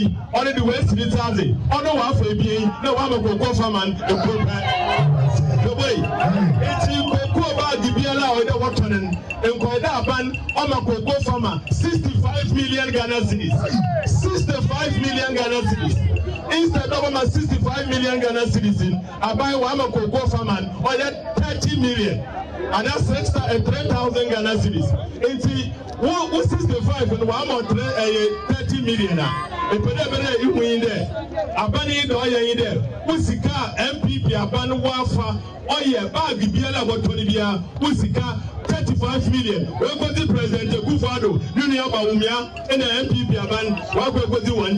be only the West Italy. On the one for being no one of go farman and go back. The way it's in Cocoa about the Biala or the Watanen and Koida Ban on a Cocoa farmer 65 million Ghana cities. 65 million Ghana cities. Instead of my 65 million Ghana citizens, I buy one of Cocoa farman or 30 million. And that's extra 3,000 Ghana cities. What 65 and 30 million? If you win there, a bunny do I there. Usika MPP, a ban wafa, oh yeah, bag Biela, what Tolibia, Usika 35 million. Where was the president, Gufado, Union Baumia, and the MPP, a ban, what was the one?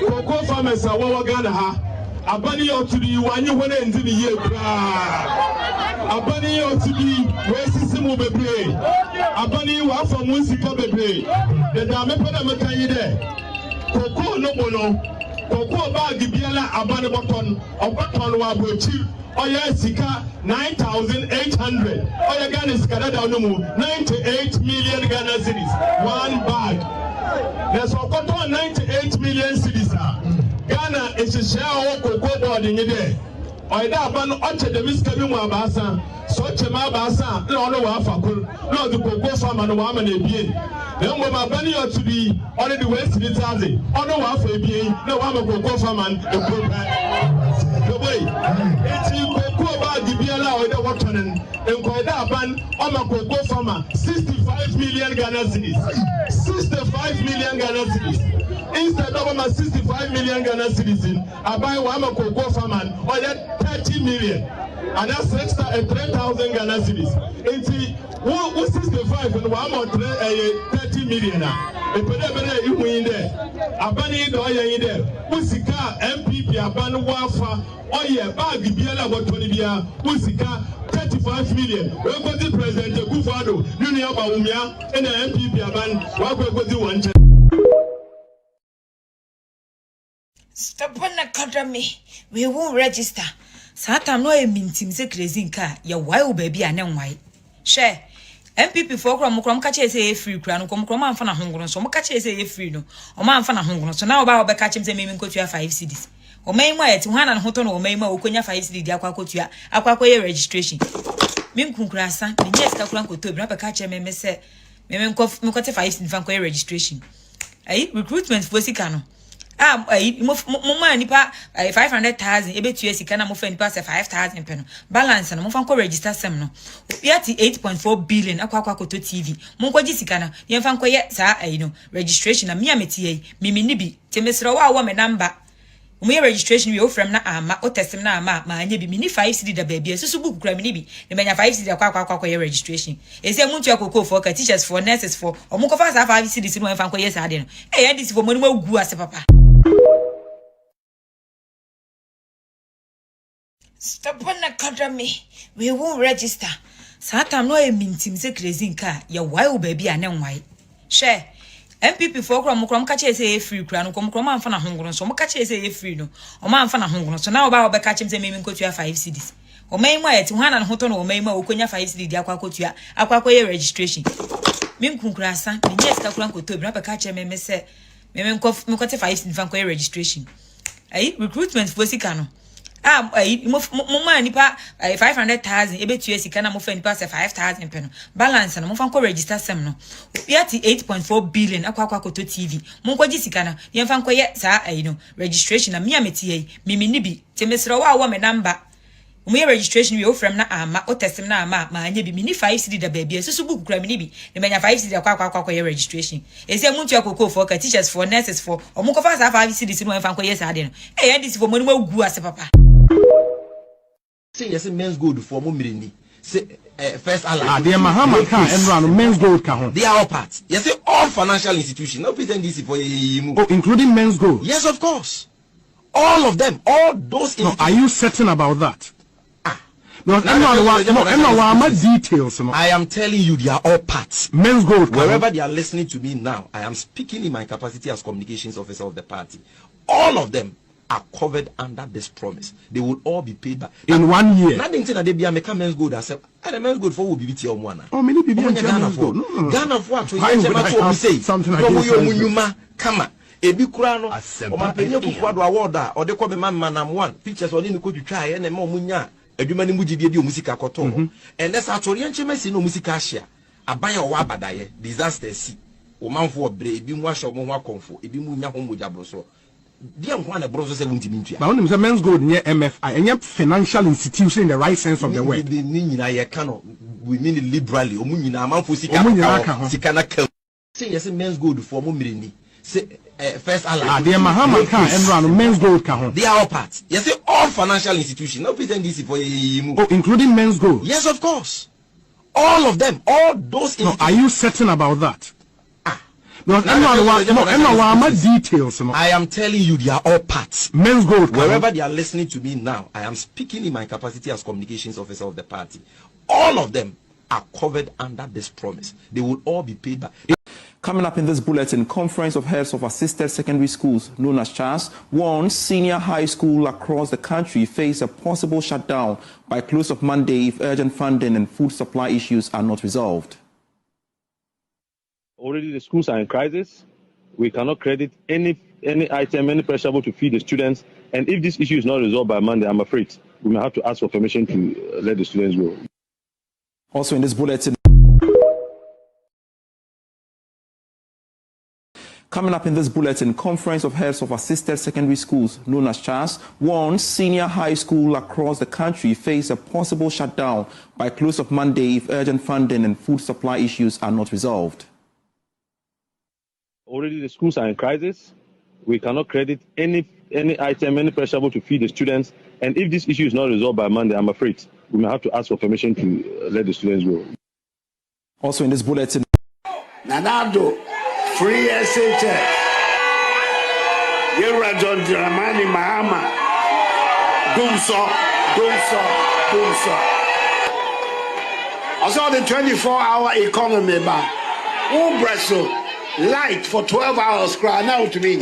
Cocoa farmers are what Ghana. A bunny ought to be one you want to enter the year. A bunny ought to be where Sisimu Bebre. A bunny who are from Musica Bebre. The Damepana Makai there. Cocoa no bono. Cocoa bag Biela Abana Botton or Botton Wabuchi. Oya Sika 9,800. Oya Ghana is Canada no more. 98 million Ghana cities. One bag. There's a cotton 98 million cities. Ghana is a share of cocoa board in there. Or that ban orchard the Miss Kevin Wabasa, such a Mabasa, no one for no the cocoa farm and woman a being. Then when my bunny ought to be only the West Italy, or no one for a being, no one of cocoa farm and go back. The way it's in cocoa about the Biala or the Watanen and Koida Ban on a cocoa farmer 65 million Ghana cities. 65 million Ghana cities. Instead of my 65 million Ghana citizens, I buy one of cocoa farman or 30 million. And that's extra 3,000 Ghana cities. And see, what 65 and one more 30 million. If you win there, a bunny do I in there. Usika MPP, a ban wafa, oh yeah, bag Biela, what Tolibia, Usika 35 million. Where was the president, Gufado, Union Baumia, and the MPP, a ban, what was the one? Stop on academy. We won't register. Satan no a mintim se crazy car. Ya wild baby and then why? Share. MPP for Crom catch a free crown, come and fan a hunger, so catch a free no. Or man fan a hunger, so now about catch him saying go to 5 cities. Or may way to one and Hoton or Mayma or Konya 5 cities, the aquacotia, aquacoya registration. Mim Kunkrasa, the yes, Kakuanko to grab a catch a meme say, Mem cough, Mukate 5 cities, Vancoya registration. Recruitment for Sicano. Mama nipa 500,000 ebe tuye sika na mo fa nipa 5,000 peno balance na mo fa ko register sem no yati 8.4 billion akwa koto TV mo ko gi sika na ye fa ko ye sa no registration na me ameti mimi ni bi temesro wa me number mo ye registration we ofrem na ama o testem na ama ma anya bi mini 5 cd da baby susu book kura mini bi ne menya 5 cd akwa ye registration ese muntu akoko for ka teachers for nurses for o mo ko fa sa 5 cd si mo fa ko ye sa de no ya dis for mo ni magu ase papa. Stop on academy. We won't register. Satan no a mintim se crazy car. Ya wild baby and then why? Share. MPP for Crom catch a free crown, come and fan a hunger, so catch a free no. Or man fan a hunger, so now about catch him saying go to 5 cities. Or may way to one and Hoton or Mayma or Konya 5 cities, the aquacotia, aquacoya registration. Mim Kunkrasa, the yes, Kakuanko to grab a catch a meme say, Mem cough, Mukate 5 cities, Vancoya registration. Recruitment for Sicano. Mama nipa 500,000 ebe tuye sika na mo fa nipa 5,000 peno balance na mo fa ko register sem no yati 8.4 billion akwa koto TV mo ko gi sika na ye fa ko ye sa no registration na me ameti mimi ni bi temesro wa me number mo ye registration we ofrem na ama o testem na ama ma anya bi mini 5 cd da baby susu book kura mini bi ne menya 5 cd akwa ye registration ese muntu akoko for ka teachers for nurses for o mo ko fa sa 5 cd si no fa ko ye sa de no ya dis for mo ni magu ase papa. Say yes, men's gold for Mumirini. Say first Allah. They are Mahama and run men's gold count. They are all parts. Yes, say all financial institutions. No pretend this for including men's gold. Yes, of course. All of them. All those. No, are you certain about that? No, I'm details. No. I am telling you, they are all parts. Men's gold. Wherever they are listening to me now, I am speaking in my capacity as communications officer of the party. All of them are covered under this promise. They will all be paid back. In 1 year. Nothing that they be a men's gold. I said, and men's gold for will be BT one. Oh, many people Ghana for Ghana for what? I say something against come on. Ebi kura no o ma penye fufu ado award a o de ko be man one pictures o ni ko twitwa ye na ma omunya adwuma ni mugidie bi o musika koto and that's actually enchemesi no musika ahia abaya o abadaye disaster si o manfo obre ebi mu ahia mo ho akonfo ebi mu nya ho mogya broso dia nko na broso se wuntimi ntua but when you say men's gold near MFI any financial institution in the right sense of the word ni nyina ye ka no we mean it liberally o mu nyina manfo sika na ka say yes men's gold for mo mireni say first allied. The Mahama and men's gold can. They are all parts. Yes, say all financial institutions. No pretend this for oh, including men's gold. Yes, of course. All of them. All those. No, are you certain about that? No, details. I am telling you, they are all parts. Men's gold. Wherever they are listening to me now, I am speaking in my capacity as communications officer of the party. All of them are covered under this promise. They will all be paid back. Coming up in this bulletin, Conference of Heads of Assisted Secondary Schools, known as CHAS, warns senior high school across the country face a possible shutdown by close of Monday if urgent funding and food supply issues are not resolved. Already the schools are in crisis. We cannot credit any item, any perishable to feed the students. And if this issue is not resolved by Monday, I'm afraid we may have to ask for permission to let the students go. Also in this bulletin, coming up in this bulletin, Conference of Heads of Assisted Secondary Schools, known as CHAS, warns senior high school across the country face a possible shutdown by close of Monday if urgent funding and food supply issues are not resolved. Already the schools are in crisis. We cannot credit any item, any perishable to feed the students. And if this issue is not resolved by Monday, I'm afraid we may have to ask for permission to let the students go. Also in this bulletin, Nanado. Free SHS. You're John Dramani Mahama. Dumsor. I saw the 24-hour economy back. Oh, Brazil. Light for 12 hours. Cry now to me.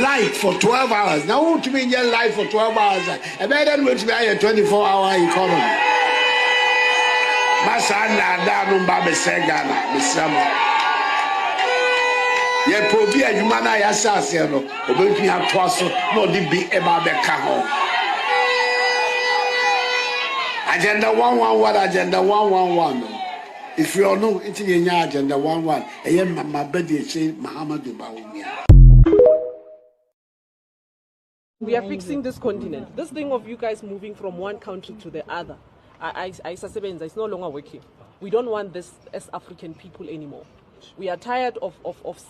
Light for 12 hours. Now to me, light for 12 hours. And then will be a 24-hour economy. Masana Danu Babe Segana, Miss ye probi adwuma na ya sase no obetumi ato so no de bi e ba be ka ho agenda 111 agenda 111 if you know it nya agenda 11 e ye mama bedi che Muhammadu Bawumia. We are fixing this continent. This thing of you guys moving from one country to the other, I suspect it's no longer working. We don't want this as African people anymore. We are tired of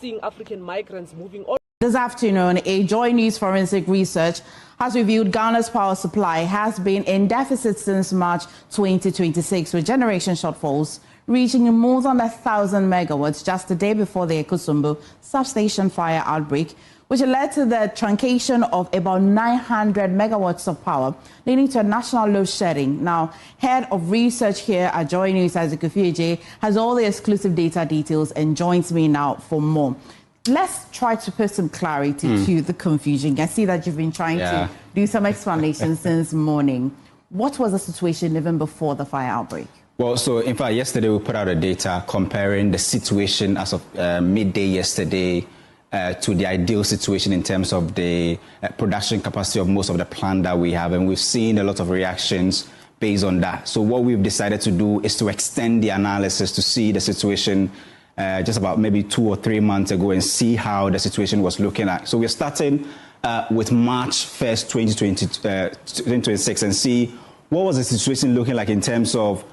seeing African migrants moving all. This afternoon, a Joy News forensic research has revealed Ghana's power supply has been in deficit since March 2026, with generation shortfalls reaching more than 1,000 megawatts just the day before the Ekusumbu substation fire outbreak, which led to the truncation of about 900 megawatts of power, leading to a national load shedding. Now, head of research here at Joy News, Isaac Ofieje, has all the exclusive data details and joins me now for more. Let's try to put some clarity to the confusion. I see that you've been trying to do some explanation since morning. What was the situation even before the fire outbreak? Well, so in fact, yesterday we put out a data comparing the situation as of midday yesterday to the ideal situation in terms of the production capacity of most of the plant that we have. And we've seen a lot of reactions based on that. So what we've decided to do is to extend the analysis to see the situation just about maybe 2 or 3 months ago and see how the situation was looking like. So we're starting with March 1st, 2026 and see what was the situation looking like in terms of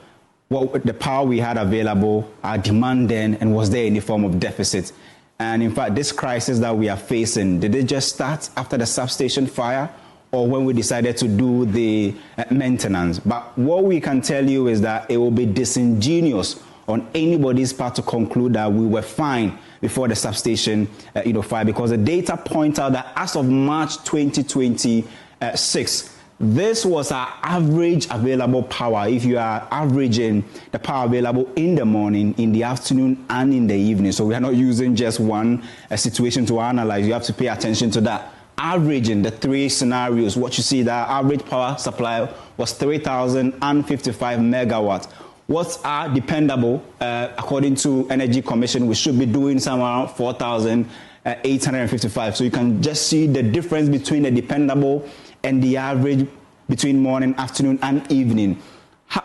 what the power we had available, our demand then, and was there any form of deficit? And in fact, this crisis that we are facing, did it just start after the substation fire or when we decided to do the maintenance? But what we can tell you is that it will be disingenuous on anybody's part to conclude that we were fine before the substation fire, because the data point out that as of March 2026, this was our average available power. If you are averaging the power available in the morning, in the afternoon, and in the evening. So we are not using just one situation to analyze. You have to pay attention to that. averaging the three scenarios, what you see, the average power supply was 3,055 megawatts. What's our dependable, according to Energy Commission, we should be doing somewhere around 4,855. So you can just see the difference between the dependable and the average between morning, afternoon, and evening.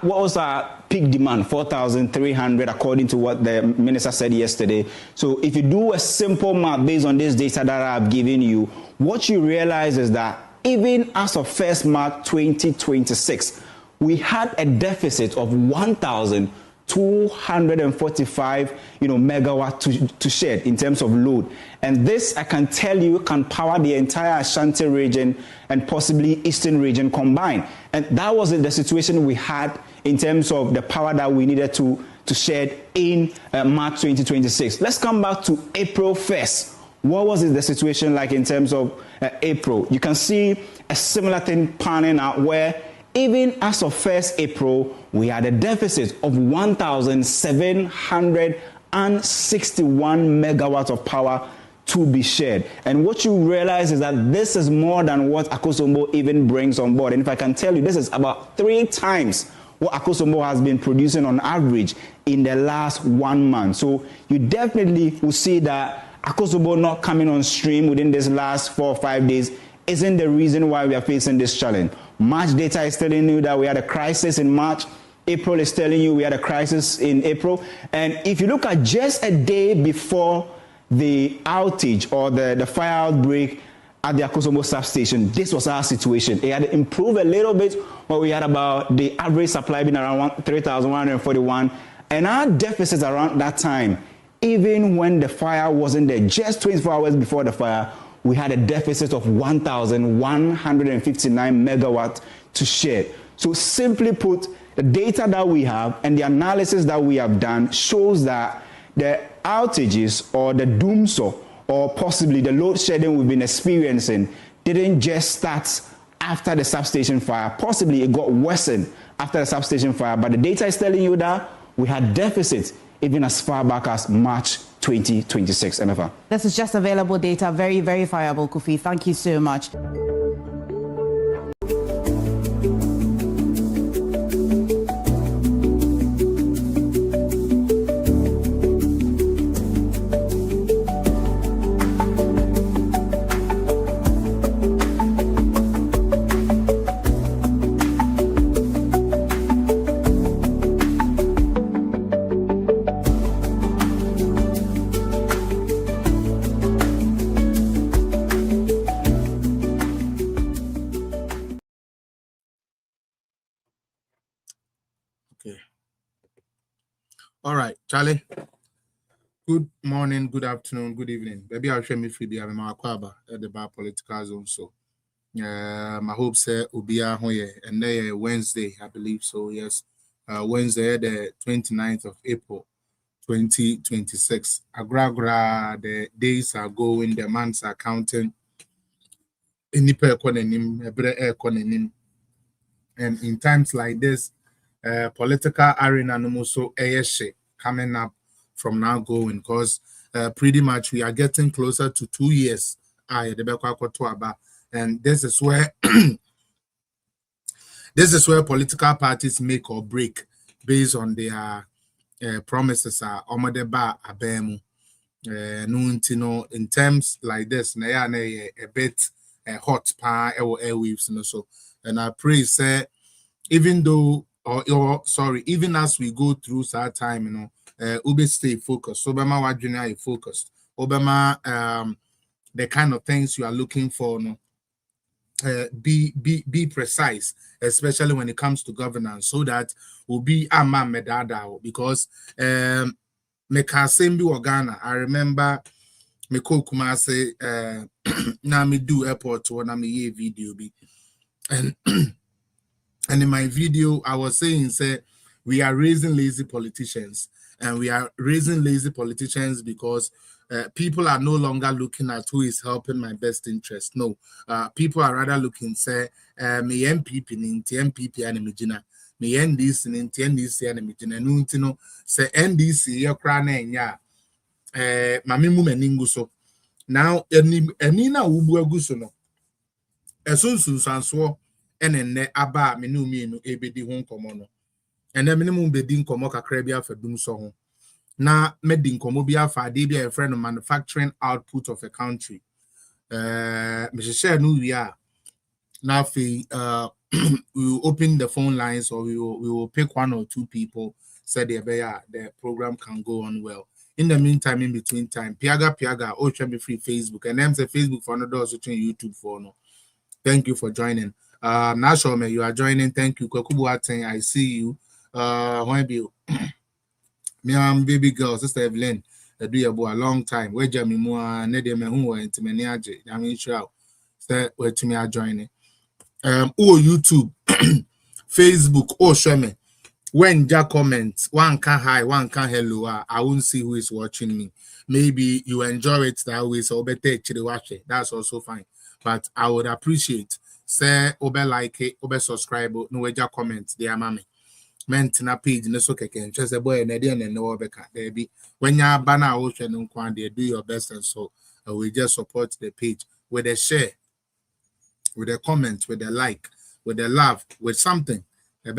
What was our peak demand? 4,300, according to what the minister said yesterday. So if you do a simple math based on this data that I've given you, what you realize is that even as of 1st March 2026, we had a deficit of 1,245 megawatt to shed in terms of load. And this, I can tell you, can power the entire Ashanti region and possibly Eastern region combined. And that was the situation we had in terms of the power that we needed to shed in March 2026. Let's come back to April 1st. What was the situation like in terms of April? You can see a similar thing panning out where even as of 1st April, we had a deficit of 1,761 megawatts of power to be shared. And what you realize is that this is more than what Akosombo even brings on board. And if I can tell you, this is about 3 times what Akosombo has been producing on average in the last 1 month. So you definitely will see that Akosombo not coming on stream within this last 4 or 5 days isn't the reason why we are facing this challenge. March data is telling you that we had a crisis in March. April is telling you we had a crisis in April. And if you look at just a day before the outage or the fire outbreak at the Akosombo substation, this was our situation. It had improved a little bit, but we had about the average supply being around 3,141. And our deficit around that time, even when the fire wasn't there, just 24 hours before the fire, we had a deficit of 1,159 megawatts to share. So simply put, the data that we have and the analysis that we have done shows that the outages or the Dumsor or possibly the load shedding we've been experiencing didn't just start after the substation fire. Possibly it got worsened after the substation fire, but the data is telling you that we had deficits even as far back as March 2026. MFR. This is just available data, very verifiable, Kofi. Thank you so much. All right, Charlie. Good morning, good afternoon, good evening. Maybe I'll show me free beer. I'm at the bar political zone. So, my hope say Ubia Hoye and then Wednesday, I believe so. Yes, Wednesday, the 29th of April, 2026. Agra, the days are going, the months are counting. And in times like this, political arena no so coming up from now going, because pretty much we are getting closer to 2 years. And this is where political parties make or break based on their promises. In terms like this, a bit hot airwaves, so and I pray say even though even as we go through that time, Ube stay focused. Obama Wajuna focused. Obama the kind of things you are looking for, be precise, especially when it comes to governance, so that will be a man medada. Because Mekasembi Wagana, I remember Meko Kumase Nami do airport to Nami video be and and in my video, I was saying, say, we are raising lazy politicians. And we are raising lazy politicians because people are no longer looking at who is helping my best interest. No, people are rather looking, say, me MPP, MPP, and Mijina, me NDC, NDC, and Mijina, Nuntino, say NDC, your crown, ya, Mamimu Meninguso. Now, Enina Ubu Gusono, esunsun sanso ene aba me no mi no ebedi ho nkomo no ene minimum bedi nkomo kakra bi afa Dumsor ho na medi nkomo bi afa ade bi a friend manufacturing output of a country me share no wi a na we will open the phone lines, or we will pick one or two people so the program can go on well. In the meantime, in between time, Piaga, oh, should be free Facebook, and then say Facebook for another, also YouTube for no. Thank you for joining. Nashome, you are joining. Thank you. Kokubu Ateng, I see you. When be me am baby girl, Sister Evelyn, do you a long time. Where Jamie Moa, Nedia Mehu, and Timeniaje, I mean, sure. Where to me are joining. YouTube, Facebook, show me. When Jack comments, one can hi, one can hello, I won't see who is watching me. Maybe you enjoy it that way, so better actually watch it. That's also fine. But I would appreciate say obe like it, obe subscribe, no way Jack comments, dear mommy. Mentina page no so can just a boy and idea and no beka there be when you banner ocean and quantity, do your best, and so we just support the page with a share, with a comment, with a like, with a love, with something. I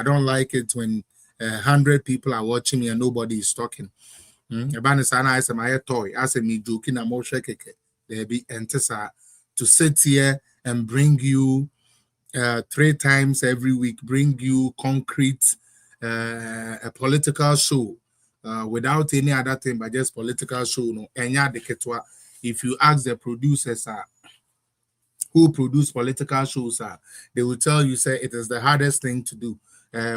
don't like it when 100 people are watching me and nobody is talking. I say my toy, I say me joking, I'm all shake. There be entesa to sit here and bring you 3 times every week, bring you concrete a political show without any other thing but just political show. No, if you ask the producers who produce political shows, they will tell you, say, it is the hardest thing to do.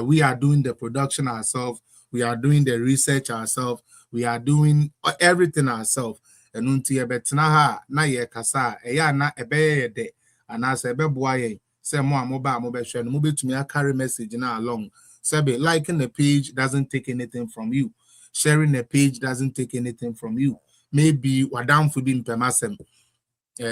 We are doing the production ourselves. We are doing the research ourselves. We are doing everything ourselves. And until betna na ye kasa na ebe de and as ebe boye say more mobile share no to me carry message now along. Sebe liking the page doesn't take anything from you. Sharing the page doesn't take anything from you. Maybe wadam for being permasem.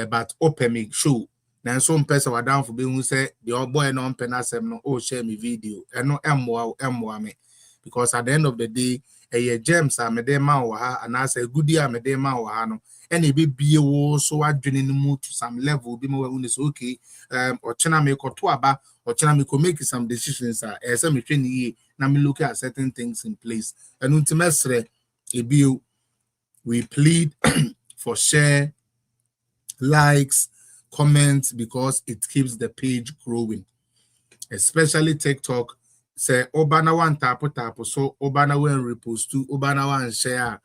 But open me show. Now some person were down for being who say the old boy no penasem no share me video and no M1 me because at the end of the day a gems are me ma and I say good year me ma no and it be so I join in the mood to some level be more when it's okay or chana me ko to aba or chana me ko make some decisions as me training na me look at certain things in place and ultimately we plead for share, likes, comments, because it keeps the page growing, especially TikTok. Say obana one tap so obana one repost to obana one share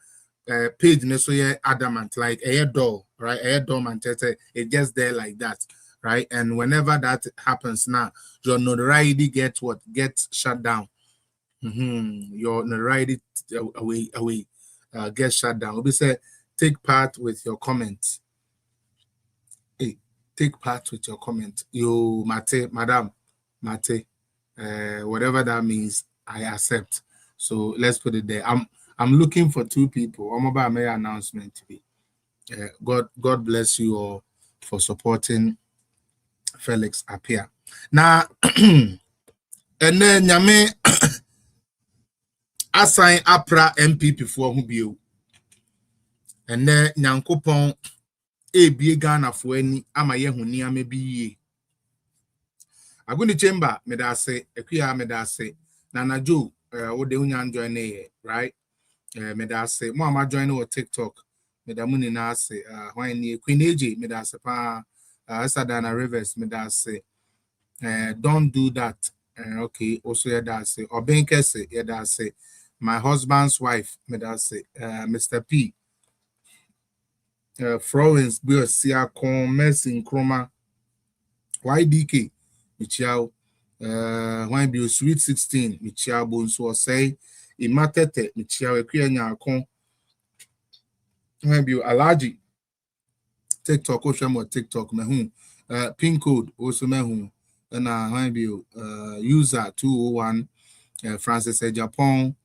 page neso ye adamant like a door, right? A door manchester, it gets there like that, right? And whenever that happens now, your notoriety gets shut down. Your notoriety away gets shut down. We say take part with your comments. Take part with your comment. You mate, madam, mate, whatever that means, I accept. So let's put it there. I'm looking for 2 people. I'm about my announcement to be. God bless you all for supporting Felix Apia. Now, and then Yame assign APRA MPP for who be you. And then Nyankopon ebie Ghana for any ama ye huni amebi ye. Aguni chamber me da say ekuya me da say Nana Joe wo de unyan join here, right? Me da say mo ama join o TikTok me da muni na say when ni Queen AJ me da say pa Sadana Rivers me da say don't do that. Okay, also yeah da say Obenke say yeah da say my husband's wife me da say Mr. P Florence Bill Sia Kon Mercy Nkrumah YDK Michiao when be sweet 16 Michiao Bonso say Imatete Michiao Ekuya Kon when be Alaji TikTok Oshamo TikTok mehu pin code also mehu and when be user 201 Francis Japan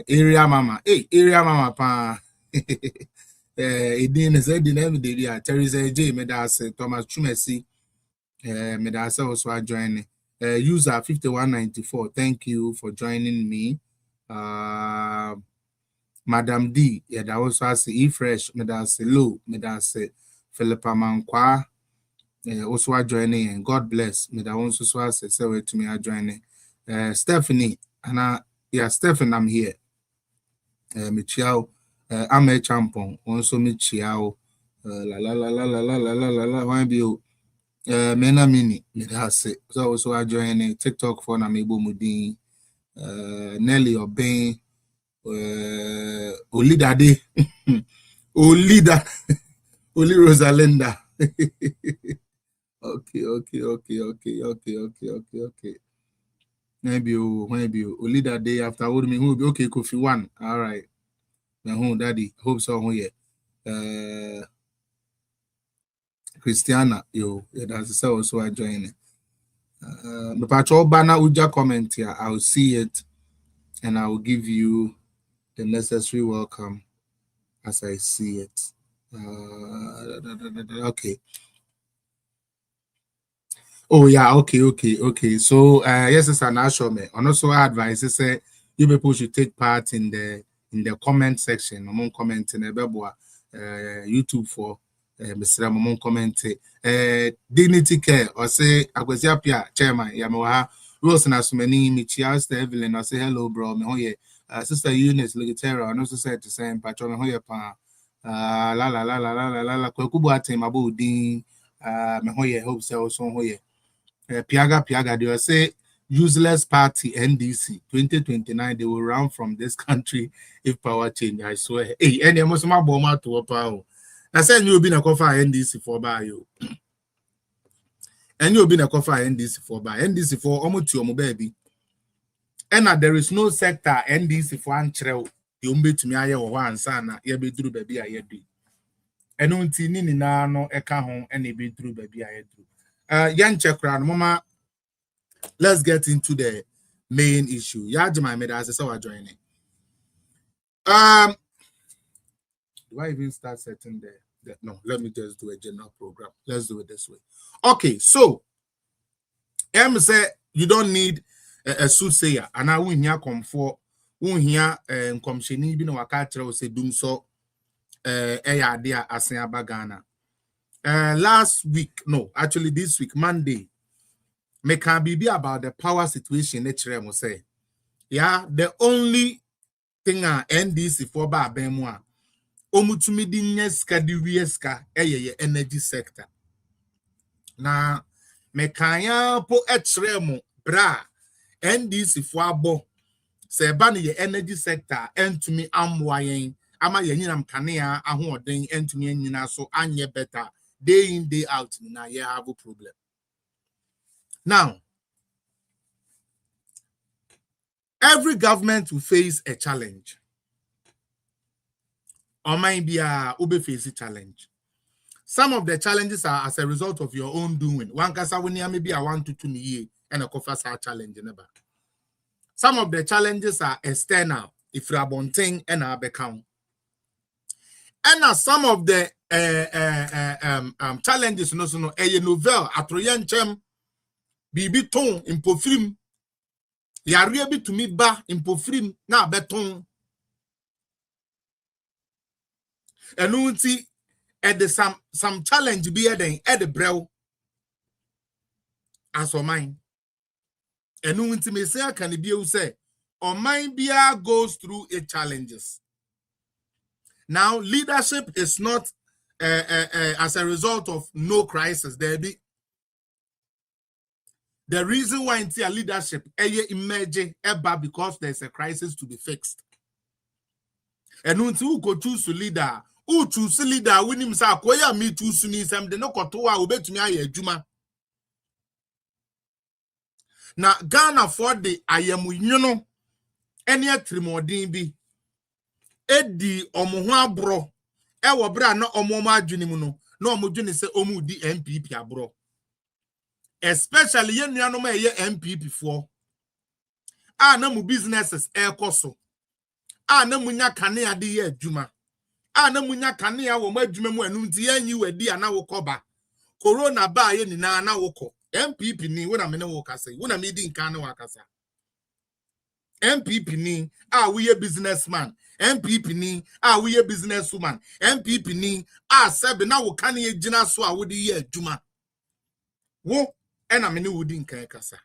area mama pa Edin is Edin every day. Teresa J. Medas Thomas Chumesi Medas also joining. User 5194. Thank you for joining me. Madam D, yeah, that also has E Fresh, Medase Low, Medase Philippa Mankwa, also joining, and God bless. Me that also has say to me, I joining. Stephanie, and Stephanie, I'm here. Michiao, I'm a champon, also Michiao, why be you? Mena Mini, Medase, so also I joining TikTok for Namibu Mudin, Nelly Obey. Olidade, Olida, Oli Rosalinda. Okay. Maybe Olidade after what me who be okay. Kofi one. All right. Now who daddy hope so here. Christiana, yeah, that's so also I join. The patrol banner uja comment here. I'll see it, and I will give you the necessary welcome as I see it. Okay. Oh yeah, okay. So yes, it's an actual me. And also advice is say you people should take part in the comment section. Among commenting YouTube for Mr. Among comment dignity care or say Agwezia Pia chairman Yamaha Wilson Asumani Michias Evelyn or say hello bro me hoye sister Eunice Ligitera and also said to say patron hoye pa la kwakubu atem abo din me hoye hope say also hoye Piaga, they will say useless party NDC 2029. They will run from this country if power change. I swear. Hey, any most my bomber to power. I said you've been a cover NDC for by you. And you've been a cover NDC for by NDC for almost your baby. And there is no sector NDC for Antrel. You be to me or one son, you be through baby I do. And no tini no eka home and be through baby I do. Young check round, mama. Let's get into the main issue. Yajima made as I joining. Do I even start setting the no? Let me just do a general program. Let's do it this way. Okay, so M say you don't need a soothsayer, and I won't hear come for won't hear come sheni bi no wakatra say Dumsor eya dia asen abagana. Last week, no, actually this week, Monday. Me can be about the power situation nature mo say. Yeah, the only thing NDC for ba benwa omutumi di nyeska di wieska energy sector. Na me kan ya po etre mo bra NDC for abo se ba ne energy sector entumi amwa yen ama yenyinam kanea ahoden entumi anyina so anye better day in day out na ye have a problem. Now, every government will face a challenge. Or might be a face a challenge. Some of the challenges are as a result of your own doing. One kasa when maybe I want to 2 years and a coffers are challenge in back. Some of the challenges are external, if you are bonting and a account. And some of the challenges no a novel atroyenchem bibi ton in pofrim. Yare bi to me ba in pofrim na beton. Enunti at the some challenge be at the brew as for mine. Enunti me say can be you say or mine beer goes through its challenges. Now leadership is not as a result of no crisis. There be the reason why in leadership emerging because there's a crisis to be fixed. And who go choose to leader, who choose leader, when himself, where me choose to need some, the no kotoa, obey to me, a juma. Now, Ghana for the I am with you know, any trimodin be Eddie Omoha bro, Ewa bra no Omoma Junimuno, no Mujuni say Omu di MPP bro. Especially yen yanoma ye MPP for. Na mu businesses koso. Na munya kanea di ye adwuma. Na munya kanea wo madwuma mu anu nti yanyi wadi ana wo koba. Corona ba ye ni na wo MPP ni wona me ne wo kasa. Wona me di nka na wakasa. MPP ni we ye businessman. MPP ni we a businesswoman. MPP ni sebe na wo kan ye gina so a wo di ye adwuma. Wo ena me ne wo di nkan kasa.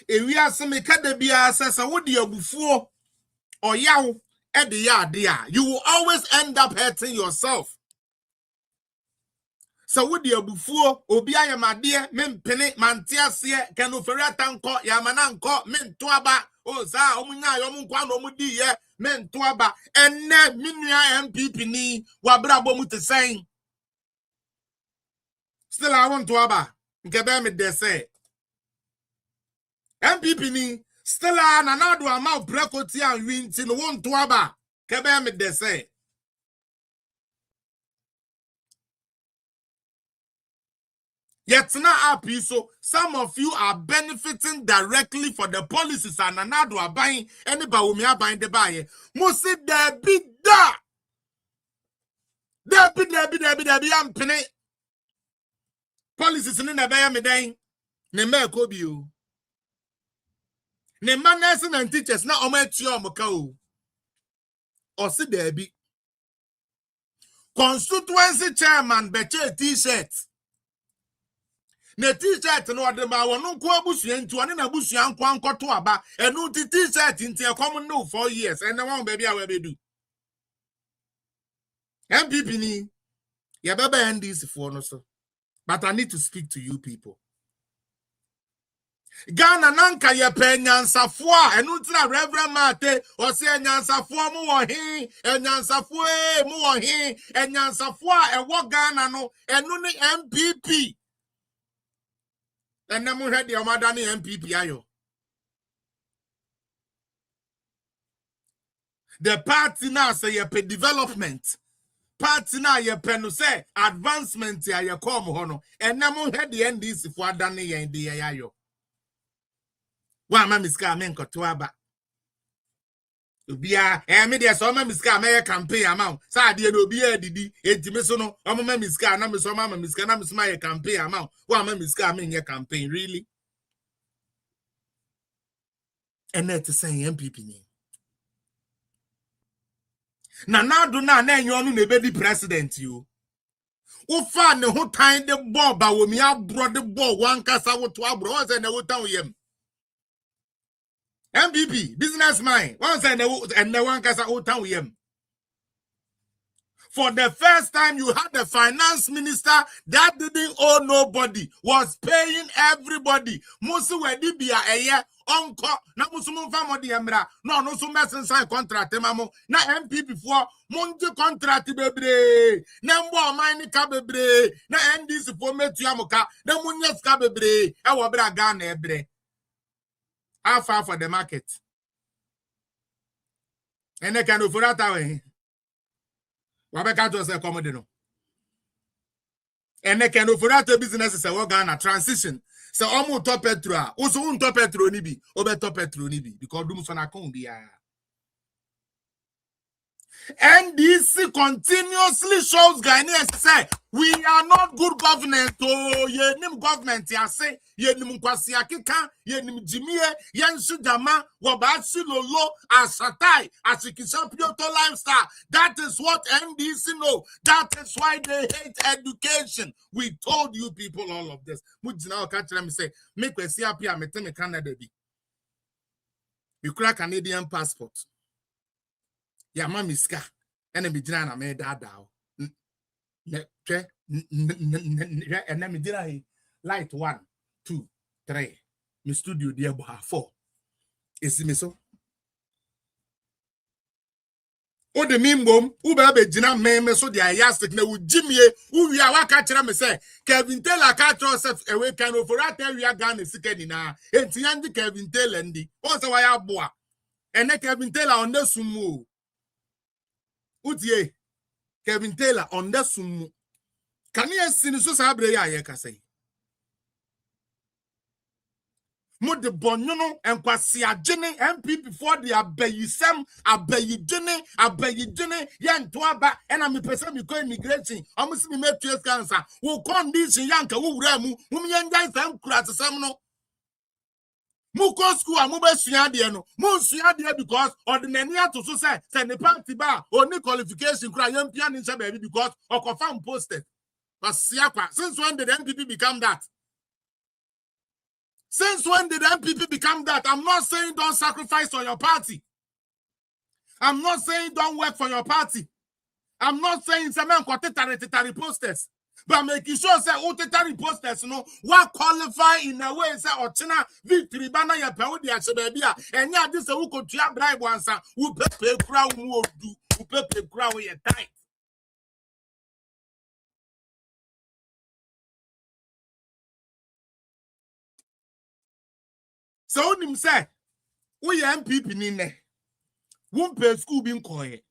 Ewi aseme kada bia asesa wo di abufuo oyaw e de ya ade a you will always end up hurting yourself. So with the abufuo obi ayamade mempene mantiase kanoferi atanko yamananko mentoaba o za omunya yomunkwa no mudi ye mentoaba enne minua MPP ni wabrabo mu tesen still I want to aba nkebe me de say MPP ni still na nado ama brekoti an winti no want to aba kebe me de say yet now so some of you are benefiting directly for the policies and another are buying anybody who may buying the buy. Must say there be that. There be am penny policies in the buy me dying. Ne me kobi you. Ne manners and teachers now omet your mokao. Or see there be constituency chairman beche t-shirt. Ne t-shirt no adema wono ko abusua ntu ane na abusua nkwa nkoto aba enu t-shirt nti e come no 4 years and one baby a we be do MPP ni ye baba NDC for no so but I need to speak to you people. Ghana nanka ye pe nyansafo a enu tira Reverend Mate o se nyansafo mu wo he enyansafo mu wo he enyansafo a ewo Ghana no enu ni MPP. And then we had the Amadani MPP ayo. The party now say ye pay development. Party now ye pay no say advancement ya ye come hono. And then we had the NDC for Adani ye ndi ayo. Wa ma miska men kotoaba. Ubia media so ma miska me campaign amount. Sa de no bia didi entime so no o ma miska na me so ma miska na me so ma ye campaign amount. Wa ma miska me ye campaign really. And that is saying MPP ni. Na do na enyo no na be di president you. Wo fa ne ho tan de ball ba wo mi abro de ball wan kasa wo to abro wo say na wo tan yem. MPP businessman one say na wan kasa wo tan yem. For the first time you had a finance minister that didn't owe nobody, was paying everybody. Musu wedi bia eye onko na musu mfa modi emra no no so mesin sign contract mamo na MPP for munji contract bebre na mbo oman ka bebre na NDC for metu amuka na munye ska bebre e wo bra Ghana ebre afa for the market ene kan ofurata we wabeka to say comedy no ene kan ofurata business say we Ghana transition. So omu top petro uso un top petro ni bi obe top petro ni bi because Dumsor na kon bia. NDC continuously shows Ghanaians say we are not good government. Oh, ye nim government ya say ye nim kwasi akika ye nim jimie ye nsu jama wabasi lolo asatai asikisa pioto lifestyle. That is what NDC know. That is why they hate education. We told you people all of this. Mujina okachira me say make we see apia me tell me Canada bi. You crack Canadian passport. Ya mamiska ene bi jina na me dada ne twe ene mi jina hi light 1 2 3 mi studio dia bo 4 esime so o de mimbom u ba be jina me so dia yastic na u jimie u wi a waka kira me say Kevin Taylor ka tro self away kan oforata wi aga na sika ni na enti ya ndi Kevin Taylor ndi o se wa ya boa ene Kevin Taylor on the sumu Utie Kevin Taylor on the sumu. Can you see so sabre ya ye kasai? Mo de bonyono enkwasi agene MPP for the abayisem abayijene yanto aba ena me pese me ko immigration omusi me metu cancer wo condition yanka wo wura mu mum yanjai sam kura tsam no Muko school and mube suya no. Mu suya because ordinary to so say the party bar only qualification cry young pian in baby because or confirm posted. But since when did MPP become that? Since when did MPP become that? I'm not saying don't sacrifice on your party. I'm not saying don't work for your party. I'm not saying some men tetari posters. But making sure say tetari posters no what qualify in a way say ochina victory bana ya pe odi achebebia enya this who could try bribe once who pay crowd mu odu who pay crowd we tight. So nim say we MPP ni ne won pay school bin koye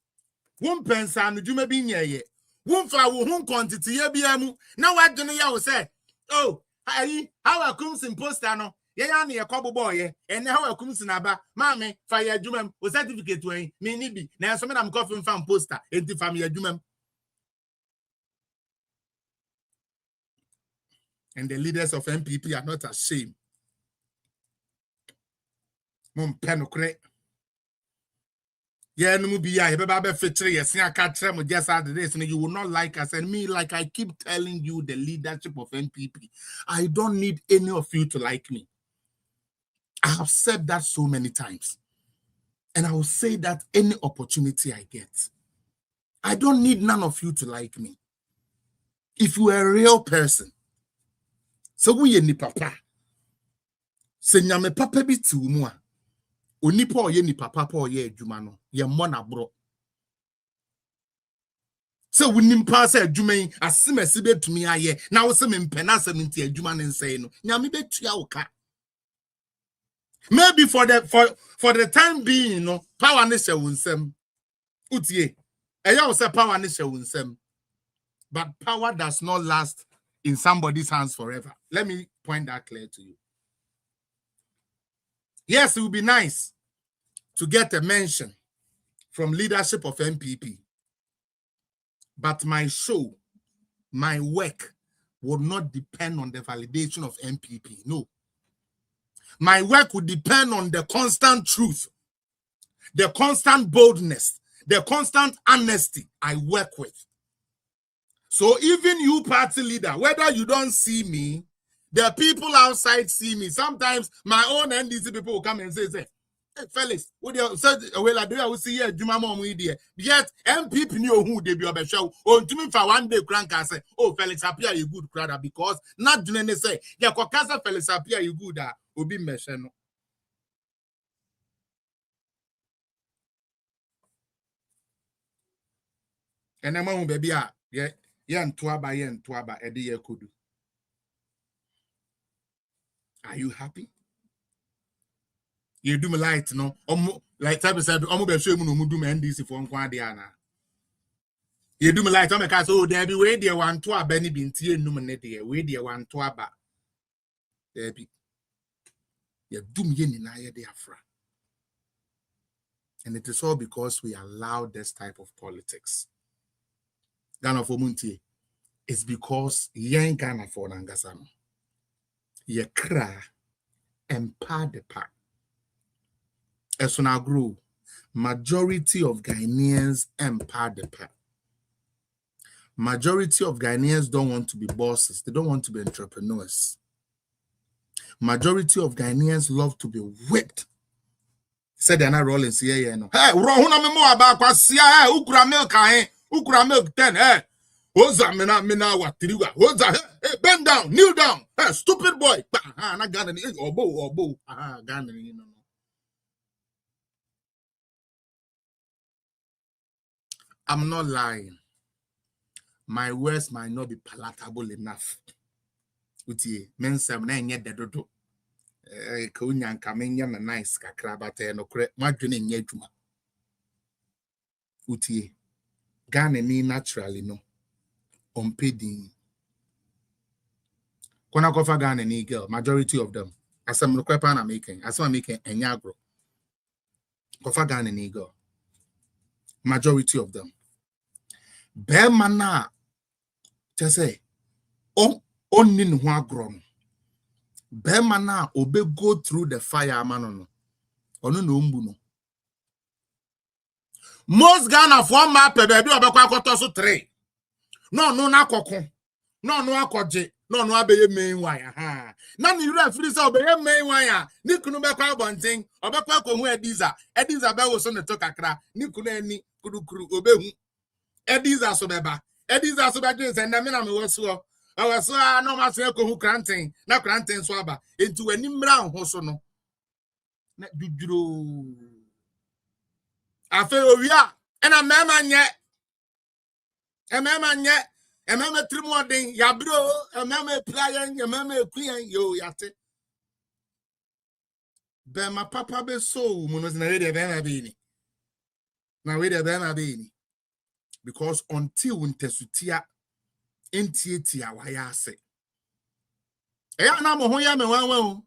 won pensa no dwuma bi nyeye won fa wo hun quantity ye bia mu na wadwene ya wo say oh ayi how akum sin poster no ye ya na ye kobobo ye ene how akum sin aba maame fa ye dwuma o certificate wen me ni bi na so me na mko fan poster enti fa me dwuma. And the leaders of MPP are not ashamed. Mom penokre. Yeah, no be ya. Be feature yes. I can't tell me just after this. You will not like us and me. Like I keep telling you, the leadership of NPP. I don't need any of you to like me. I have said that so many times, and I will say that any opportunity I get. I don't need none of you to like me. If you are a real person, so we ni papa. Se nyame papa bi ti mu a. Onipa oye ni papa pa oye adwuma no ye mona bro se wonim pa se adwuma yi asemasi betumi aye na wo se mempena asementi adwuma ne nsay no nyame betua wo ka maybe for the time being no power ne hye wo nsam utie eya wo se power ne hye wo nsam but power does not last in somebody's hands forever. Let me point that clear to you. Yes, it would be nice to get a mention from leadership of MPP. But my show, my work would not depend on the validation of MPP. No. My work would depend on the constant truth, the constant boldness, the constant honesty I work with. So even you party leader, whether you don't see me, the people outside see me. Sometimes my own NDC people will come and say, hey, fellas, what do you say? Well, I do see here, Juma Mom, yet MPP knew who they be on the show. Oh, to me for one day, crank and say, oh, Felix appear you good crowd because not doing any say, yeah, Kokasa Felix appear you good, will be mentioned. And I'm on baby, yeah, and Twaba, Eddie Kudu. Are you happy? You do me light, no? Like Tabby said, I'm going to show you no do me NDC for Quadiana. You do me light, I'm a cast, oh, there be way dear one to a Benny Binti and Numanity, way dear one to a bat. There be. You do me in I dear fra. And it is all because we allow this type of politics. Ghana for Munti. It's because yen Ghana for Nangasano. Ye cry and pad the pack. As soon as I grow, majority of Ghanaians empower the pack. Majority of Ghanaians don't want to be bosses. They don't want to be entrepreneurs. Majority of Ghanaians love to be whipped. Said they're not rolling. See, no. Hey, rohuna me more about kwasi. Hey, ukura milk kahe. Ukura milk 10. Hey, oza mina watiriwa. Oza. Hey, bend down, kneel down. Hey, stupid boy. Ah, na Ghana ni. Obo. Ah, Ghana ni no. I'm not lying. My words might not be palatable enough. Utie, mensam na enye dedodo. Ka unyan kamenya na nice kakra bata no kre madwene nye adwuma. Utie, Ghana ni naturally no. Ompedin. Kona kofa Ghana ni girl, majority of them. Asam no kwepa na making, asam making enyagro. Kofa Ghana ni girl. Majority of them. Bemana just say onni no agro no Bemana obe go through the fire man ono no mbu no. Most Ghana for map baby obekwa akoto so 3. No na kokko. No akoje. No abeye main wire ha. Na ni ura free say obeye main wire. Ni kunu bekwa abonten. Obekwa ko hu Ediza. Ediza be wo so ne to kakra. Ni kunu ani kurukuru obehu. Ediza so beba. Ediza so be dey say na me na me wo so. Awaso no ma so ko hu kranten. Na kranten so aba. Enti wani mra ho so no. Na duduro. Afe owia. Ena mema nye. Emema nye. Emema trimodin. Ya bro. Emema playen. Emema ekuyen. Yo yate. Bema papa be so. Munos na wede bema bini. Na wede bema bini. Because until wintesutia. Entiatia wayase. Eya na mo ho ya me wanwan.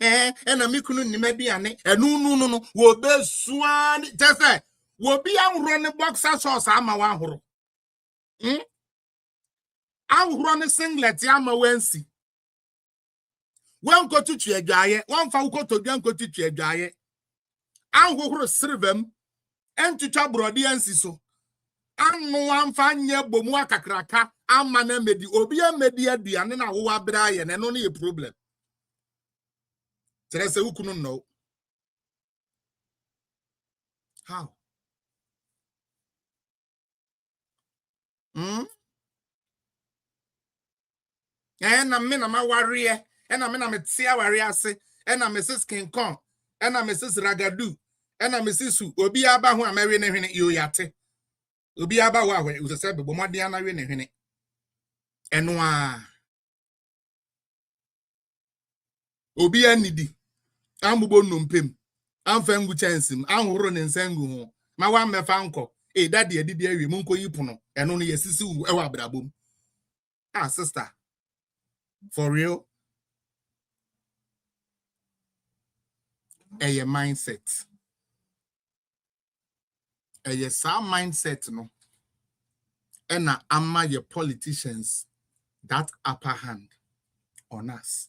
Ena mikunu ni mediane. No. Wo be suani. Tese. Wo bi anhoro ne boxer shorts ama wanhoro. Anhoro ne singlet ama wansi. Wan ko tutu adwaye, wan fa ko to dwan ko tutu adwaye. Anhoro srivem, entutwa brodi ansi so. Anu wan fa nye bomu akakraka ama na medi obi amedi aduane na wo abra ye ne no ne problem. Terese ukunu no. How? Ena me na ma warrior, ena me na me tia warrior ase, ena Mrs. King Kong, ena Mrs. Ragadu, ena Mrs. Su, obi aba ho amere ne hwene yo yate. Obi aba ho ahwe, usese be bomode ana we ne hwene. Eno a obi anidi. Ambubo numpem. Amfa ngu chansim, anhoro ne nsangu ho. Ma wa mefa nko. Daddy adidi awie munko yipono. Eno no yesisi wu ewa abrabom. Ah sister. For real. A mindset. A sa mindset no. Ena ama your politicians that upper hand on us.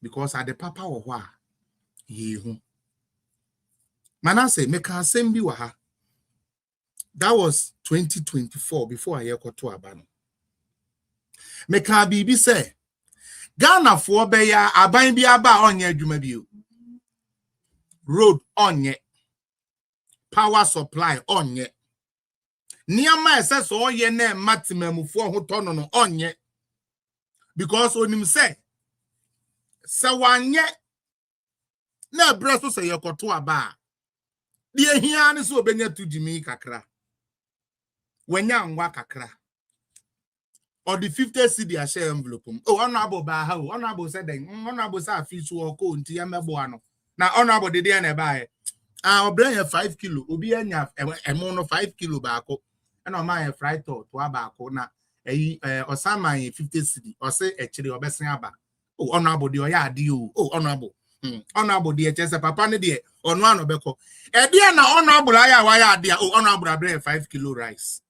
Because at the papa or wa ye hu. Manase make a assembly wa ha. That was 2024 before I got to Abano. Make a bibi say Ghana for beya aban bi aba onye adwuma bio. Road onye. Power supply onye. Niama ese so oye na maximum for ho tono no onye. Because onim say se wanye na breso se yekoto aba. Di ehia ne so obenya tujimi kakra. Wenya nwa kakra. Or the 50 CD a share envelope. Oh, honorable ba ha. Honorable said then. Honorable sa fi so ko nti ya mebo ano. Na honorable de dey na ba e. Obra 5 kilo. Obi anya emo no 5 kilo ba ako. And o ma fry to aba ako na osama 50 CD. O say e kire obesen aba. Oh, honorable de o ya ade o. Oh, honorable. Honorable de chese papa ne de onu ano beko. E de na honorable aya wa ya ade. Oh, honorable abra 5 kilo rice.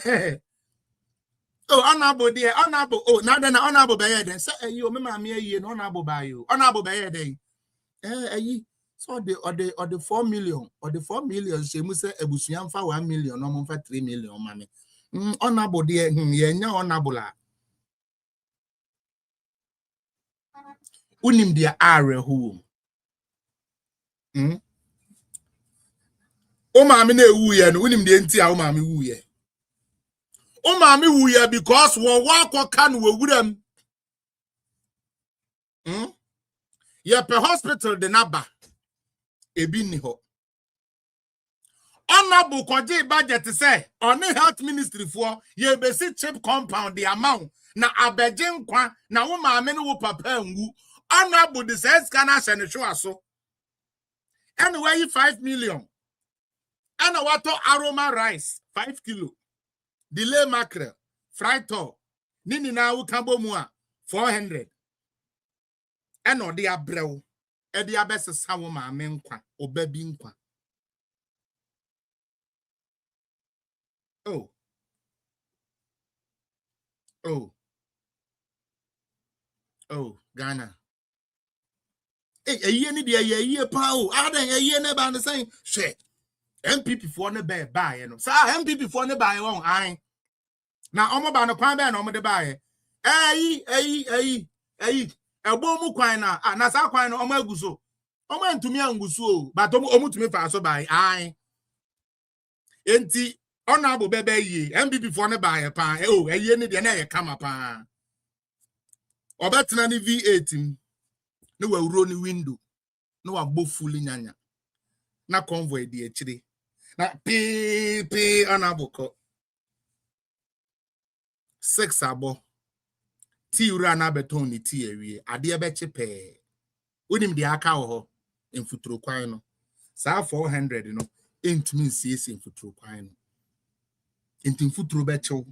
Hey. Oh, honorable dear, honorable. Oh, now then, honorable by then. Say, you, me, mammy, honorable by you. Honorable by then. So the 4 million, or the 4 million, she must say, Ebusian for 1 million, no for 3 million, mammy. Honorable dear, yeah, honorable. Unim dear are who. O mammy, ne woo ye, and unim the entire mammy woo ye. O mami wuye because wo walk can we wudem. Ye pe hospital de naba. Ebi ni ho. Honorable kwaje budget say on health ministry for ye be see cheap compound the amount na abeje nkwa na wo mami no wo papa nwu. Honorable the says can I send show aso. Anyway 5 million. And what aroma rice 5 kilo. Delay mackerel, fried tall, nini na ukabo mua 400. And or the abreu. edi abese sawo ma me nkwa obabi nkwa. Oh, Ghana. Ye ni de ye pa o. Adan ye ne ba ne saying, "She, MPP for ne be buy no." Sa MPP for ne buy won an. Na omo ba no kwan be na omo de buy. Ebo mu kwan na sa kwan no omo aguso. Omo antumi anguso o, but omo tumi fa so buy an. Enti ona abo bebe yi MPP for ne buy pa. Ye ni de na ye kama pa. Obetena ni V8 no wa uro ni window no wa bo fully nyanya na convoy di echire na pi anaboko 6 abo ti ura na beton ni ti ewie ade be chepe onim de aka ho enfuturo kwan no sa 400 no entumi nsiesie enfuturo kwan no enti enfuturo be chew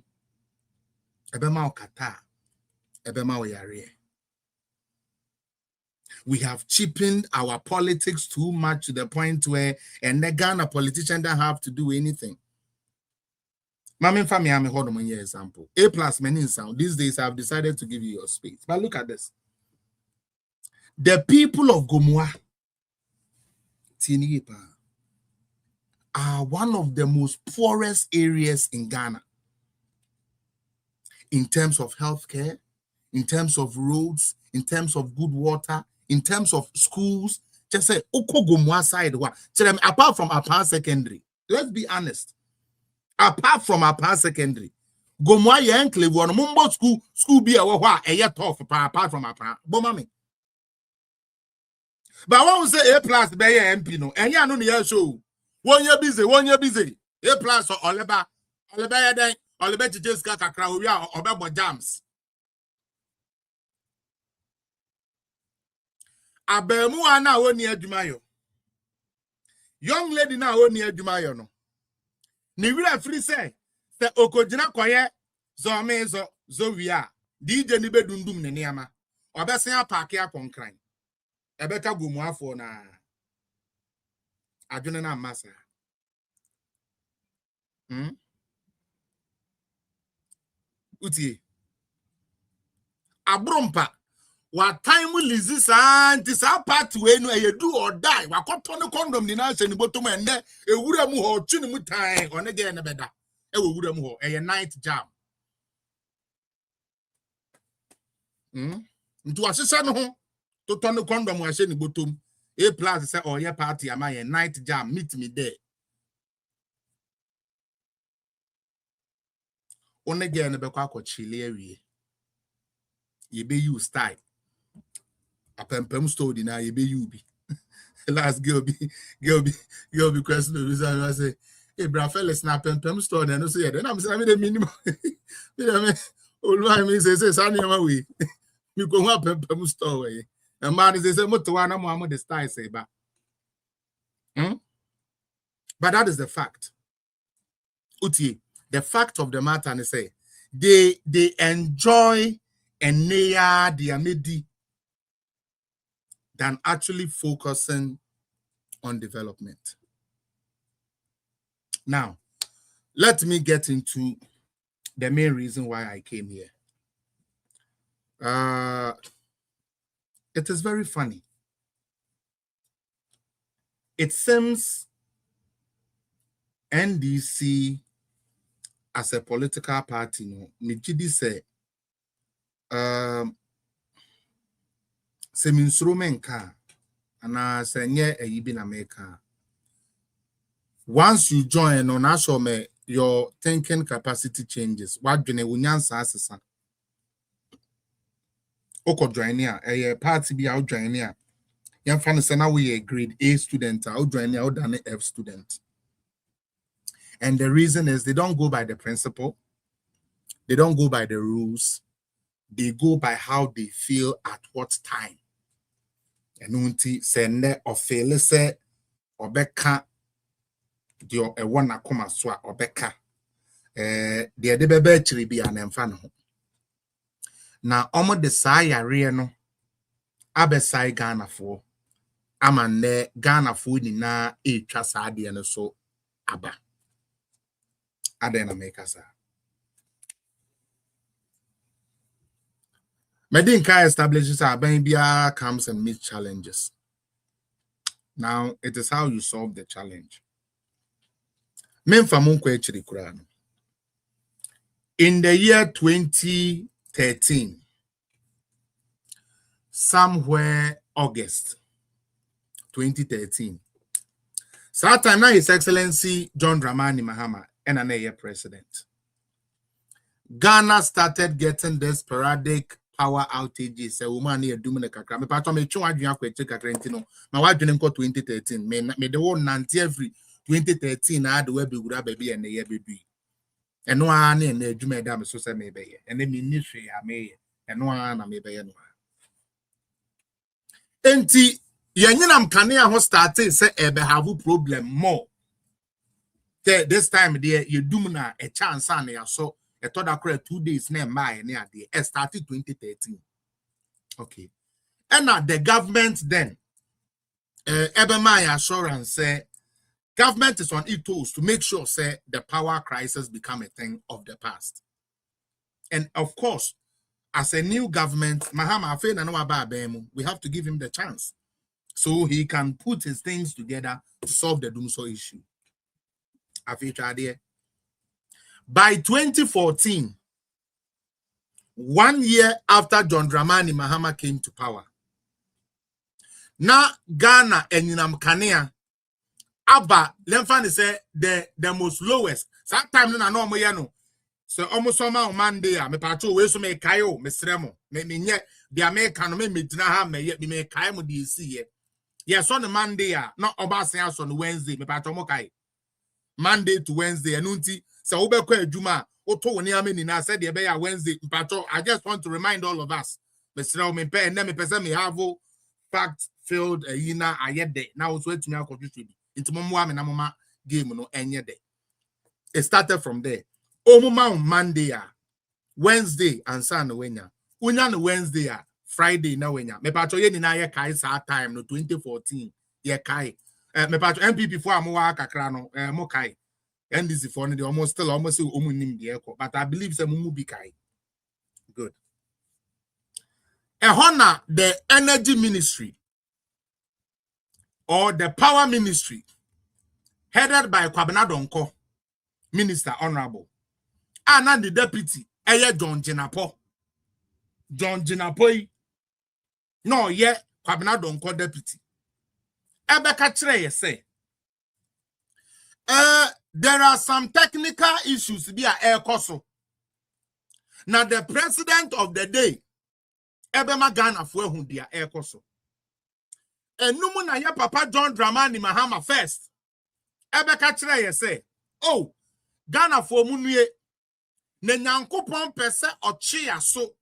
ebe ma okata ebe ma oyare. We have cheapened our politics too much to the point where the Ghana politicians don't have to do anything. Mami family, I'm a example. A plus many sound. These days, I've decided to give you your space. But look at this. The people of Gomoa, Tinipa, are one of the most poorest areas in Ghana in terms of healthcare, in terms of roads, in terms of good water, in terms of schools. Just say Okogomwa side one. Apart from Upper Secondary, let's be honest. Apart from Upper Secondary, Gomwa Yankle one Mumbo school be a year tough apart from Upper Bomami. But one will say A plus be MP no, and ya no near show. 1 year busy, 1 year busy. A plus or Oleba then Oleba just got a crowd or Babo jams. Abemu ana oni adumayo. Young lady na oni adumayo no. Ni wira free say okojina koye zo mezo zo wia. DJ ni bedundum ne niama. Obesen apake akonkran. Ebeka gumu afo na adwene na masa. Utie. Abrompa wa time lizi sa anti sa part we no e do or die wa koto ne condom ni na se ni botom ende ewura mu ho twi ni mu tan one ge ne beda e wo wura mu ho e night jam ntu asesa no ho to to ne condom wa se ni botom A plus say or ye party am ye night jam meet me there one ge ne be kwa chile awie ye be you style a pempem store di na ye be you be last girl be question I say hey bra fellas na pempem store na no say yeah then I'm say the minimum me olu me say say na we me go hu pempem store we and man say moto wa na mo the style say ba but that is the fact. Utie, the fact of the matter is say they enjoy and near their medi than actually focusing on development. Now, let me get into the main reason why I came here. It is very funny. It seems NDC as a political party, no, Mijidi say, Seminstrumenka, and I say, yeah, a Ibin America. Once you join on Ashome, your thinking capacity changes. What do you want to say? Oko join here, a party be out join here. Young fan say now we a grade A student, out join here, out than an F student. And the reason is they don't go by the principle, they don't go by the rules, they go by how they feel at what time. And unti sende or fail say or beka dio e wana koma swa or beka de bebe chiri bi anemfa no. Na omo de saa yare no abesai Ghana for amane Ghana food na etwa saade no so aba adena make us Medinka establishes aban bia comes and meets challenges. Now it is how you solve the challenge. In the year 2013, somewhere August 2013, so that time now His Excellency John Dramani Mahama and an president. Ghana started getting this sporadic power outages. A woman here doing a kakra. Me pato me chun adwun akwete kakra ntino. Ma wadwun nko 2013. Me the one nanti every 2013 na ade we be wura baby and ye be bi. Eno a na na adwuma da me so se me be ye. Ene me ni hwe ya me ye. Eno a na me be ye no. Enti yenyinam kane a ho started say ebe have problem more. This time there you do na a chance and ya so I thought that 2 days na my near the started 2013. Okay. And now the government then ever my assurance say government is on its toes to make sure say the power crisis become a thing of the past. And of course, as a new government, Mahama Afe na no aba we have to give him the chance so he can put his things together to solve the Dumsor issue. By 2014, 1 year after John Dramani Mahama came to power, now Ghana and Yinam Kanea, Abba, Lemfani say the most lowest. Sometimes na no moyano. So almost on Monday, me patrol we so me kayo, me sremo, me nye the American me dina ha me me kayo mo DC. Yes, on the Monday, not Obasan on Wednesday, me patrol mo kai. Monday to Wednesday, and unti so ubekwe juma oto woni ameni na said the be Wednesday mpacho. I just want to remind all of us Mr. me pe and me person me have fact filled yina ayede na so etumi akojutu bi nti mo mo na mama game no enye de. It started from there. Omuma on Monday Wednesday and Sunday wenya unya no Wednesday Friday na wenya me pacho ye ni na ye kai sa time no 2014 ye kai me pacho MPP for amowa kakra no mo kai NDC for the almost still almost omunim the echo, but I believe some mumu kai. Good. Ehona the energy ministry or the power ministry headed by Kwabena Donko, Minister Honorable, and the deputy John Jinapo. John Jinapoi. No, yet Kwabena Donko deputy. Ebeka Tre say. There are some technical issues to be a air coso. Now the president of the day, Ebema Ghana for whom they are air coso. And no na ya Papa John Dramani Mahama first. Ebeka Tre say, oh, Ghana for munye ne nyankopon pese ochia so.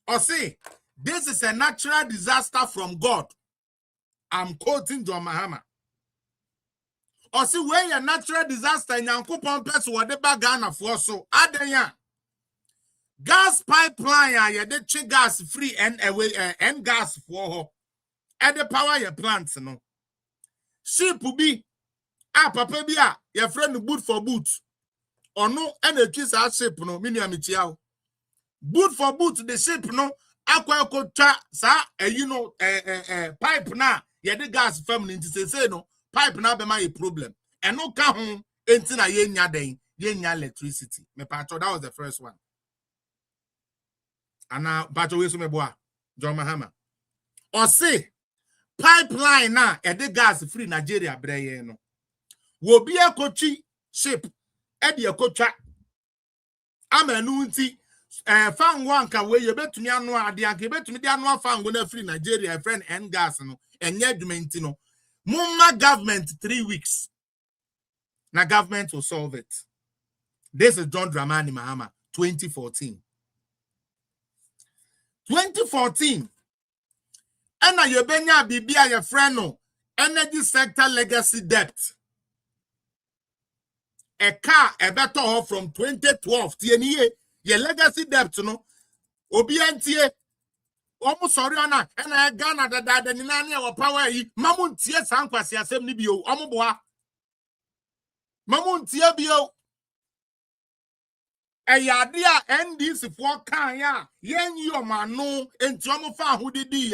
Or say, this is a natural disaster from God. I'm quoting John Mahama. Or see where your natural disaster in Yankupon Pes or the Bagana for so Adaya gas pipeline ya de che gas free and away and gas for at the power your plants no. Ship will be papa bia your friend boot for boot or no and a kiss our ship no miniamichiao. Boot for boot the ship no aqua cocha sa you know pipe na ya de gas family to say no. Pipe na be my problem. And no ka ho enti na yenya den, yenya electricity. Me pacho that was the first one. Ana pacho we so me boa. John Mahama. Or say pipeline na e de gas free Nigeria breye no. Wo bi ekochi ship e de ekotwa. Amanu nti fan one ka we ye betumi anu ade anka betumi de anu afan go na free Nigeria friend and gas no. Enye adwumenti no. Mumma government 3 weeks. Now government will solve it. This is John Dramani Mahama, 2014. 2014. And now you benya bibia your friend no energy sector legacy debt. A car a better off from 2012. TNE your legacy debt no. Obiantie almost sorry on and I Ghana that the Ninania or power Mamun Tia Sanquasi Assembly Bio, Omoboa Mamun Tia Bio. Eyadia NDC for Kaya, yen you man no, and Jomofa who did the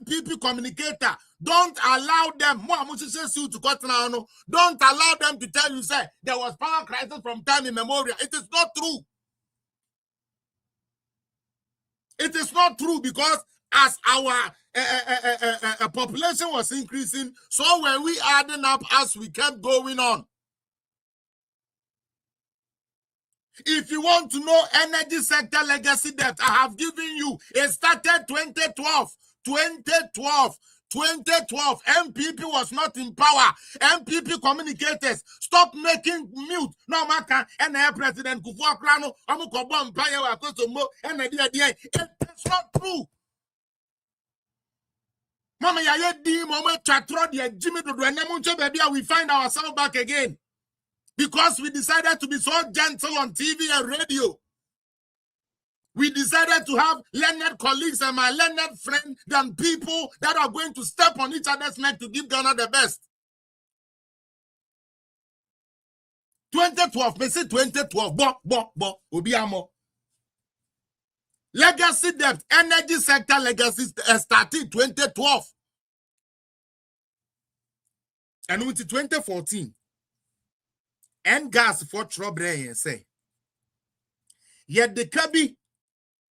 MPP communicator. Don't allow them, to cut now. Don't allow them to tell you, say, there was power crisis from time immemorial. It is not true. It is not true because as our population was increasing, so were we adding up as we kept going on. If you want to know energy sector legacy debt, I have given you. It started 2012. 2012. MPP was not in power. MPP communicators stop making mute. No matter and President Kufuor Krano, it's not true. Mama ya di mama chatro dia Jimmy do baby we find ourselves back again. Because we decided to be so gentle on TV and radio. We decided to have learned colleagues and my learned friends than people that are going to step on each other's neck to give Ghana the best. 2012, me say 2012, Obiamo. Legacy debt, energy sector legacy started 2012. And with 2014, and gas for trouble and say, yet the Kabi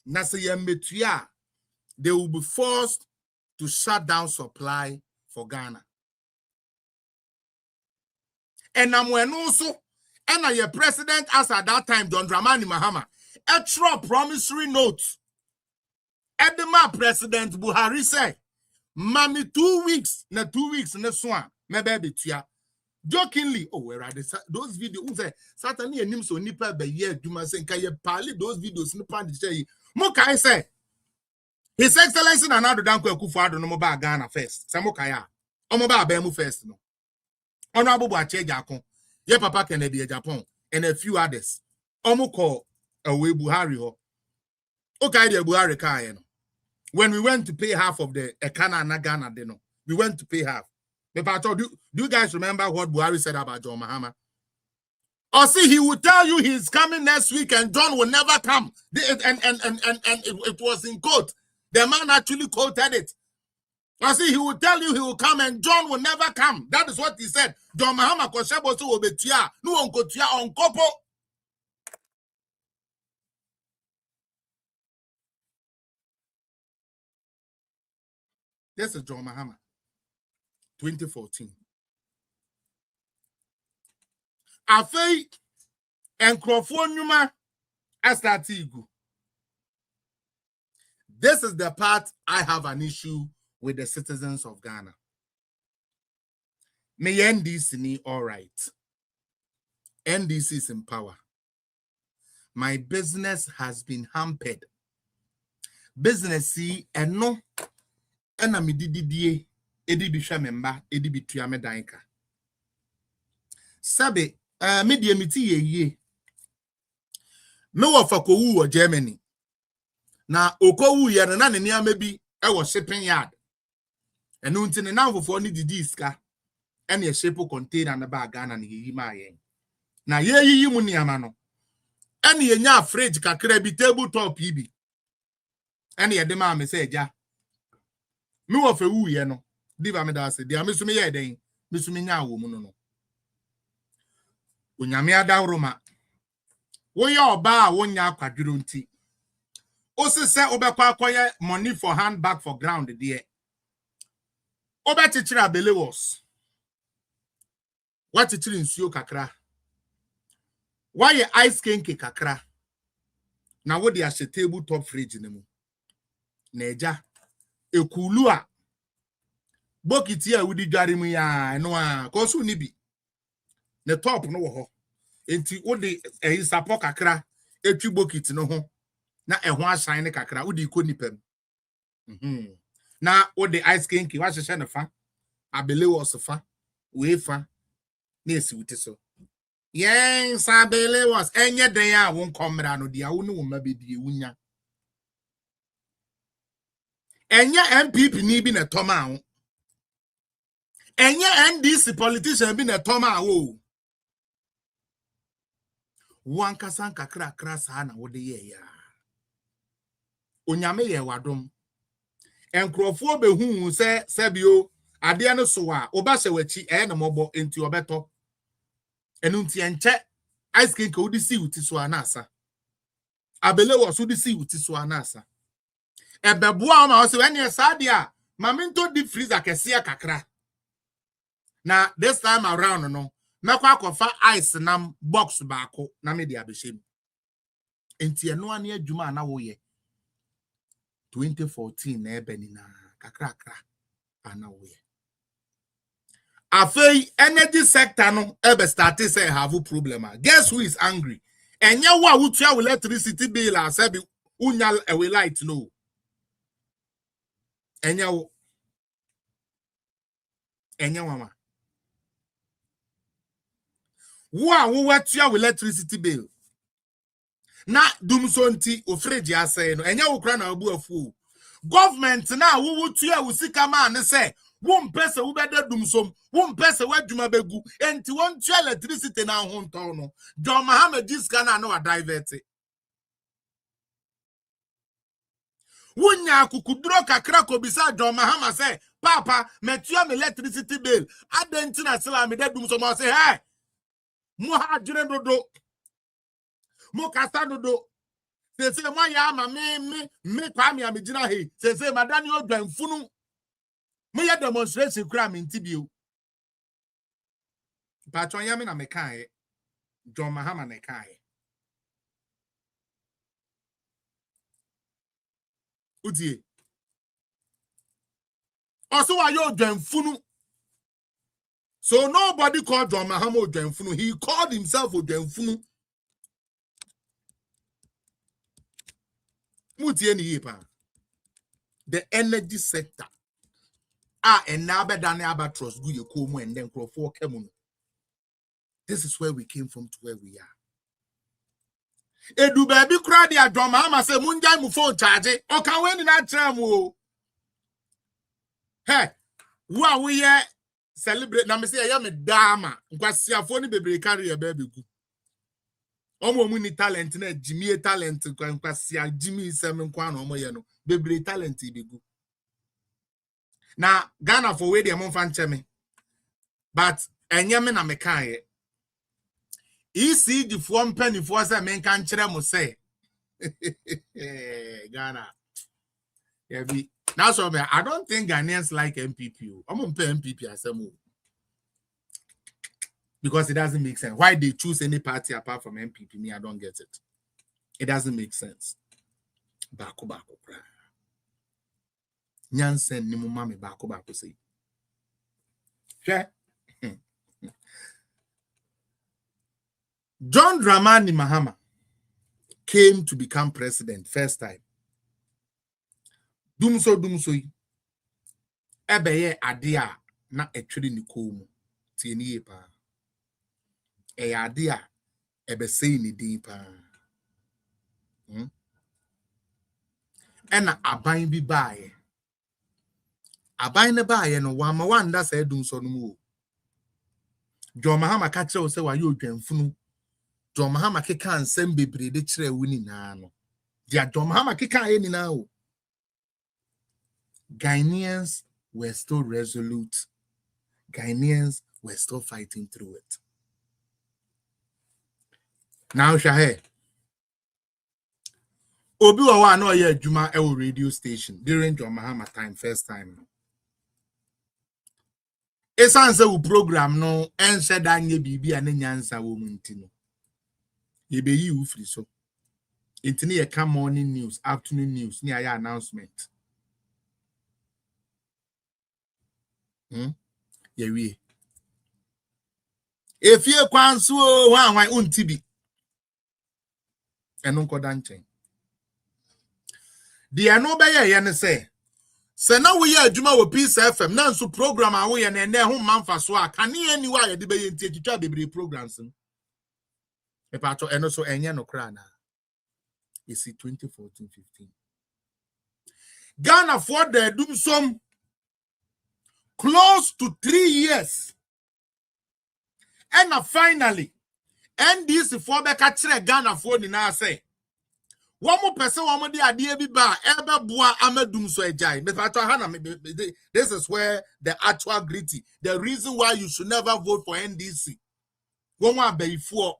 Nasayametuya, they will be forced to shut down supply for Ghana. And I'm when also, and your president as at that time, John Dramani Mahama, extra promissory notes. At the ma President Buhari say, Mami 2 weeks, na 2 weeks, na swan, me baby tia. Jokingly, oh, where are those videos? Certainly, a name so nipper by year, do my say, can you pally those videos in the pan? Mokai say, His Excellency and another Danko Kufado no more Ghana first. Samokaya, Omoba Bemu first. No, Honorable Bache Japon, ye Papa Kennedy Japan, and a few others. Omoko away Buhari ho. Okay, dear Buhari Kayan. When we went to pay half of the Ekana and Ghana, we went to pay half. Do you guys remember what Buhari said about John Mahama? Or see, he will tell you he's coming next week and John will never come. And it was in quote. The man actually quoted it. Or see, he will tell you he will come and John will never come. That is what he said. John Mahama Koshebosu will be tia. No on kotia on kopo. This is John Mahama. 2014. Afei enkrofo nyuma astatigu. This is the part I have an issue with the citizens of Ghana. May NDC ni all right. NDC is in power. My business has been hampered. Business see and no enamididie. Edi bisha memba, edi bitu ame daika. Sabe, media miti ye. Me wafako wu Germany. Na oko wu ya na ne niya mebi ewo shipping yard. Enu ntine na mfofo ni didi iska. Ene ye shepo container na ba Ghana ni yiyi ma yen. Na ye yiyi mu niyama no. Ene ye nya fridge kakra bi table top ibi. Ene ye de ma me se eja. Me wafe wu ye no. Diva me da se dia me sumi ye den me sumi nya wo mu no onyame adawro ma wo ye oba a wonya akwadwiro nti o se obekwa akoye money for hand back for ground there obetichira belewos watichiri nsuo kakra why ice kenke kakra na wo de ahye table top fridge ne mu na eja ekulu a bokiti a wudi dware mu ya no a koso ni bi the top no wo ho enti wo de sapo kakra etwi bokiti no ho na eho asan ne kakra wo de iko nipam na wo de ice cream ki wa hye ne fa abele wo so fa we fa na esi wuti so yen sabele was enye den a wo nkomra no dia wo ne wo mabedie wunya Enya MPP ni bi na toma ho. Enya NDC politician bi na toma ho. Wankasan kakra kra na wode ye ya. Onyame ye wadom. Enkrofo behu se sebio ade no so a oba hye wachi na mobo enti obeto. Enu nti enche ice cream ka udi si uti so anasa. Abele wo so di si uti so anasa. Ebeboa ma wo se when ye sa de a maminto deep freezer kese kakra. Na this time around no mekwa akofa ice nam box baako na me de abehye. Enti eno ane adwuma na wo ye 2014 na ebeni na kakra ana wo ye. Afei energy sector no ebe start say have a problem. Guess who is angry? Enya wa wutua with electricity bill asabi unyal ewe light no. Enya mama. Wa wutua with electricity bill. Na Dumsor nti ofreji asay no. Enya wo kra na obu afu. Government na wutua usika ma ne say won pese wo bede Dumsor won pese wadwuma begu enti won tua electricity na ho nton no John Mohammed diska na wa divert wunya kukuduro kakra ko bisa John Mohammed say papa metua me electricity bill adenti na sela me de Dumsor mo say hey mo ha jire dodo mo kasa dodo se mo ya ma me kwa me amegina he se madani odwanfunu me ya demonstration kura me ntibio patron ya me na me kan John Mahama na kan udie also wa yo odwanfunu so nobody called John Mahama odwanfunu, he called himself odwanfunu. Mutie ni yepa the energy sector and now better than albatross go you come and then crop for kemun. This is where we came from to where we are. Edu baby crowd ya John Mahama say munjai mu phone charge o kan we ni na tram o. Hey, wa we ye celebrate na me say ya me dama nkwasiafo ni bebre carry ya baby gu. Omo mu ni talent na Jimmy talent nkwasia Jimmy sem nkwa na omo ye no bebre talent ibegu. Na Ghana for we dey mon fan cheme. But enye me na me kan ye. ECG for penny for say men kan kire mo say. Ghana. Yeah be. Now so me I don't think Ghanaians like MPP. I'm on MPP asemo. Because it doesn't make sense. Why they choose any party apart from MPP? Me, I don't get it. It doesn't make sense. Bako kra. Nyansen ni mama me bako say. John Dramani Mahama came to become president first time. Dumsor ebeye adia na etwiri ni komu tieni pa. Adia ebe say ni din pa. Ena aban bi baaye. Aban ne baaye no wama wanda say Dumsor no mu. John Mahama ka kire say wa ye odwanfunu. John Mahama keka ansem bebre de kire wuni na no. Dia John Mahama keka ye ni na o. Ghanaians were still resolute. Ghanaians were still fighting through it. Now, Shahe. Obi wa no ye adwuma e radio station during John Mahama time first time. Esanse wo program no ense da nye bibi ane nyansa wo munti no. Ye be yi wo free so. Intini ye come morning news, afternoon news, ni aya announcement. Ye wie. If ye kwanso wan untibi. Eno nkoda nchen. The ano be ye ne say se na wo ye adwuma wo Peace FM na nso program a wo ye na ene ho manfa so a kane ani wa ye de be ye ntie twitwa bebre programs no e pato eno so enye no kra na isi 2014-15 Ghana for the Dumsor close to 3 years. And finally, NDC for the catcher Ghana for the now say. One more person, one more idea be bar, ever boa amedum so jai. This is where the actual gritty, the reason why you should never vote for NDC. One more before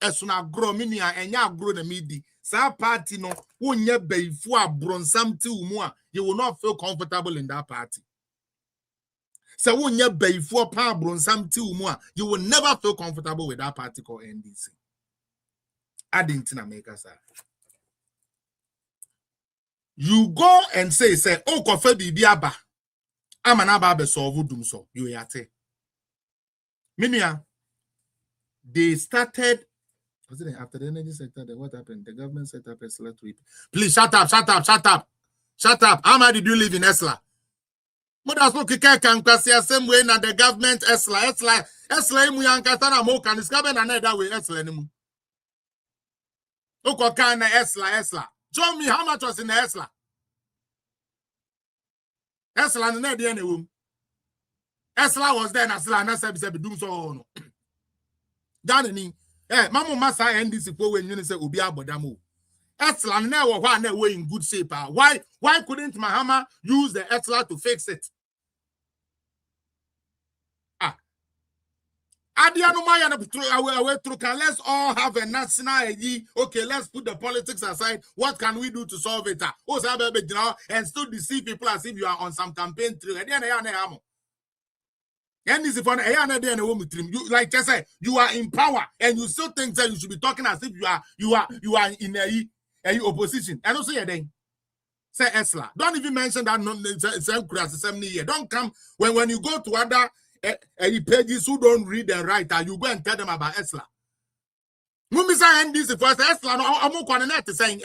as soon as grow minia and ya grow the midi. Sa party no, won't ye before bronsam two more, you will not feel comfortable in that party. So when you before power bronsam two more, you will never feel comfortable with that party called NDC. I didn't make us. You go and say, oh, kofe bibiaba. I'm an ababe solve Dumsor. You yate. Minia, they started. Was it after the energy sector? Then what happened? The government set up Esla to. Please shut up, shut up, shut up, shut up. How much did you live in Esla? But that's no kika can pass the same way na the government Esla imu yankatana mo can discover another way Esla anymore. Oko kana Esla. Show me how much was in the Esla. Esla no dey anywhere. Esla was there and Esla na say be Dumsor no. Danny, mamu masa NDC for when you say obi abodamo. Esla na wo hwa na we in good shape. Why couldn't Mahama use the Esla to fix it? Let's all have a national ID. Okay, let's put the politics aside. What can we do to solve it? And still deceive people as if you are on some campaign trail. You, like I said, you are in power and you still think that you should be talking as if you are in a opposition. And also say Esla. Don't even mention that don't come when you go to other pages who don't read and write, you go and tell them about Esla. Mumisa and this first Esla no I'm going to saying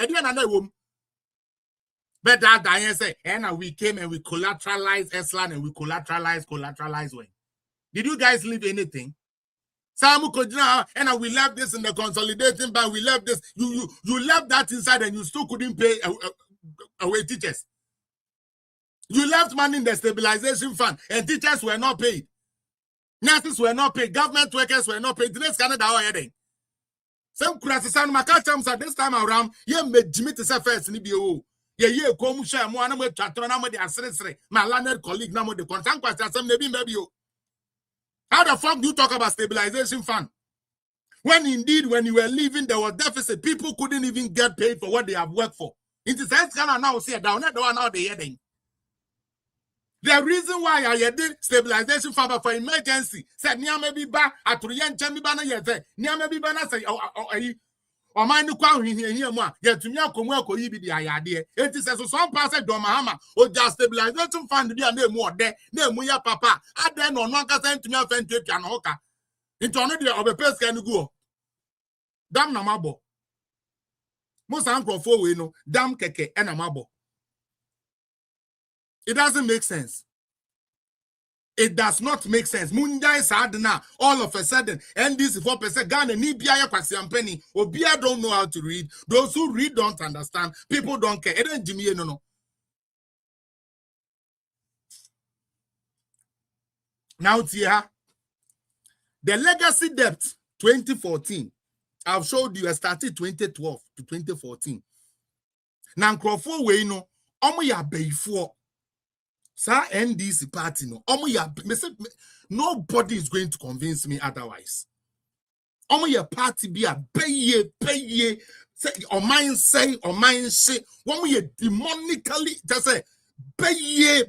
but that Diane say and we came and we collateralized Esla and we collateralized when. Did you guys leave anything? Samu Kodina and we left this in the consolidating bank, we left this. You left that inside and you still couldn't pay away teachers. You left money in the stabilization fund and teachers were not paid. Nurses were not paid. Government workers were not paid. Today's Canada are heading. Some criticism, my customers at this time around, yeah, made Jimmy to say first in the BO. Yeah, come share more. I'm with Chatron, the assessor, my landed colleague, number the concern question, some maybe. How the fuck do you talk about stabilization fund? When indeed, when you were leaving, there was deficit. People couldn't even get paid for what they have worked for. It is Canada now say down there, now they heading. The reason why I did stabilization fund for emergency said near maybe ba at Rian Chamibana yet, near maybe Bana say, or my new crown here, yet to me, Comwell the idea. It is as some passage Domahama or just stabilization fund be a name more there, name Muya Papa. I then no longer sent to me a friend to Hoka. Into another of a person can go. Damn Namabo. Most uncle for we know, damn keke and Amabo. It doesn't make sense. It does not make sense. Munjai Sadna, all of a sudden, and this 4% Ghana, Nibia Kwasiampeni, Obia don't know how to read. Those who read don't understand. People don't care. It ain't Jimmy, no. Now, Tia, the legacy debt 2014, I've showed you, I started 2012 to 2014. Now, Crawford, we know, ya before. Sir, NDC party no. Nobody is going to convince me otherwise. Your party be a pay say or mine say demonically just say pay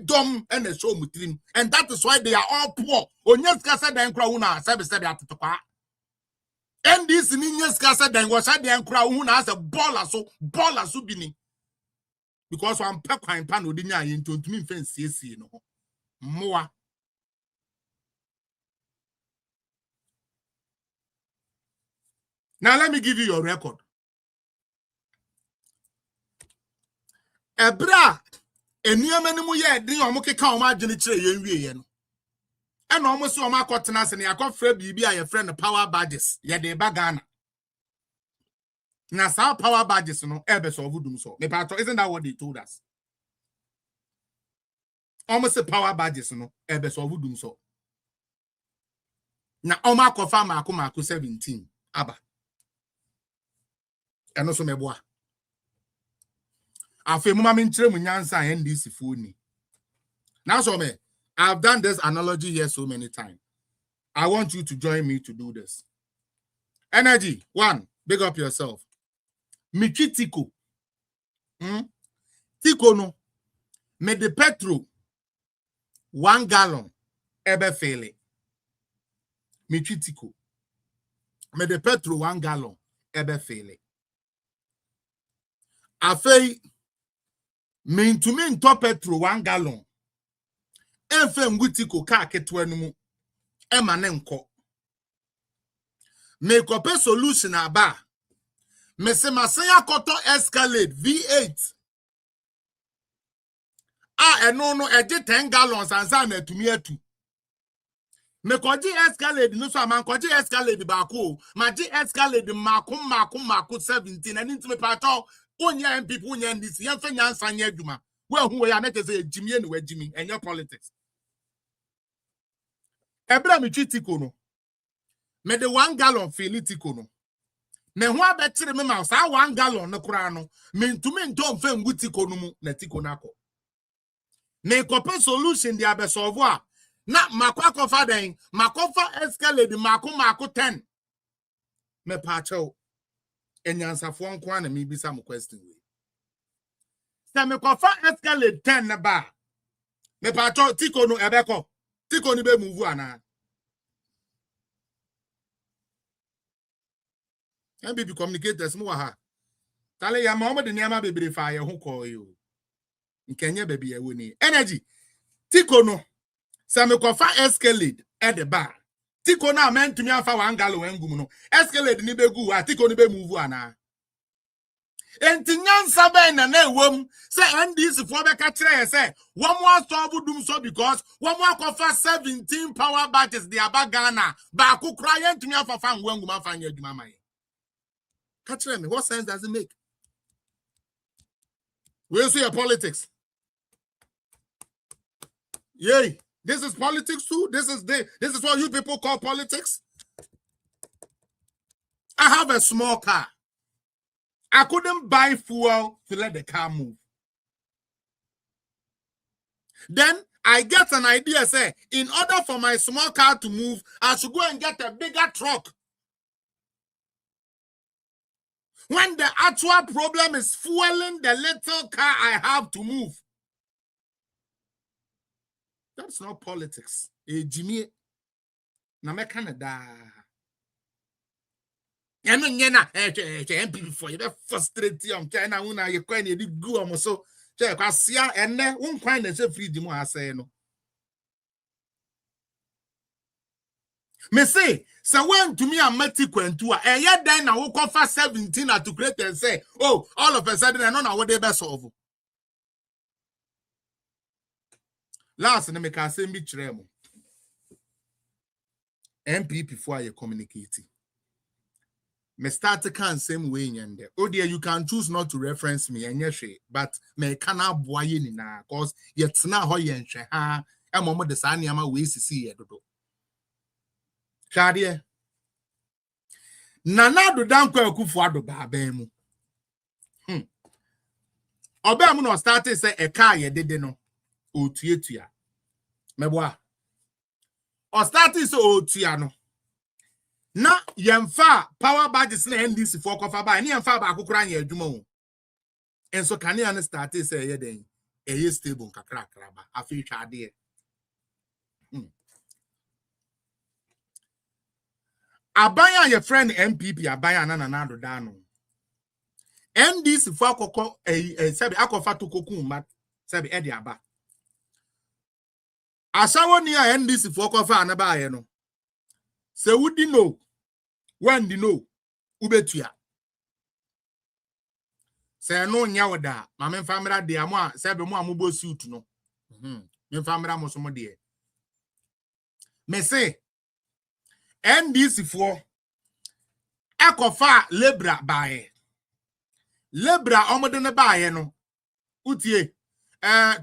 dumb and a show mutrim. And that is why they are all poor. Onyeska said then crowna service said at the car. NDC Ninyaska said then was at the crowna as a baller so bini. Because I'm packing pan with the into me fancy, no more. Now let me give you your record. Ebra, a near many year, the Omoke Kauma Genitre, yen. And almost so my cottonas and I got Fred be a friend of power badges, yet they bagana. Now, some power badges, no, Ebers or Dumsor. Isn't that what they told us? almost a power badges no ebe so dum so na oma kofa mako 17 aba eno so meboa afi mu ma mentre mu nyansa NDC foni now so me I've done this analogy here so many times. I want you to join me to do this. Energy, one, big up yourself. Michi Tiko. Tiko no. Me the petrol 1 gallon ebe fele. Michi Tiko. Me the petrol 1 gallon ebe fele. Afei me to me top petrol 1 gallon. Enfe ngutiko ka ketwa no mu ema ne nko me kope solution aba me se masen akoto Escalade V8 eno no eje 10 gallons ansa na atumi atu me koji Escalade no so aman koji Escalade ba ko ma ji Escalade mako 17 ani ntime pato onya MPP onya NDC yemfa nyansa nya adwuma we hu we ya na kese ejimie ne wajimi enye politics. Ebra mi Tiko no. Me de 1 gallon fili Tiko no. Me ho abetire me ma sa 1 gallon no kura no. Me ntumi nto mfa ngu Tiko no mu na Tiko nako. Me kope solution dia be solve a na makwa kofa den makofa Escalade mako 10. Me pa chew. Enyansafo nko na me bisa mo question we. Sa me kofa Escalade 10 na ba. Me pa chew Tiko no ebeko. Tiko ni be move ana. MBB communicators mu ha. Tale ya ma omo de niama bebre fa ye ho ko yo. Nkenye baby ye woni. Energy. Tiko no. Se me ko fa Escalade at the bar. Tiko na men tumi afa 1 gallon engum no. Escalade ni be gu a Tiko ni be move ana. Enti nyansa ben na ewom se NDC fo be ka kire se wo mo solve Dumsor because wo mo akofa 17 power batteries de aba Ghana ba akukura ye ntumi afafa ngwangum afa nya adwuma man. Ka kire me, what sense does it make? We see your politics. Yay, this is politics too. This is what you people call politics. I have a small car. I couldn't buy fuel to let the car move. Then I get an idea, say, in order for my small car to move, I should go and get a bigger truck. When the actual problem is fueling the little car I have to move. That's not politics. Jimmy, na me Canada. Nyena MPP for you frustrate you China una you kwan e di gu omo so che kwasia enne won kwan na se free di mu asay no me say when to me amati kwantu a eye dan na wo kofa 17 at to create and say oh all of a sudden I know na what they be solve last na me ka say bi kire mo MPP for you communicating. Me start to can same way nyende. Oh dear, you can choose not to reference me and yes, but me cannot boy ni na cause yet na ho yen hwe ha e momo de sa niama we sisi ye dodo. Shade Nana do dan kwa kufu ado ba ban mu. Oba mu no start say e car ye dede no otuetua. Meboa. O start say otua no. Na yemfa power badges na NDC for kofa ba ni yemfa ba akukura nya adwuma wo enso kane an start say ye den eye stable kakra ba afi twade abanya ye friend MPP abanya na do da no NDC for akoko sebi akofa to kokun mat sebi e de aba asawo ni a NDC for kofa na ba ye no se wudi no when di no ubetua se no nya woda ma me famra de amo se be mo amobo suit no me famra mo so mo de me se NDC for ekofa lebra bae lebra omodo ne bae no utie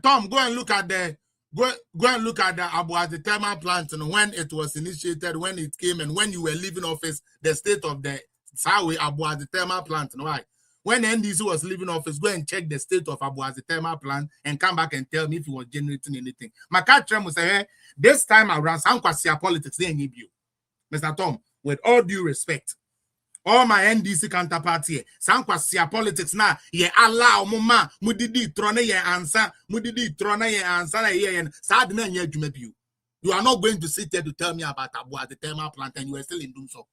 Tom, go and look at the Go and look at the thermal plant and when it was initiated, when it came, and when you were leaving office, the state of the the thermal plant. Why? When NDC was leaving office, go and check the state of the thermal plant and come back and tell me if it was generating anything. My catcher will say, hey, this time around, some politics, they need you. Mr. Tom, with all due respect, all my NDC counterparts here, some politics now, ye allow mama, mudidi trone ye answer, mudidi trone ye answer, ye and sadna ye you. You are not going to sit there to tell me about the thermal plant and you are still in Dumsor.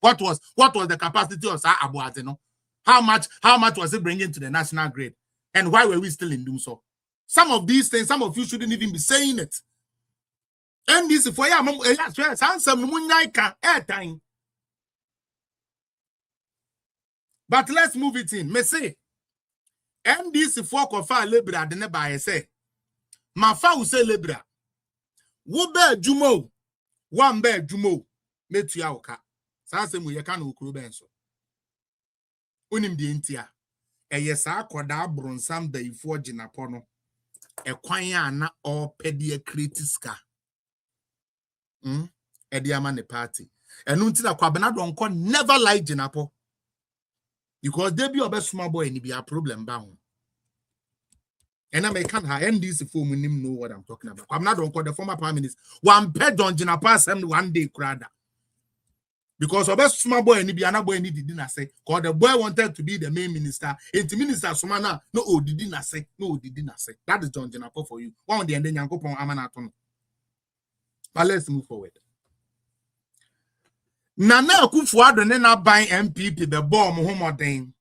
What was the capacity of Abuazeno? How much was it bringing to the national grid? And why were we still in Dumsor? Some of these things, some of you shouldn't even be saying it. And this for airtime. But let's move it in. Me say, and this for kofa lebra de ne ba say. Ma fa u say lebra. Wo be jumo, one be jumo, metu ya oka. Sa se mu ye ka na okuro ben so. Onim de ntia. Eye sa akoda abronsam da ifo ginapo no. Ekwan ya na opede kritiska. Ediama ne party. Enu nti na kwabena donko never like ginapo. Because they be a best small boy and it be a problem bound. And I may can't have NDC for me know what I'm talking about. I'm not on call the former prime minister. One pet on Jinapas and one day crowd. Because a best small boy and it be another boy didn't say. Because the boy wanted to be the main minister. And the minister Sumana, no, didn't say. No, didn't say. That is John Jinapo for you. One day and then Yanko Pon Amanaton. But let's move forward. Nana Akufo-Addo ne na ban MPP the bomb homodin.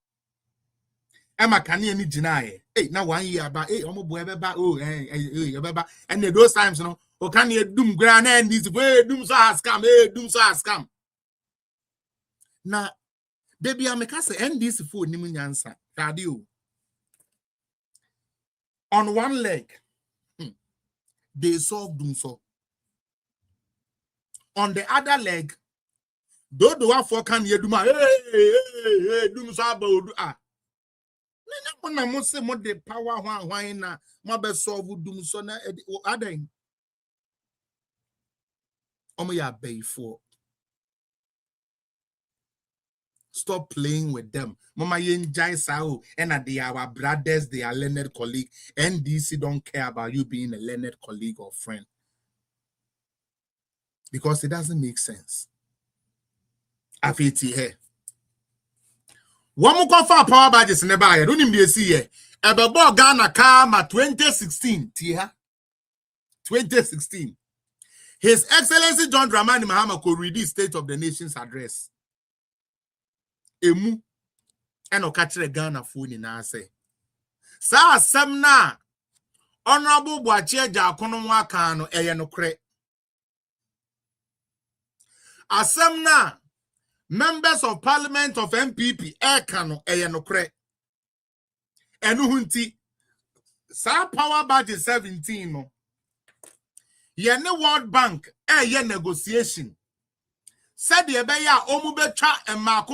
Emma Kanye ni jinaye. Hey, now 1 year about omo boy beba beba and those times no o Kanye dum gran and this way Dumsor has come Dumsor has come. Na baby ameka say NDC for nim nyansa. Radio. On one leg they solve Dumsor. On the other leg do wa for can ye duma Dumsor about na mo say mo the power hwan na mo be solve Dumsor na adan omo ya bay for. Stop playing with them. Mama yenjai sao and they are our brothers, they are learned colleague. NDC don't care about you being a learned colleague or friend. Because it doesn't make sense. Afiti here. One more for power badges never I don't even see here. Ebebo Ghana Kama 2016. Tia 2016. His Excellency John Dramani Mahama could read the State of the Nation's address. Emu eno kachire Ghana phone na say. Sa asem na Honorable Boachi Eja Akono nwa kan no eye no kre. Asem na members of parliament of MPP Kano Eyanokre. Enuhunti sa power budget 17 no. Yene World Bank ye negotiation. Said ye be ya omu betwa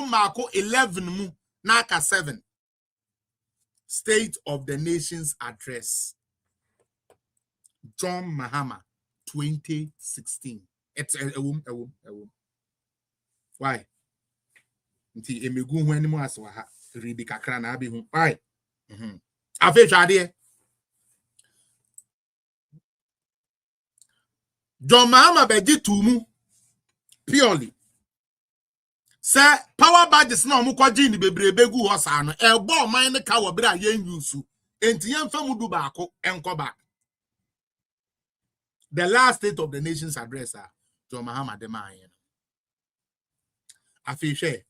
mako 11 mu naka 7. State of the Nation's address. John Mahama 2016. It's a womb. Why? Nti emegu hu animu aswa ha ribi kakra na abi hu. Why? Afi twade. John Mahama beji tumu purely. Say power badges na omu kwaji ni bebrebe gu ho sa no. Ebo man ne ka wo bra yen yusu. Enti yen fa mudu baako enko back. The last State of the Nation's address John Mahama de man. Afishe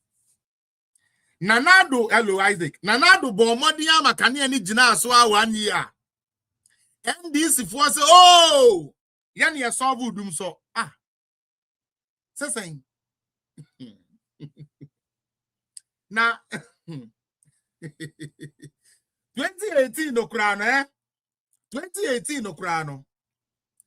Nanado hello Isaac Nanado bomodi amakane ani gina so a 1 year NDC for say oh yani ya solve Dumsor saying na 2018 no krano 2018 no krano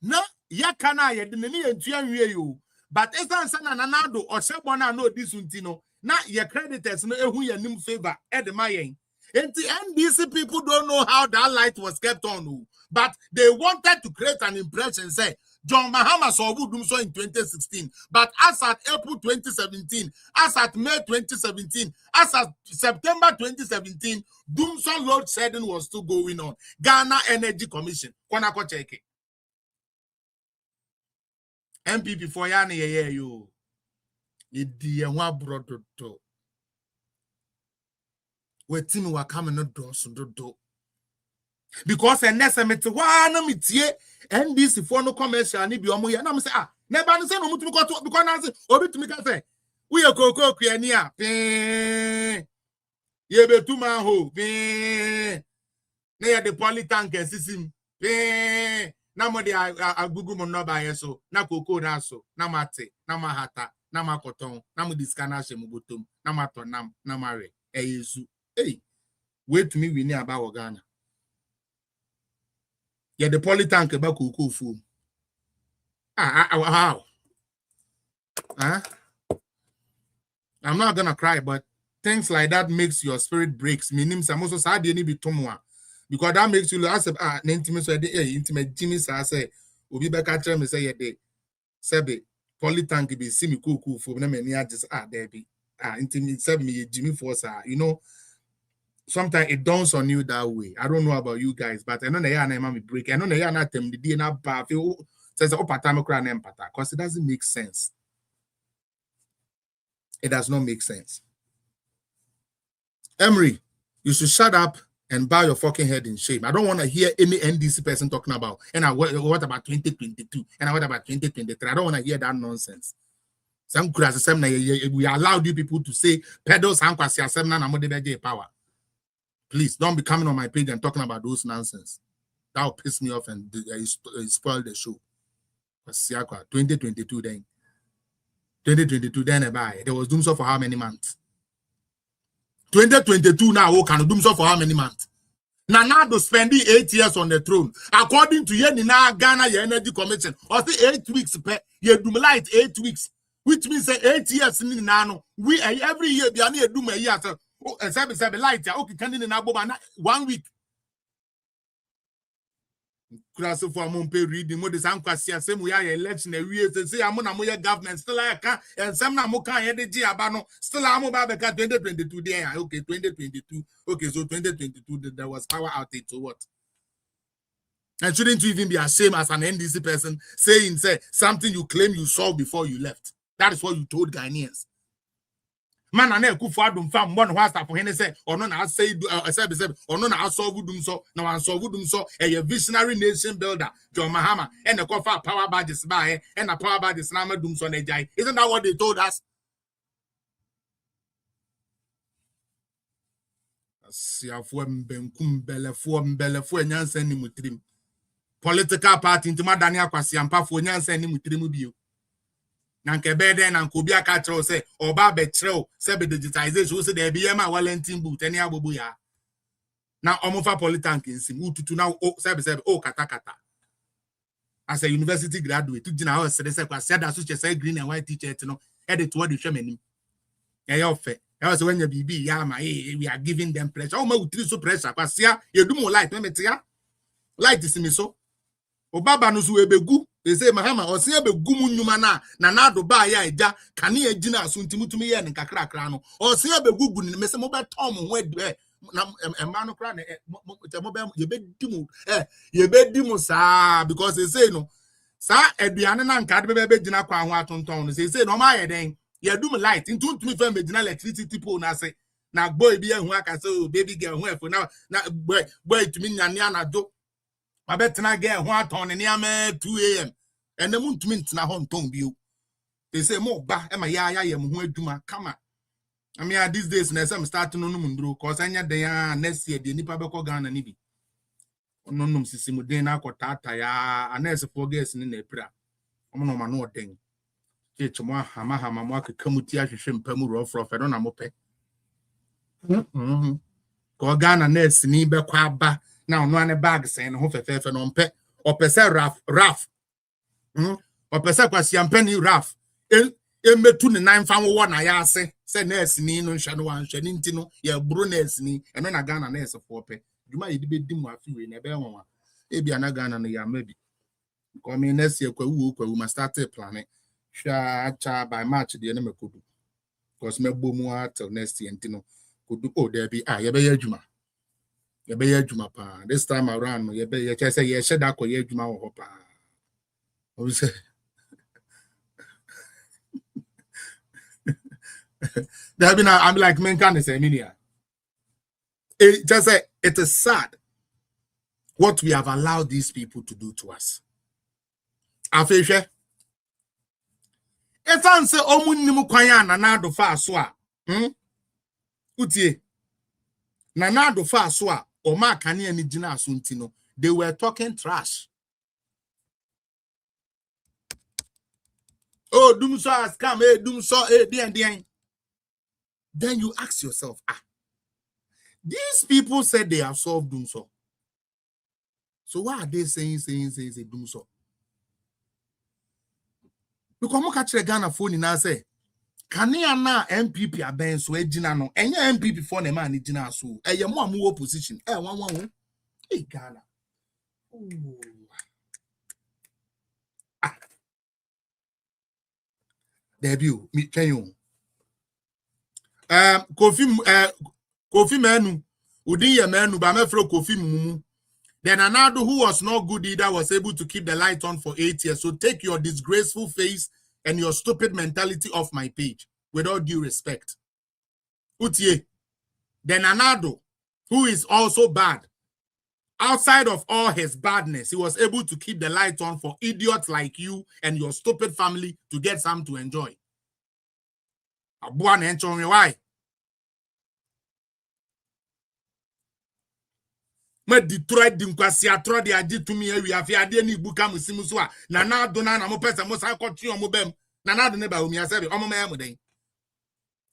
na yakana ye de ne entua nwie yo. But it's not Nanado or Sebona no disuntino. Not your creditors no who your name favor at the mayen. And the NDC people don't know how that light was kept on. But they wanted to create an impression, say, John Mahama saw Dumsor in 2016. But as at April 2017, as at May 2017, as at September 2017, Dumsor load shedding was still going on. Ghana Energy Commission. Kwanako check it. MPP for yani you. Idi enwa brododo. We team wa come no do. Because a nesemete one mitie NDC for no commercial ni bi omo ya na me say never no say no mutumi ko because na say obi tumi ka say we koko kuani a ye betuma ho na ya de polytank sisim na mo de agugu mo no ba yeso na koko na so na mate na mahata na makoton na mo diskana she mo botom na matonam na mare eyesu wait to me we ni about Ghana. Yeah, the polytank about kuku fool. Wow. I'm not gonna cry, but things like that makes your spirit breaks. Meaning, I'm also sad you need be tomwa because that makes you ask intimate. So intimate Jimmy say, "Obi beka tell me say yeah de sebe polytank be see me kuku fool." Na me just there be intimate sebe me Jimmy force you know. Sometimes it dawns on you that way. I don't know about you guys, but I know that I'm break. I know that I'm the DNA bar. Says because it doesn't make sense. It does not make sense. Emery, you should shut up and bow your fucking head in shame. I don't want to hear any NDC person talking about. And what about 2022? And what about 2023? I don't want to hear that nonsense. We allowed you people to say pedals and power. Please don't be coming on my page and talking about those nonsense. That will piss me off and spoil the show. 2022 then. 2022 then there was Dumsor for how many months? 2022 now, can Dumsor for how many months? Nanado spending 8 years on the throne. According to Yenina Ghana Energy Commission, or say 8 weeks per year, Dumlight 8 weeks, which means 8 years in Nano. We every year we are near Dum a year. Oh, seven light. Okay, can in 1 week. Class for Mumpe reading what is Anquasia, same we are election a year to say I'm on a government still like and some Namoka energy abano still I'm about 2022 there. Okay, 2022. Okay, so 2022 there was power outage. So what? And shouldn't you even be ashamed as an NDC person saying say something you claim you saw before you left? That is what you told Ghanaians. Man, I never could find them from one was for him say, or no, I say, or no, I saw Dumsor, no, I saw Dumsor, a visionary nation builder, John Mahama, and the coffer power badges by, and a power badges Nama Dumsor Nejai. Isn't that what they told us? Political party into Madania Kwasiampa for Nyansen Mutrimu. Nanke beden and Kubia Catro say, or Babetro, Sebe digitization, say the BMA Valentin boot, any abuya. Now, Omofa Politank in Mutu now, Sebe, Katakata. As a university graduate, to Jina said, that such a green and white teacher, no, edit what you show me. I offer. That was when you be Yama, we are giving them pressure. Oh, my, so pressure, because you do more light, light is me so. Obaba no so ebegu they say Mahama o se ebegu mu nnuma na do ba ya eja kane agina so ntimutumi ye ne kakra kra no o se ebegu gu ne mese mo betom ho ade na emma no kra ne mo be ye be di mu saa because they say no sa aduane na nka de be gina kwa ho atonton no say no ma ye den ye do me light ntumi fa me gina electricity pole na say na boy bi ehun aka so baby girl ho efo na boy tumi nyane anado I bet I get 1 ton in the 2 a.m. and the moon to mint na hon ton view. They say more ba Emma ya duma come on. I mean these days I'm starting on Mundro cause I had next year the Nipa Beko Ghana Nibi. No Simudena Kotata ya unless forgets in the pra. I'm no man no thing. Chechma Hamahama Maka Kamutia Shimpemu rough I don't know. Ko Ghana nurse ni be kwa now no ane bag saying ho fefe no mpe o pese raf o pese kwasi ampani raf metu ne nan fa wo na ya ase se nurse ni no hwe no wan hwe ni nti no ye buru nurse ni eno na Ghana nurse fo pe duma ye di be di mu afi we na be won Ebi anagana no ya maybe. Because me next year we must start planning. Cha by March the enemy could do. Because me boom till next year and could do there be ye juma. Ye be juma pa. This time around ye be ye say ye shed that ye juma or pa. We say there been I'm like men can say minia. It just say it is sad what we have allowed these people to do to us. Afeshe. If I say omunimu kwanya nanado fa so a, utie. Nanado fa so a, o ma kane ani gina aso ntino. They were talking trash. Oh, Dumsor has come, Dumsor, dien. Then you ask yourself, these people said they have solved Dumsor. So why are they saying Dumsor? Because mo catch the Ghana phone in say, can you na MPP aben so ejina no? Enye MPP for na man ejina so. Eye mo amu opposition. Wan. Hey Ghana. Ooh. Debut me tell you. Kofi Manu. Udin ye Manu ba me fro Kofi Mumu. Then Anado, who was not good either, was able to keep the light on for 8 years. So take your disgraceful face and your stupid mentality off my page, with all due respect. Utie. Then Anado, who is also bad, outside of all his badness, he was able to keep the light on for idiots like you and your stupid family to get some to enjoy. Abuan enchonwe why? Me Detroit dinkwasi atro de agi to me wi afi ade ni buka musimu so a na na do na mo pese mo san kwotwe o mo bem na na do ne ba omi asebe o mo ma em den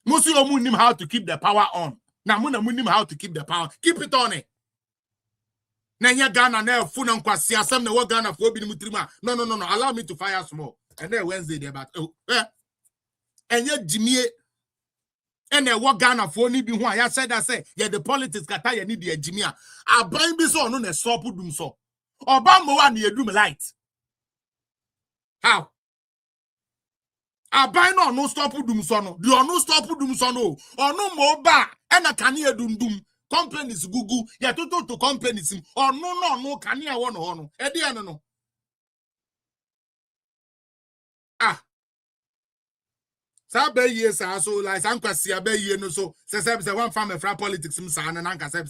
mo si o mu nim how to keep the power on na mo nim how to keep the power keep it on na nya Ghana na fu na nkwasi asem na wo Ghana fo obi ni mutrima no allow me to fire small and then Wednesday there but enye jimie and what Ghana for ni bi ho ya said that say yeah the politics kata ya ni the engineer aban bi so no na stop Dumsor oba mo wa na edum light how aban no stop Dumsor no the no stop Dumsor no ono mo ba e na kane edundum companies gugu ya to companies ono no kane e wo no e de no Sabe yes so like sankwasi abe ye no so say one farm fra politics msa na nka say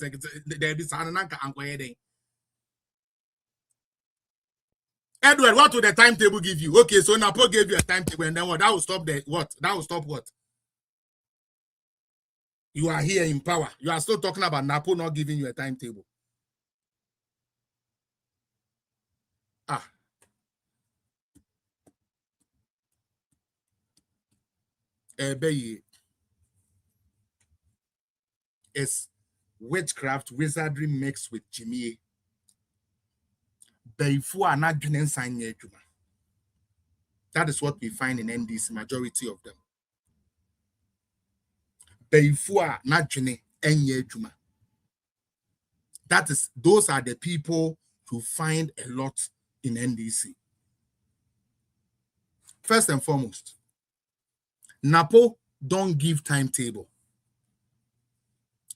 there be san na nka ankoye den Edward, what would the timetable give you? Okay, so Napo gave you a timetable and then what? That will stop the what? That will stop what? You are here in power. You are still talking about Napo not giving you a timetable. It's witchcraft, wizardry mixed with Jimmy. That is what we find in NDC, majority of them. That is, those are the people who find a lot in NDC. First and foremost, Napo don't give timetable.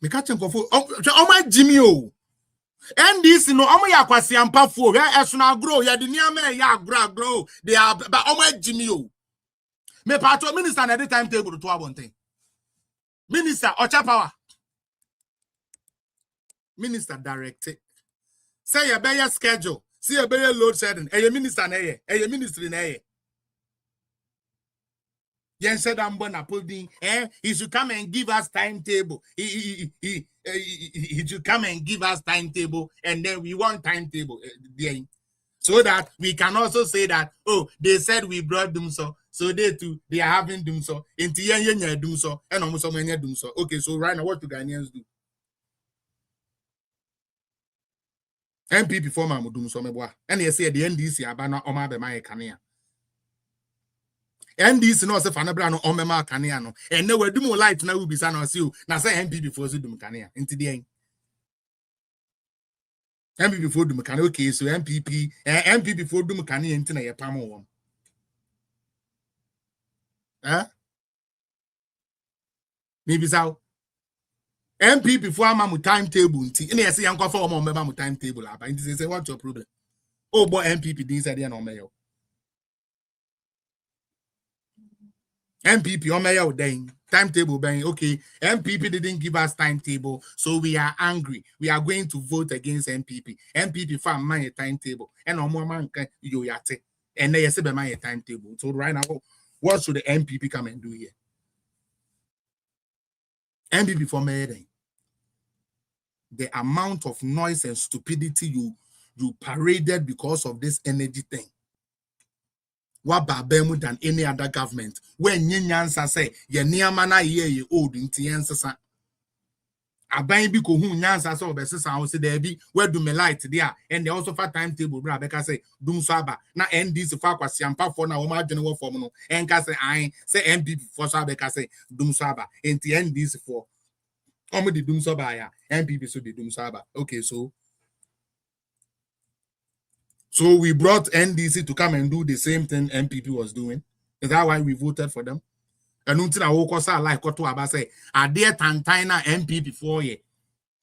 Me catch him for my Jimmy o. NDC no omo ya kwasi ampafo ya esuna grow ya de niam ya grow they are but omo Jimmy o. Me pato minister na the timetable to abonten. Minister Ocha Power. Minister directed. Say your better schedule. See your better load shedding. A minister na ye. A ministry na ye. Yen said I'm gonna put in. He should come and give us timetable. He should come and give us timetable, and then we want timetable. So that we can also say that, oh, they said we brought Dumsor, so they too, they are having Dumsor. Into yen Dumsor, and almost so many Dumsor. Okay, so right now, what do Ghanaians do? MPP former Dumsor meboa. And they say the NDC abana oma be my kania. NDC no se fanabra no omema kania no. And they were doing light na ubi sana see na say MPP for dum kania. Into the end. MPP for do can okay, so MPP for do can enter na pam one. Maybe so. MPP for my timetable. And I say, Uncle for my timetable. And this is what's your problem? Oh, boy, MPP, this idea no mayo. MPP on mayo then timetable bang. Okay, MPP didn't give us timetable, so we are angry. We are going to vote against MPP. MPP for my timetable. And no more man can you yate. And they say my timetable. So right now, what should the MPP come and do here? MPP for me. The amount of noise and stupidity you paraded because of this energy thing. What babemu than any other government? When Nyansa say ye niamana ye old in Tiensa. Abain bi ko hu Nyansa so be sesa ho se there be where do me light there and they also for timetable bra beka say Dumsor aba na NDC for kwasiampa for na wo ma dwene wo form no enka say an say MPP for so beka say Dumsor aba enti NDC for the Dumsor aba ya MPP so the Dumsor aba. Okay, so we brought NDC to come and do the same thing MPP was doing. Is that why we voted for them? And until I woke us like Koto Aba say, are there Tantina MPP for ye?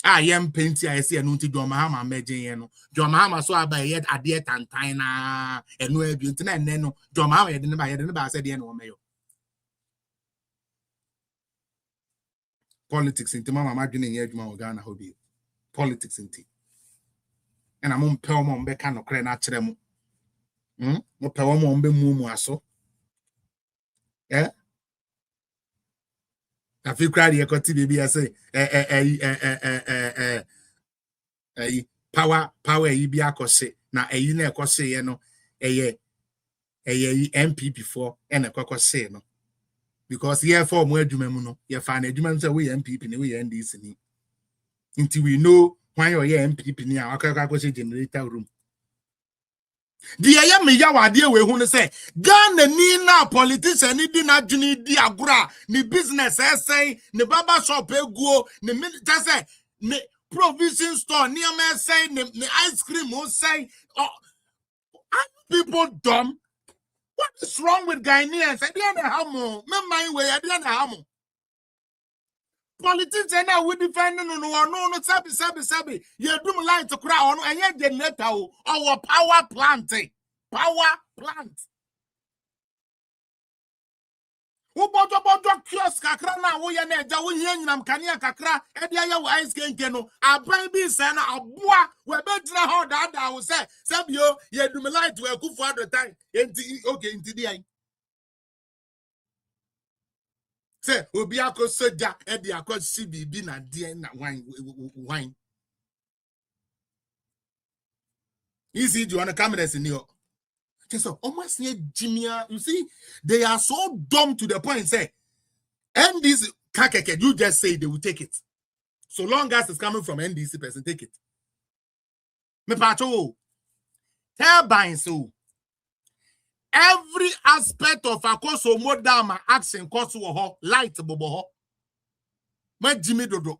I am painting, I see, and until Domahama Majano. Domahama so about yet are there Tantina and no beauty and then Domahama didn't say the end of mayo. Politics in Timama imagining Edma Ghana hobby. Politics in tea. And I'm on Pelmon Becano Crena Tremo. No Pelmon be Mumuaso. Yeah. I feel cried here, baby. I say, power, Ibia Cose. Now, a year Cose, you know, a MP before and a cocker say no. Because here for more Jumemuno, you find a Juman say we MP in the way and this until we know. Why are you MPP near our generator room? The me yawa dear we who say Ghana ni na politician ni di na juni di agura ni business say ni baba shop go ni just say ni provision store ni am say ni ice cream o say are people dumb? What is wrong with Ghanaians? I don't know how more. Me mind way I don't know how more. Politicians now we defending no sabi you do line to cry on and yet generator our power plant who bojo kiosk kakra na wo ye na eja wo hia nyinam kania kakra e dia ye wo ice kenke no aban bi se na aboa we be dina ho da wo se sabio ye do light we kufu at the time enti okay enti dia say obi akọ soja e di akọ CBB na die na wine easy do you want cameras in here so almost near Jimia you see they are so dumb to the point say NDC kakeke you just say they will take it so long as it's coming from NDC person take it me pacho turbine so every aspect of akoso modama action koso ho light bobo ho ma Jimmy dodo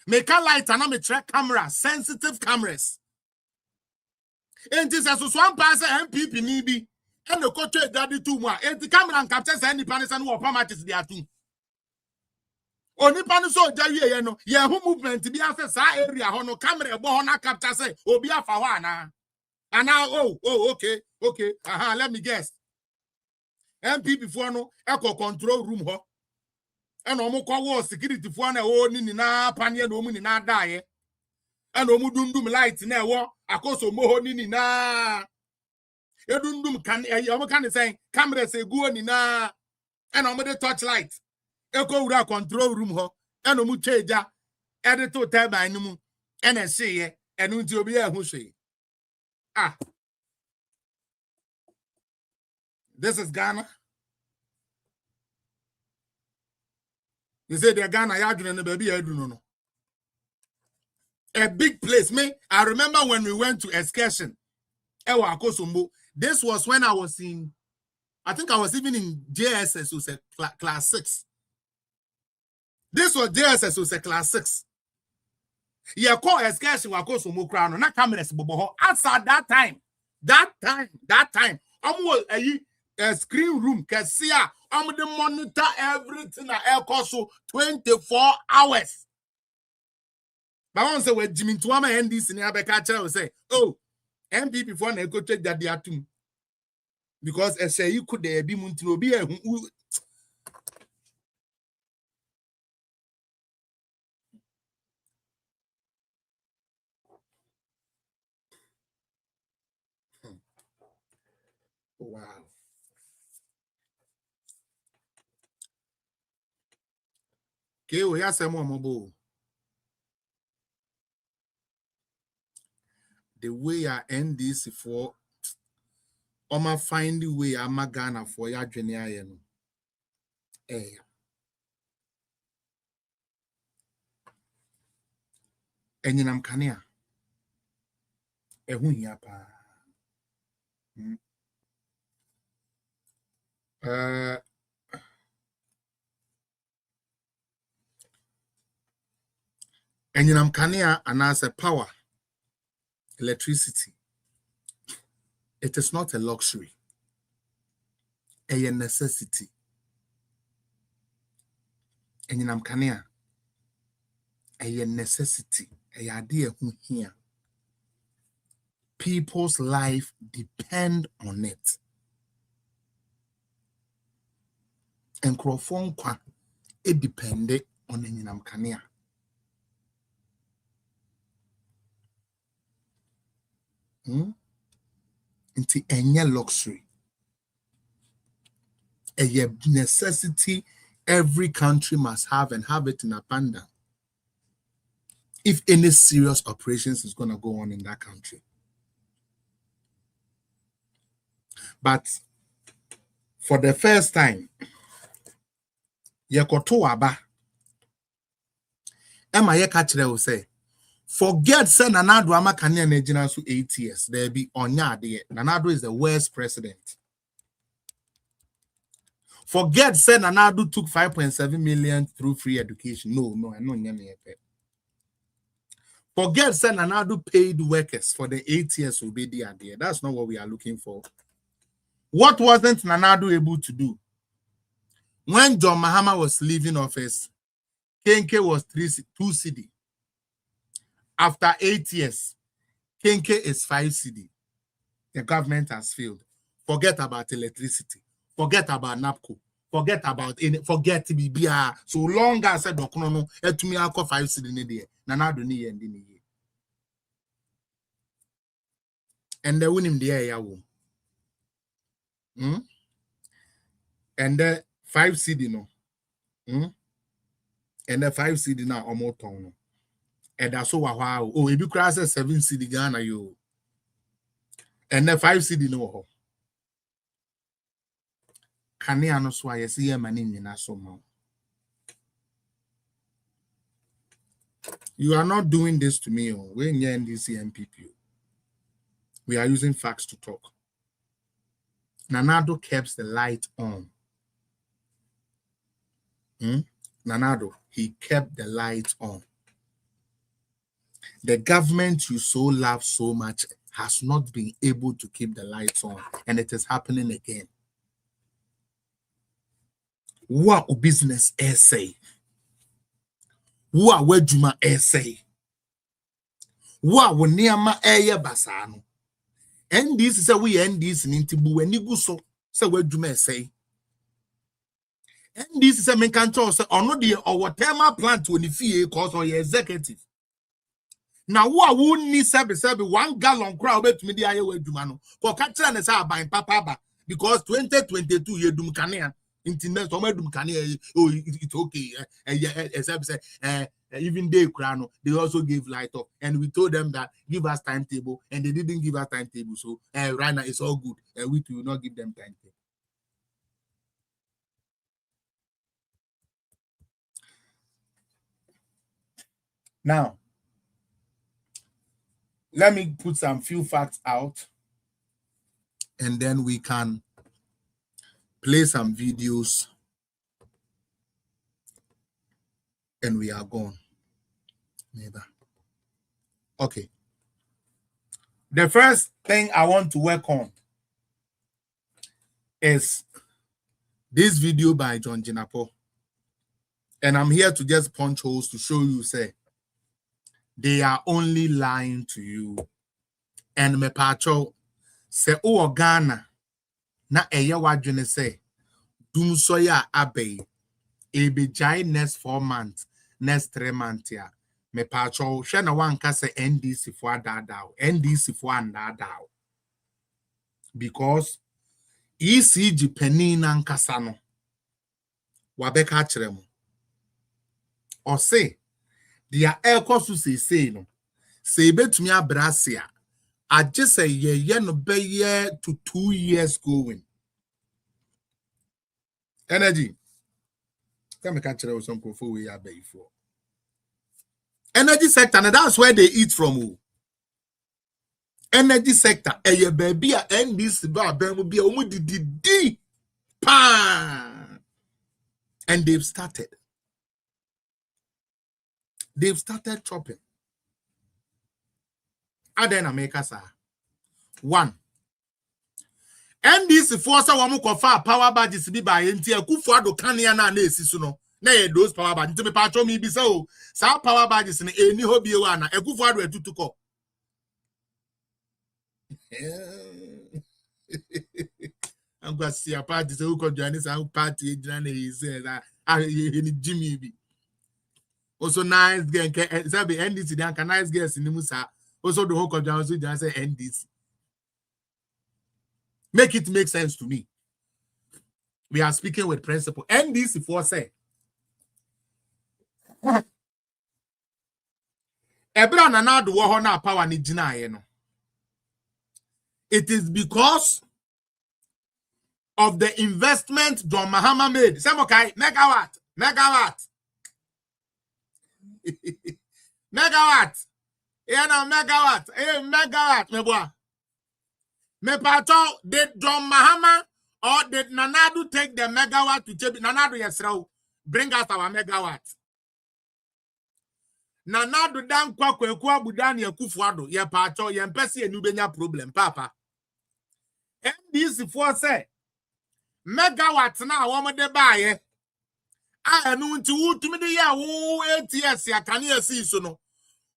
make a light and me track camera sensitive cameras and this as one pass MPP ni bi and the coach daddy too mu and the camera and capture say any panis and wo matches they are too oni panis so jawie ye no ye hu movement bi ase sa area ho no camera ebo ho na capture say obi afa ho ana and now okay let me guess MPP for no echo control room ho and omo kwa security for na ni na panie no mu ni na dae and omo dundum light na ewo akoso moho ni na edundum kan omo kan say camera say go ni na and omo the touch light echo wura control room ho and omo cheja edit to turbine mu and e say ye enu nti obi e hu hwe this is Ghana. You say they're Ghana, and the baby, no. A big place. I remember when we went to excursion. This was when I was in, I think I was even in JSS, who said class 6. This was JSS, who said class 6. Yeah, call excursion wa go so mo kra no na cameras bobo ho. As at that time. A screen room Kessia. The monitor everything at air cost so 24 hours. But once we Jimmy Tuama and this in Abeka will say, oh, MP before they go check that they are too. Because I say you could be Muntino be a wow. Okay, we have some more mobile. The way I end this for I'ma find the way I'm a Ghana for ya journey. Eh. And I'm Kania. Ehun pa. And I'm Kania and as a power, electricity. It is not a luxury, a necessity. And I'm Kania, a necessity, a idea here. People's life depend on it. And Crawford, it depended on Enyinam Kania. Into any luxury, a necessity every country must have and have it in abundance if any serious operations is going to go on in that country. But for the first time, Yekoto Aba, Emma Yekachre will say, forget say Nanado Amakania Nejina to 8 years. There be Onya de. Nanado is the worst president. Forget say Nanado took 5.7 million through free education. No, I know Nyame. Forget say Nanado paid workers for the 8 years will be there. That's not what we are looking for. What wasn't Nanado able to do? When John Mahama was leaving office, Kenke was 2 cedi. After 8 years, Kenke is 5 cedi. The government has failed. Forget about electricity. Forget about NAPCO. Forget about forget BBR. So long as I don't know, it to me I 5 cedi in the Nanado ni and in and they win him the air. And the 5 cedi no. And the 5 cedi now almost town. And that's so wow. Oh, if you cross 7 cedi Ghana, you. And the 5 cedi no. Can you know why I see a man in somehow? You are not doing this to me. We're in NDC MPP. We are using facts to talk. Nanado kept the light on. Nanado, he kept the light on. The government you so love so much has not been able to keep the lights on, and it is happening again. What business essay? What wejuma essay? What woniama eye basano? And this is a we end this in Intibu and Niguso, so wejuma essay. And this is a main control, or not the or whatever plan to the fee cause or your executive. Now, what would need service 1 gallon crowd bet me the Iowa Dumano for catching and say buying papa because 2022 year Dum Canea internet or Dum Canea. Oh, it's okay. Even they crano, they also give light up, and we told them that give us timetable, and they didn't give us timetable. So right now it's all good, and we will not give them timetable. Now, let me put some few facts out, and then we can play some videos, and we are gone. Neither. Okay. The first thing I want to work on is this video by John Jinapo. And I'm here to just punch holes to show you, say, they are only lying to you. And me pacho say, oh, Ghana, na eya wadwene say, Dumsor ya abey, e be jai next 4 months, next 3 months ya. Me pacho, she na wanka say NDC for adadao, NDC for andadao. Because ECG penny nankasa no, wabeka chiremu. Or say, dia ekosu say no, say betumi abrasia. I just say yeah no be year to 2 years going. Energy. Come catch some profile we are before. Energy sector, and that's where they eat from. Who? Energy sector, a baby and this bar will be a d pan. And they've started. They've started chopping. And then America, sir. 1. And this force wamu kofa power badges be by NT Kufuado Kanyana Nesisuno. Nay, those power badges to be part of me be so. Some power badges in any hobby one, a Kufuado to call. I'm going to see a party who could join us out party. He said, Jimmy be. Also, nice girl, Sabi NDC, they can nice girls in the Musa. Also, the whole country just say NDC. Make it make sense to me. We are speaking with principle. NDC for say. Ebra na do wo na power ni gina ye no. It is because of the investment John Mahama made. Samokai, megawatt. Megawatt. Yeah, no, megawatt. Hey, megawatt, me boy. Me pato, did John Mahama or did Nanadu take the megawatt to Jebi? Nanadu yesrao, bring us our megawatt. Nanadu dan kwa budani ya kufuado, ye pato, ye mpesi ye nubenya problem, papa. NDC for say, megawatt na wama de baye. I know to woo to me the year, woo, ATS, ya can you see so no?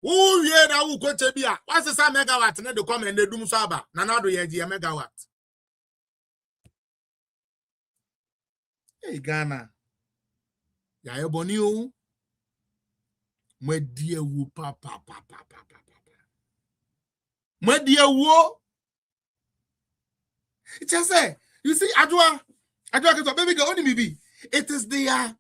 Woo, ye na woo ko chebia. What's the same megawatt na de come and de Dumsor Nanadu ye ji megawatt. Hey, Ghana. Ya eboni o. Mwe die wu papa. Mwe die wu. It's just say, you see, Adwa, baby girl, only me. It is their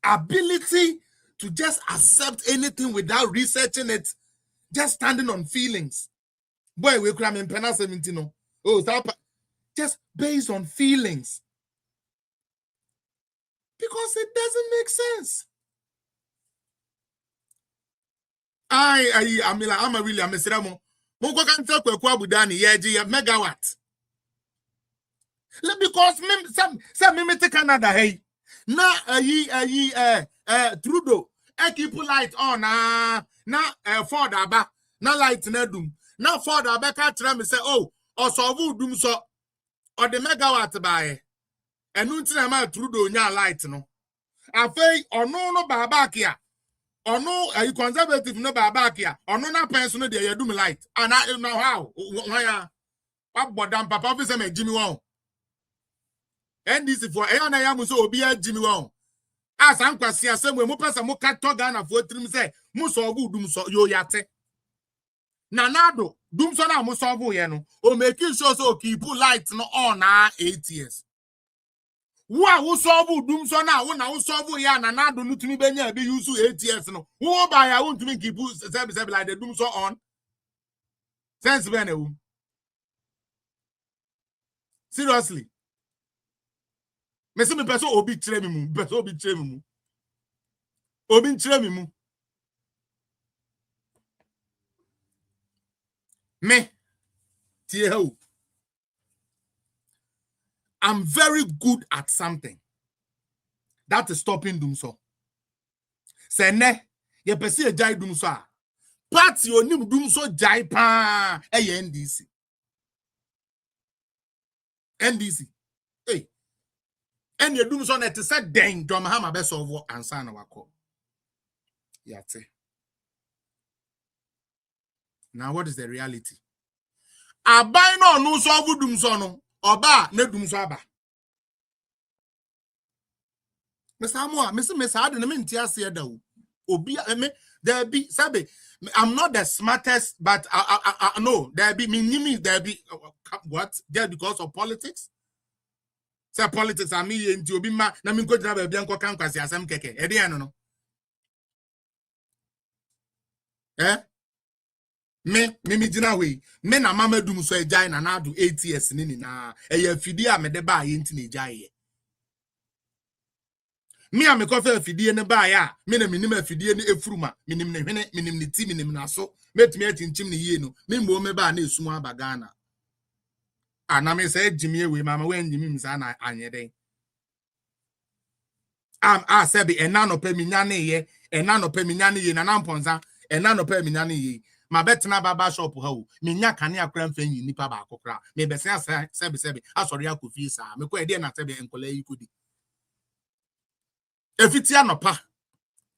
ability to just accept anything without researching it, just standing on feelings. Boy, we cram in Pena 17. Oh, just based on feelings. Because it doesn't make sense. I'm a seramo. Moko kan tell kwa budani yeji megawatt. Because me te Canada hey. Na Trudeau keep light on na Ford aba na light na dum. Na Ford aba ka tell me say oh osovu dum so or the megawatt by. Enu ntina ma Trudeau nya light no. Afei ono baba kia. Ono a conservative no baba kia. Ono na pension no dey do me light. And I know how. Why abodam papa fi say me Jimmy won. NDC for na ya muso obi a Jimmy won. As an kwasi asem we mo pesa mo kato Ghana for trim say mo so ogu dum so yo yate. Nanado dum so na mo so ogu ye no. O make sure so keep light no on na 8 years. Who solve doom so now? Who solve ya na do no to me benya be use 8 years no. Who buy ya won't me keep service like the doom so on. Sense bene. Seriously. Me se me person obi tire me mu, person obi tire me mu. Obi tire me mu. Me tie ho. I'm very good at something. That is stopping Dumsor. Say ne, Ye pesi e jai Dumsor. Party onim Dumsor jai pa NDC. NDC. Hey. And you Dumsor net said dang John Mahama best of what answer na wako. Yate. Now what is the reality? Abai no so ovu Dumsor no. Oba ne Dumsor aba. Mr. I didn't mean to say that. Obi, there be sabe. I'm not the smartest, but I know there be there be what? Just because of politics. Say politics. I mean, into obi ma na me go drive be anko kan kwasi asem keke. E dey no. Me jina we. Me na mama Dumsor ejai na do 8 years ni na. E ye fidi a me de ba ye nti na ejai. Me am coffee afidie ne ba ya me na minim afidie ne efuruma minim ne hwene minim ne ti minim na so metumi atinchim ne yie no me mbo me ba na esumu abagana ana me say jimi ewe mama wen jimi msa na anyeden sebi enano pe minya ne ye enano pe minya ne ye na namponza enano pe minya ne ye ma betena baba shop ha o minya kane akra mfa yi nipa ba akokra me be sebi asori akofi sa me ko e de na sebi enkola yi kodi Efitia nopa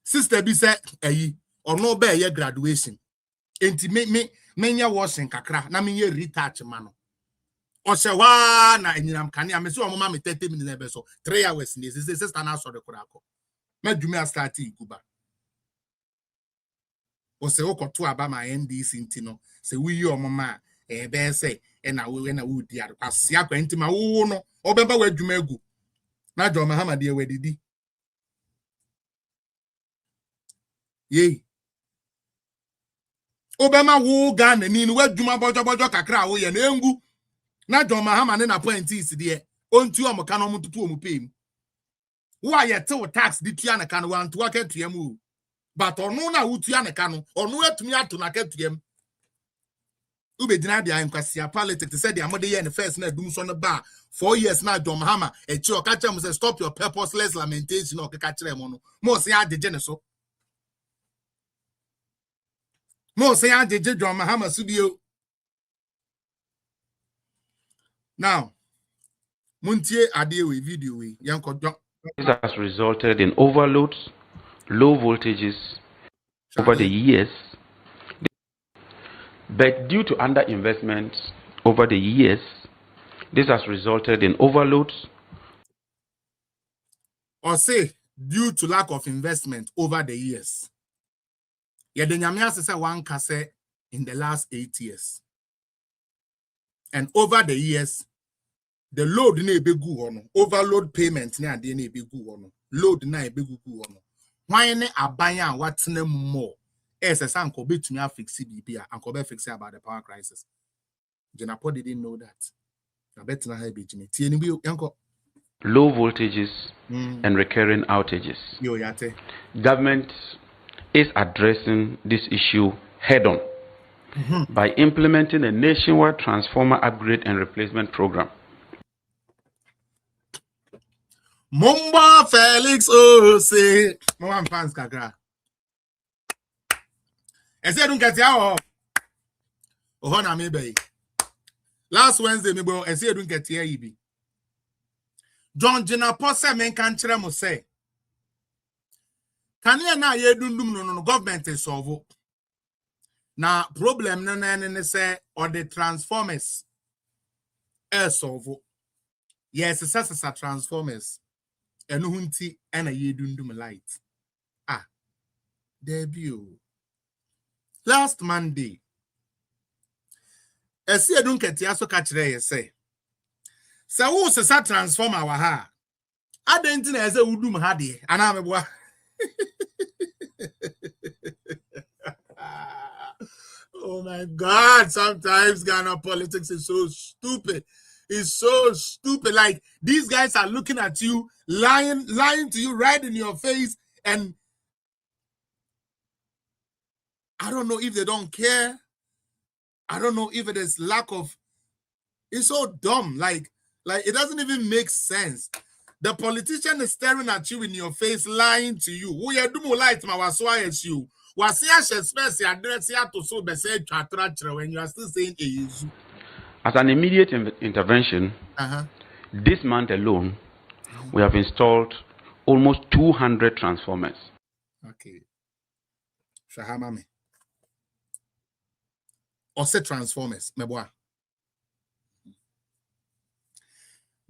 sister bi say eyi ono be ye graduation enti me nya washing kakra na me ye retouch ma no o se wa na enyinam kane am se o mama me 30 minutes be so 3 hours ni sister na so de kura akọ madwumi a start iguba o se o koto aba ma NDC nti no se wi o mama be say e na wo di akwase akwa nti ma wo no obeba wadwuma agu na John Mahama de wedidi Ye. Obama wo Ghana ni wadwuma bojo kakra wo ye na engu na John Mahama ne na appointees de ontu omoka no mututu omupem wo ayete wo tax di tua na kan wan to aka tuam o but ono na wo tua na kan ono atumi ato na ka tuam ubedina dia nkwasi politics said the amode ye ne first na Dumsor no ba 4 years na John Mahama e chi o ka chem say stop your purposeless lamentation o ka kire mo no mo se ajeje ne so Mo say I did John Mahama studio. Now, Muntie Adewe video we yanko. This has resulted in overloads, low voltages over the years. But due to underinvestment over the years, this has resulted in overloads. Or say due to lack of investment over the years. Yeah, the Nyamia say one kase in the last 8 years. And over the years, the load na ebegu ono. Overload payment na ade na ebegu ono. Load na ebegu ono. Why ne abanya what's name more? Ese sanko betumi afix BBA and ko be fix about the power crisis. Jenapo didn't know that. I bet na have bejimi. Tie ni bi yanko. Low voltages and recurring outages. Yo yate. Government is addressing this issue head-on by implementing a nationwide transformer upgrade and replacement program. Mumba Felix say, Mama fans kakra. I said, don't get ya. Oh, na maybe. Last Wednesday, me bo. I said, don't get ya. Ibi. John Jena Posse men can chere mo say. Can you na ye dundum no government is solve. Na problem no say or the transformers solve. Yes, it's a transformers. And hunti and a ye dundum light. Debut. Last Monday. I see I don't get ya so catch there say. So who se sa transformer wa ha? I didn't know as a udum hadi. Anameboa. Oh my God, sometimes Ghana politics is so stupid. It's so stupid. Like these guys are looking at you, lying to you right in your face, and I don't know if they don't care. I don't know if it is lack of. It's so dumb. Like it doesn't even make sense. The politician is staring at you in your face, lying to you. Who you do more light, my was why it's you. Was here, space, address here to so be said when you are still saying a use. As an immediate intervention, this month alone, we have installed almost 200 transformers. Okay. Shahama me. Or say transformers, me boy.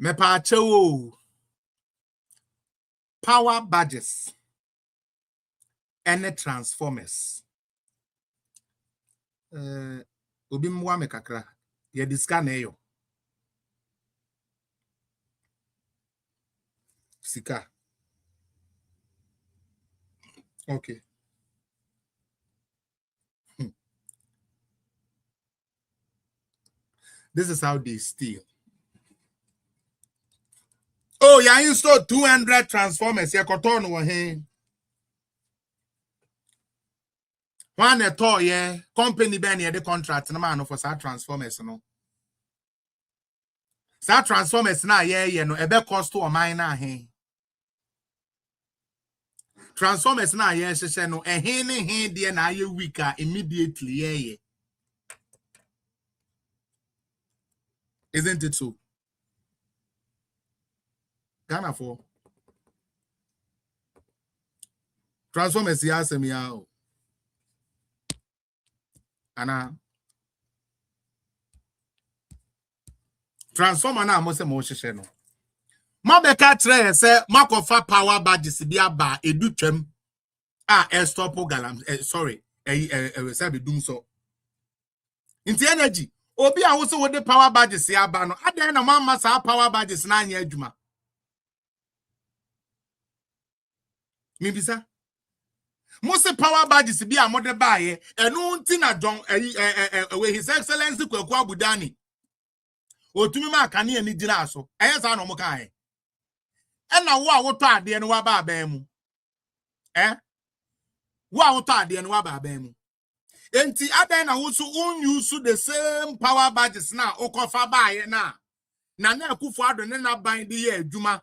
Me pa chewo. Power badges and the transformers. Obi mwa me kakra. Ye diska na yo. Sika. Okay. This is how they steal. Oh, you installed 200 transformers. You got on one hand. One at all, yeah. Company benny the contract. No man for that transformers, no. That transformers now, yeah, no. Ebe cost to a mine now, hey. Transformers now, yeah, she no. And hey, dear, now you weaker immediately, yeah. Isn't it so? Ghana for transformers ya asem ya o ana transformer na mo se mo hihye no ma be ka tre se makofa power badges bi aba edutwam a stop galam sorry say be Dumsor inti energy obi a wo se wo de power badges ya aba no adan na ma sa power badges na anya adwuma. Mibisa Mose power badges be a mother buy enu nti na John His Excellency Kwaku Abudani otumi ma kane ani gina so sa no mo kan na wo a woto ade no wa ba ban mu wo a woto ade no wa ba ban mu enti adan na wo so use the same power badges na okofa buy na Akufo Addo ne na ban de ye adwuma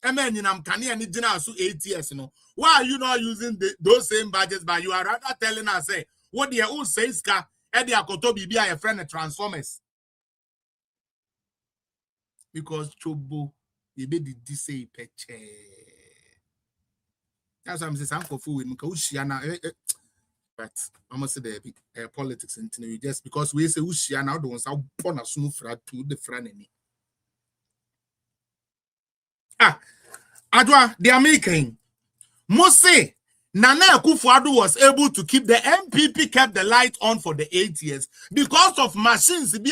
nyinam kane ani gina so 8 years no. Why are you not using those same badges, but you are rather telling us, say, what the old says, Eddie Akoto Bibi, a friend of Transformers? Because Chobo, you be the say peche. That's why I'm saying, I'm with Mukausiana, but I must say, the politics and just because we say Usiana, don't say, upon a snoofer to the friend. Adwa, they are making. Mose Nana Akufo-Addo was able to keep the MPP kept the light on for the 8 years because of machines. That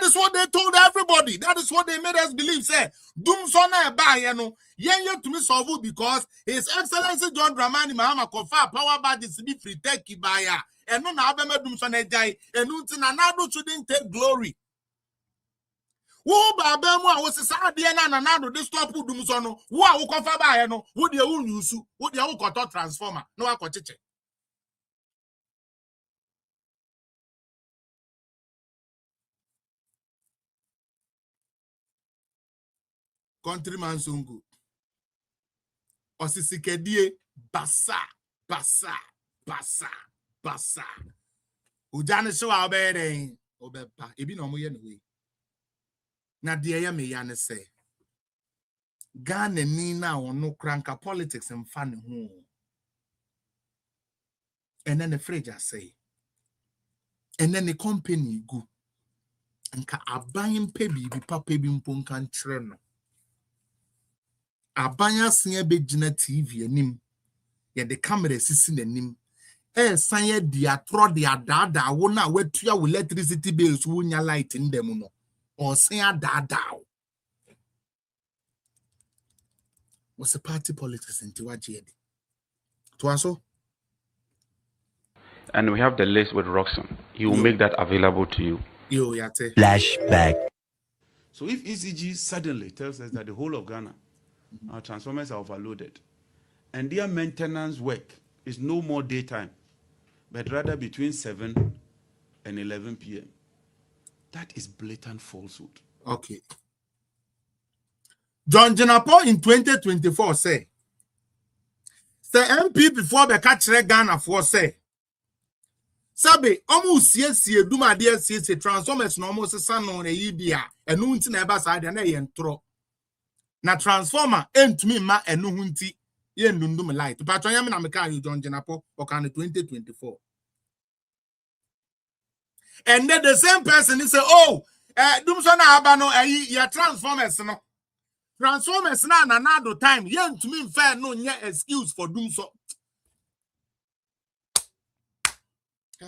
is what they told everybody. That is what they made us believe. Say, Dumsor na ba ye no yen to me solve because His Excellency John Dramani Mahama Kofa power badges be free take ibaya and no na abema Dumsor na jai and na Nado shouldn't take glory. Wo ba ba mu a wo sesa de na do de stop Dumsor no wo a wo kofa ba ye no wo de wo nyusu wo de wo koto transformer no akocheche countryman sungu osisikedie basa ujane so obere obepa ebi na omoye no we na de ya me ya ne se Ghana ni na ono kranka politics mfa ne ho and then the fridge say and then the company go nka aban pe bibi papa bi mpo kan kire no abanya sen be gina TV anim ye the camera sisi nanim san ye dia tro dia dada wo na watua wo electricity bills wo nya light ndem no o sen adada was a party politics into what je to aso. And we have the list with Roxanne. He will make that available to you. Flashback. So if ECG suddenly tells us that the whole of Ghana, our transformers are overloaded, and their maintenance work is no more daytime, but rather between 7 and 11 p.m., that is blatant falsehood. Okay. John Jenapo in 2024 say MP before the catch Ghana for say Sabe almost yes duma dear says transformers no almost san on a year and no never side and a entro. Na transformer ain't me ma and no hunti yen dundum light. But I am an American John Jenapo or can 2024. And then the same person is say, oh, Dumsor na abano ya transformers no. Transformers na another time. Yen to me fair no nye excuse for Dumsor. Hey,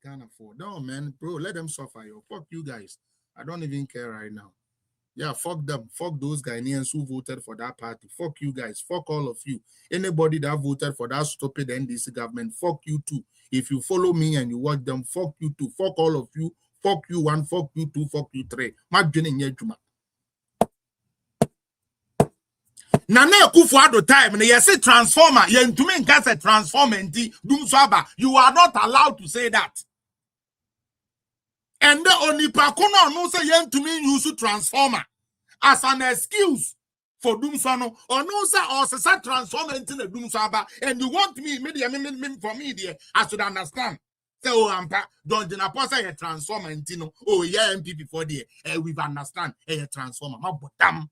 can't afford. No man, bro, let them suffer. Yo, fuck you guys. I don't even care right now. Yeah, fuck them. Fuck those Ghanaians who voted for that party. Fuck you guys. Fuck all of you. Anybody that voted for that stupid NDC government, fuck you too. If you follow me and you watch them, fuck you too. Fuck all of you. Fuck you one, fuck you two, fuck you three. Nana Kufuado time, you say transformer, you to me can say transformer Dumsor. You are not allowed to say that. And the only pakuno no say yen to me use transformer as an excuse for Dumsor no or no say or say transformer into the Dumsor, and you want me media for media I should understand. Say oh ampa don't Jenapo say a transformer into no oh yeah MP before there we've understand a transformer ma bodam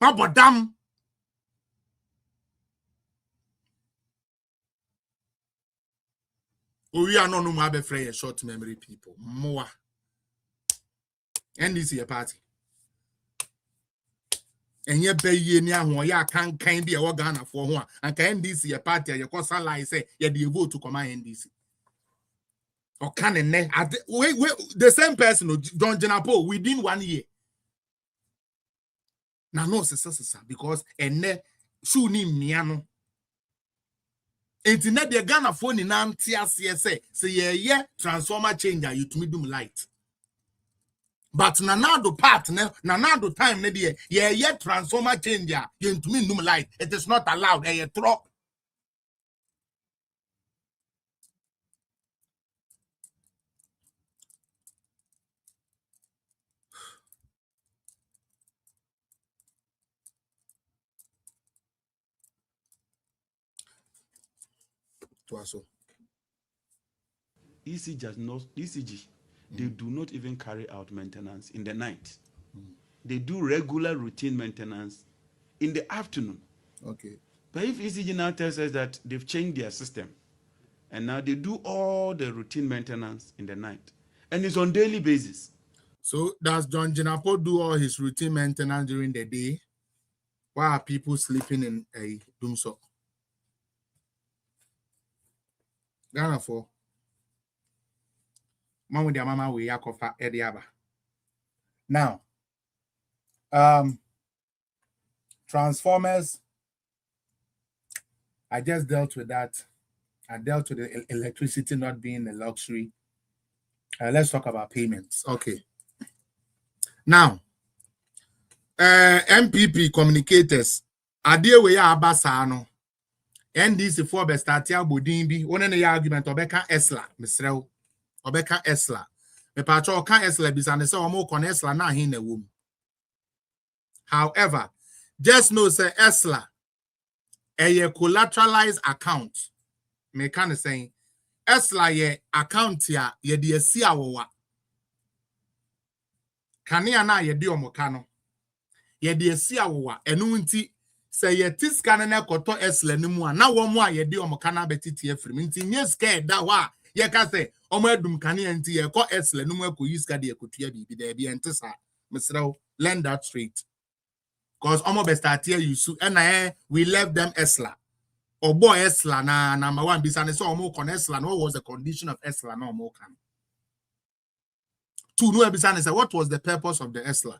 ma bodam. We are not no more afraid of short memory people. More. And this is a party. And ye pay ye near one, ya can't be a Ghana for one. And can this is a party, your cause lie say, ye the vote to command NDC. Or can wait, the same person, John Jenapo, within 1 year. Now, no, sir, because and ne, soon in Miano. It's not the Ghana phone in TSC say yeah transformer changer you to me do light. But nanado partner, nanado time yeah transformer changer you to me do light. It is not allowed. Throw. ECG, they do not even carry out maintenance in the night. They do regular routine maintenance in the afternoon. Okay. But if ECG now tells us that they've changed their system and now they do all the routine maintenance in the night and it's on daily basis. So does John Jenapo do all his routine maintenance during the day? Why are people sleeping in a Dumsor? Ghana for mama we yakofa ediaba. Now, transformers. I just dealt with that. I dealt with the electricity not being a luxury. Let's talk about payments. Okay. Now, MPP communicators. Adie we ya abasano. NDC for bestatia bodimbi. One ne argument obeka Esla misreu. Obeka Esla. Me pacho kan Esla bisane se omo kon Esla na hin na wom. However, just know say Esla a collateralized account. Me kind of saying Esla ye account ya ye de si awowa. Kania na ye de omokano. Ye de si awowa enu nti say ye tiska na koto Esla ni mu a na wo mu a ye de omokana betiti afrim nti nye ska da wa ye ka say omo adum kania nti ye ko Esla ni mu akoyi ska de ekotua bibi da bi entesa mesrew learn that straight. Because almost best here you su and we left them Esla. Or boy Esla na number one bisane so almost con Esla. What was the condition of Esla no more can? Two no bisane say what was the purpose of the Esla?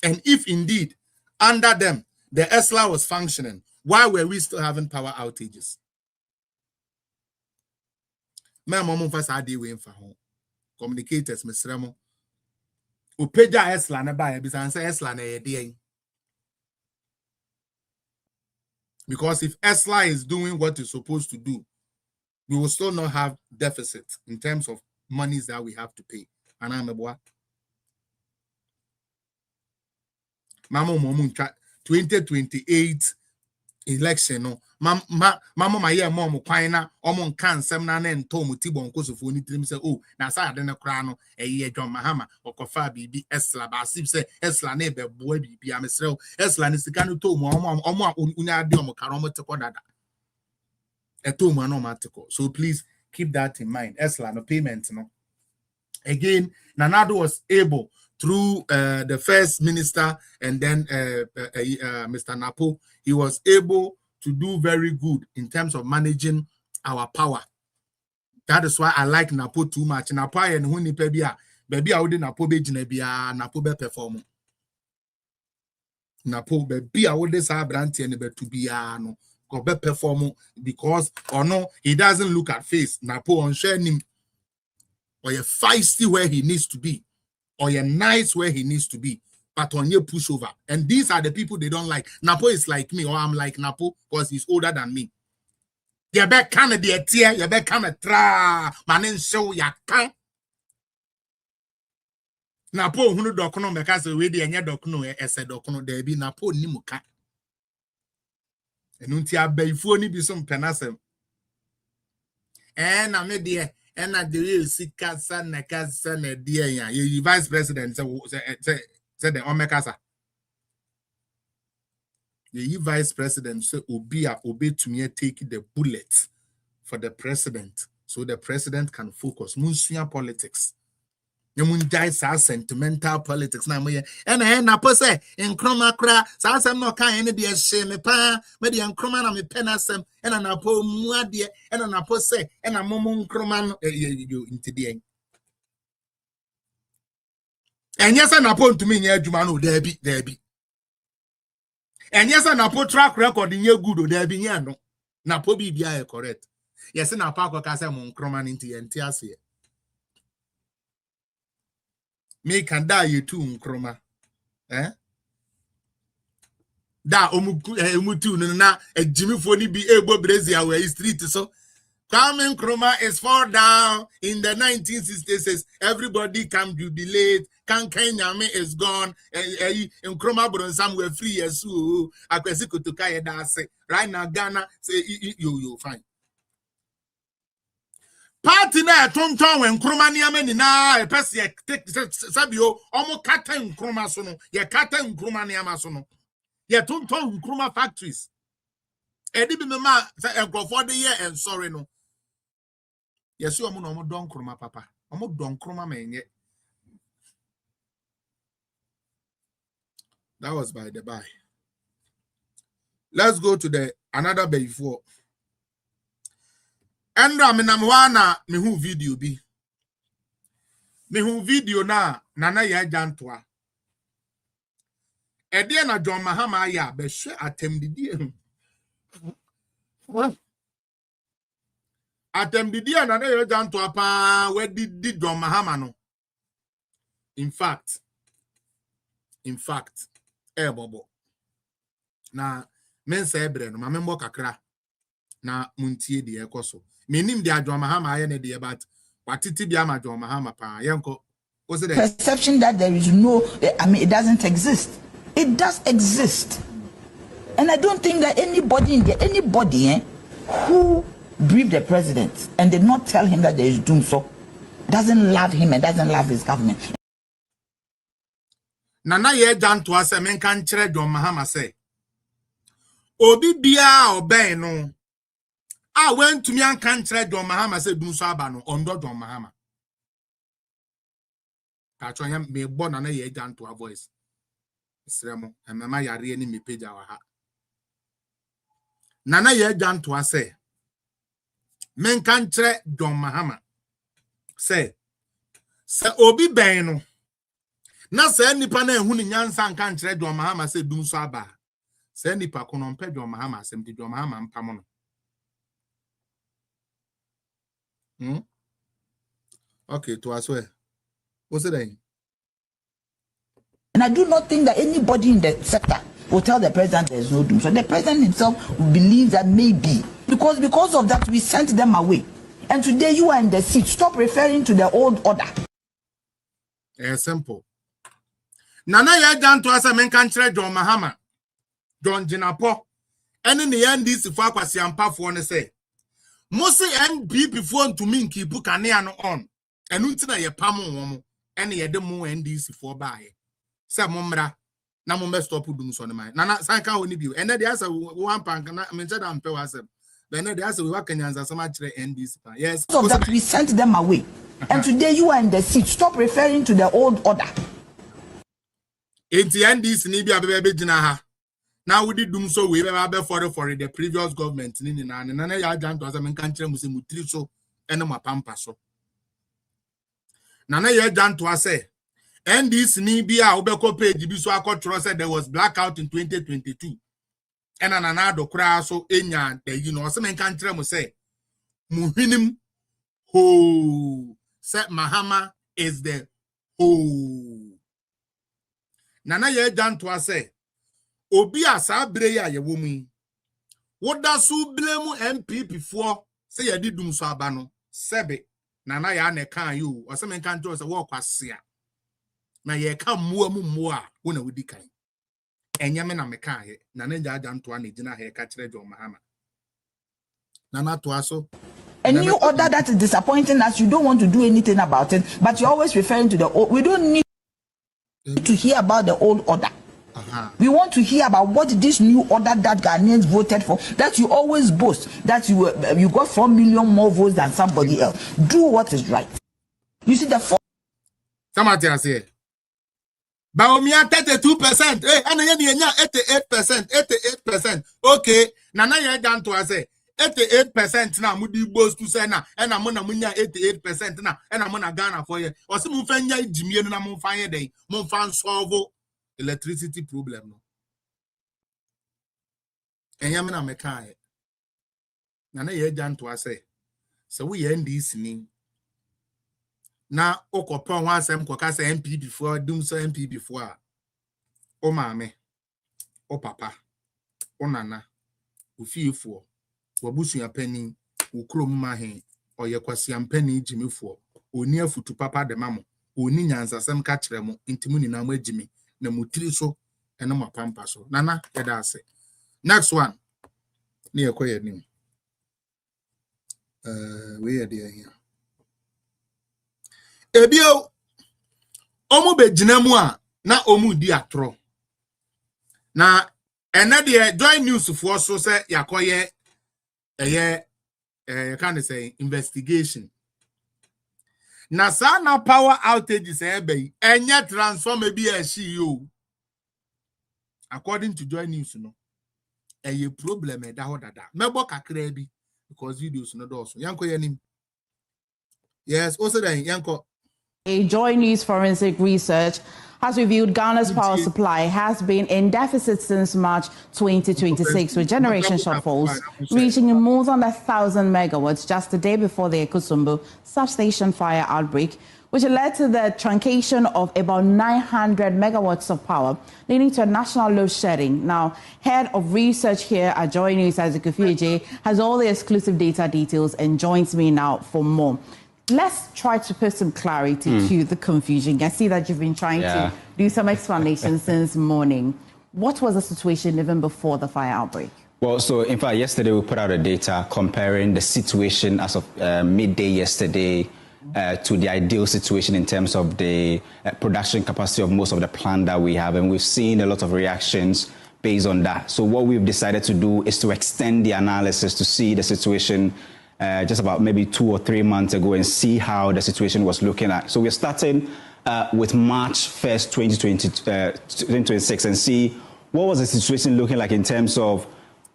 And if indeed under them the Esla was functioning, why were we still having power outages? My mom first had the way for home. Communicators, Mr. Remo. Upeja Esla na ba bisa say Esla na ye. Because if Esla is doing what it's supposed to do, we will still not have deficit in terms of monies that we have to pay. And I'm a boy. Mama 2028 election no. Mama my year mom kwina omon kan sem na na ento mutibo nkosofo ni tirim say oh na sa ade ne kra no eye John Mahama okofa bibi esla ba sip say esla na be boa bibi amesrew esla ne sika no to mu omo unya ade omo kara omo teko dada eto mu na omo ateko. So please keep that in mind. Esla no payment no. Again, Nanado was able through the first minister and then Mr. Napo, he was able to do very good in terms of managing our power. That is why I like Napo too much. Napo and Huni Pebia, baby, I would Napo be Jinebia, Napo be perform. Napo baby, I would decide Branty and be to be no go be perform because or no, he doesn't look at face. Napo on sharing him or you're feisty where he needs to be. Or you're nice where he needs to be, but on your pushover. And these are the people they don't like. Napo is like me, or I'm like Napo because he's older than me. You better come a dear tear, you better come a tra, man, show ya can. Napo, who docono, because already and your docono, as a docono, there be Napo Nimuka. And until before ni be some penasem. And I'm a dear. And at the real Sika son, dear, you vice president said the Omekasa. The vice president said, obey to me, take the bullet for the president so the president can focus. Munsia politics. You munjai sentimental politics na moye. And na pose in chroma cra, sa no kan any de shame pa, me de chroma na me penasem, and na po muadie, and na pose, and na momon chroma you into the end. And yes, I put to me near Jumano, there be. And yes, I put track record in your good, there be no. Na po be correct. Yes, and I park or casa mon chroma into the entire. Me can die you too, Nkroma. Da umutu na Jimmy Foni be able Brazil where his street so Kwame Nkrumah is far down in the 1960s. Everybody can jubilate. Kan Kenyame is gone. Nkrumah bron somewhere free years so akwesi kutuka yedase. Right now Ghana say you fine. Party na tonton when Nkrumah niame ni na e pese sabio omo kata Nkrumah so no ye kata Nkrumah niama so no ye tonton Nkrumah factories edi bi mema say enkrofo de ye and sorry no yes you omo no omo don Nkrumah papa omo don Nkrumah menye. That was by the by. Let's go to the another before. Andra minamwana mihu video bi. Mihu video na nana ya jantwa. Ede na John Mahama ya be hwe atemdidi. Atemdidi na na ya jantwa pa we di John Mahama no. In fact, bobo. Na mensa ebre no mamembo kakra na muntie de ekoso. Meaning the John Mahama aye de but watiti bia ma John Mahama pa yenko. Perception that there is no, I mean, it doesn't exist. It does exist. And I don't think that anybody who briefed the president and did not tell him that there is Dumsor doesn't love him and doesn't love his government. Nana ye jan to ase men kan kire John Mahama say obi bia obey no I went to me and can kire John Mahama say Dumsor aba no ondo John Mahama ka cho him me born Nana ye jan to a voice Sremo and mama yare ni me page awa ha Nana ye jan to say men kan kire John Mahama say obi ben no na say nipa na ehu ni nyansa nka nkire John Mahama say Dumsor aba say nipa kono mpe John Mahama asem di John Mahama mpamo no okay to as well what's it then? And I do not think that anybody in the sector will tell the president there is no Dumsor. The president himself will believe that maybe because of that we sent them away. And today you are in the seat. Stop referring to the old order. Simple. Nana ya down to us a men country John Mahama. John Jinapo. And in the end, this if I was yampa for one say. Mostly NB before to me keep Kaniano on. And until ye pamo woman. And ye the more NDC for by. Sa Momra. Na mo stop Dumsor man. Nana Sanka only you. And then the answer one pank. I mean, I'm pe was. Then the answer we work Kenyans so much NDC. Yes. So that we sent them away. And today you are in the seat. Stop referring to the old order. It's the NDC ni bi abebe gina ha. Now we did Dumsor we be for the previous government ni na na ya jan to asem kan kire mu se mutiri so ene ma pampa so. Na ya jan to ase NDC ni bi a obeko page bi so akotro said there was blackout in 2022. And na do kra so enya the you know asem kan kire mu say muhinim ho said Mahama is the ho. Nana ye jan to ase obi asa bre ya ye wo mu woda so blame MPP for say ye di Dumsor aba no sebe nana ya na kan you o se men kan to say wo kwase a na ye ka muamu a wo na wodi kan enya me na me kan ye nana jan to na gina he ka kire John Mahama nana to aso a new order that is disappointing us. You don't want to do anything about it, but you're always referring to the old. We don't need to hear about the old order. We want to hear about what this new order that Ghanaians voted for, that you always boast, that you got 4 million more votes than somebody else. Do what is right. You see the somebody has here. Baumia 32%. Hey, and 88%. 88%. Okay. Nana ya down to us. 88% na mudi boast to say na and I'm gonna munya 88% na and I'm gonna Ghana for you. Or some fanya Jimmy na mon fanya day, mon fan solve electricity problem no. And yamina mekai. Nana ye jan to say. So we end this ni. Na okopon one sem koka say MP before Dumsor MP before. O mame. O papa. O nana. O fiefo. Wabusu ya penny. O krom mahe. O ye kwasi ampeni Jimmy for. O near futu papa de mamo. O ni nyansa sem kachremo. Intimuni na mwe Jimmy. Na mutiri so ena mapampa so nana yeda ase next one ni ekoye nim we ye de here ebio omu begina mu a na omu di atro na ena de join news for so say yakoye can say investigation na sana power outages ebe enye transformer bi a CEO according to join news no a problem e da hodada mebo kakra bi because videos no do so yanko yanim yes also then yanko a Joy News forensic research has revealed Ghana's power supply has been in deficit since March 2026, with generation shortfalls reaching more than 1,000 megawatts just the day before the Ekusumbu substation fire outbreak, which led to the truncation of about 900 megawatts of power, leading to a national load shedding. Now, head of research here at Joy News, Isaac Ofieje, has all the exclusive data details and joins me now for more. Let's try to put some clarity to the confusion. I see that you've been trying to do some explanation since morning. What was the situation even before the fire outbreak? Well, so in fact, yesterday we put out the data comparing the situation as of midday yesterday to the ideal situation in terms of the production capacity of most of the plant that we have. And we've seen a lot of reactions based on that. So what we've decided to do is to extend the analysis to see the situation just about maybe 2 or 3 months ago and see how the situation was looking at. So we're starting with March 1st, 2026 and see what was the situation looking like in terms of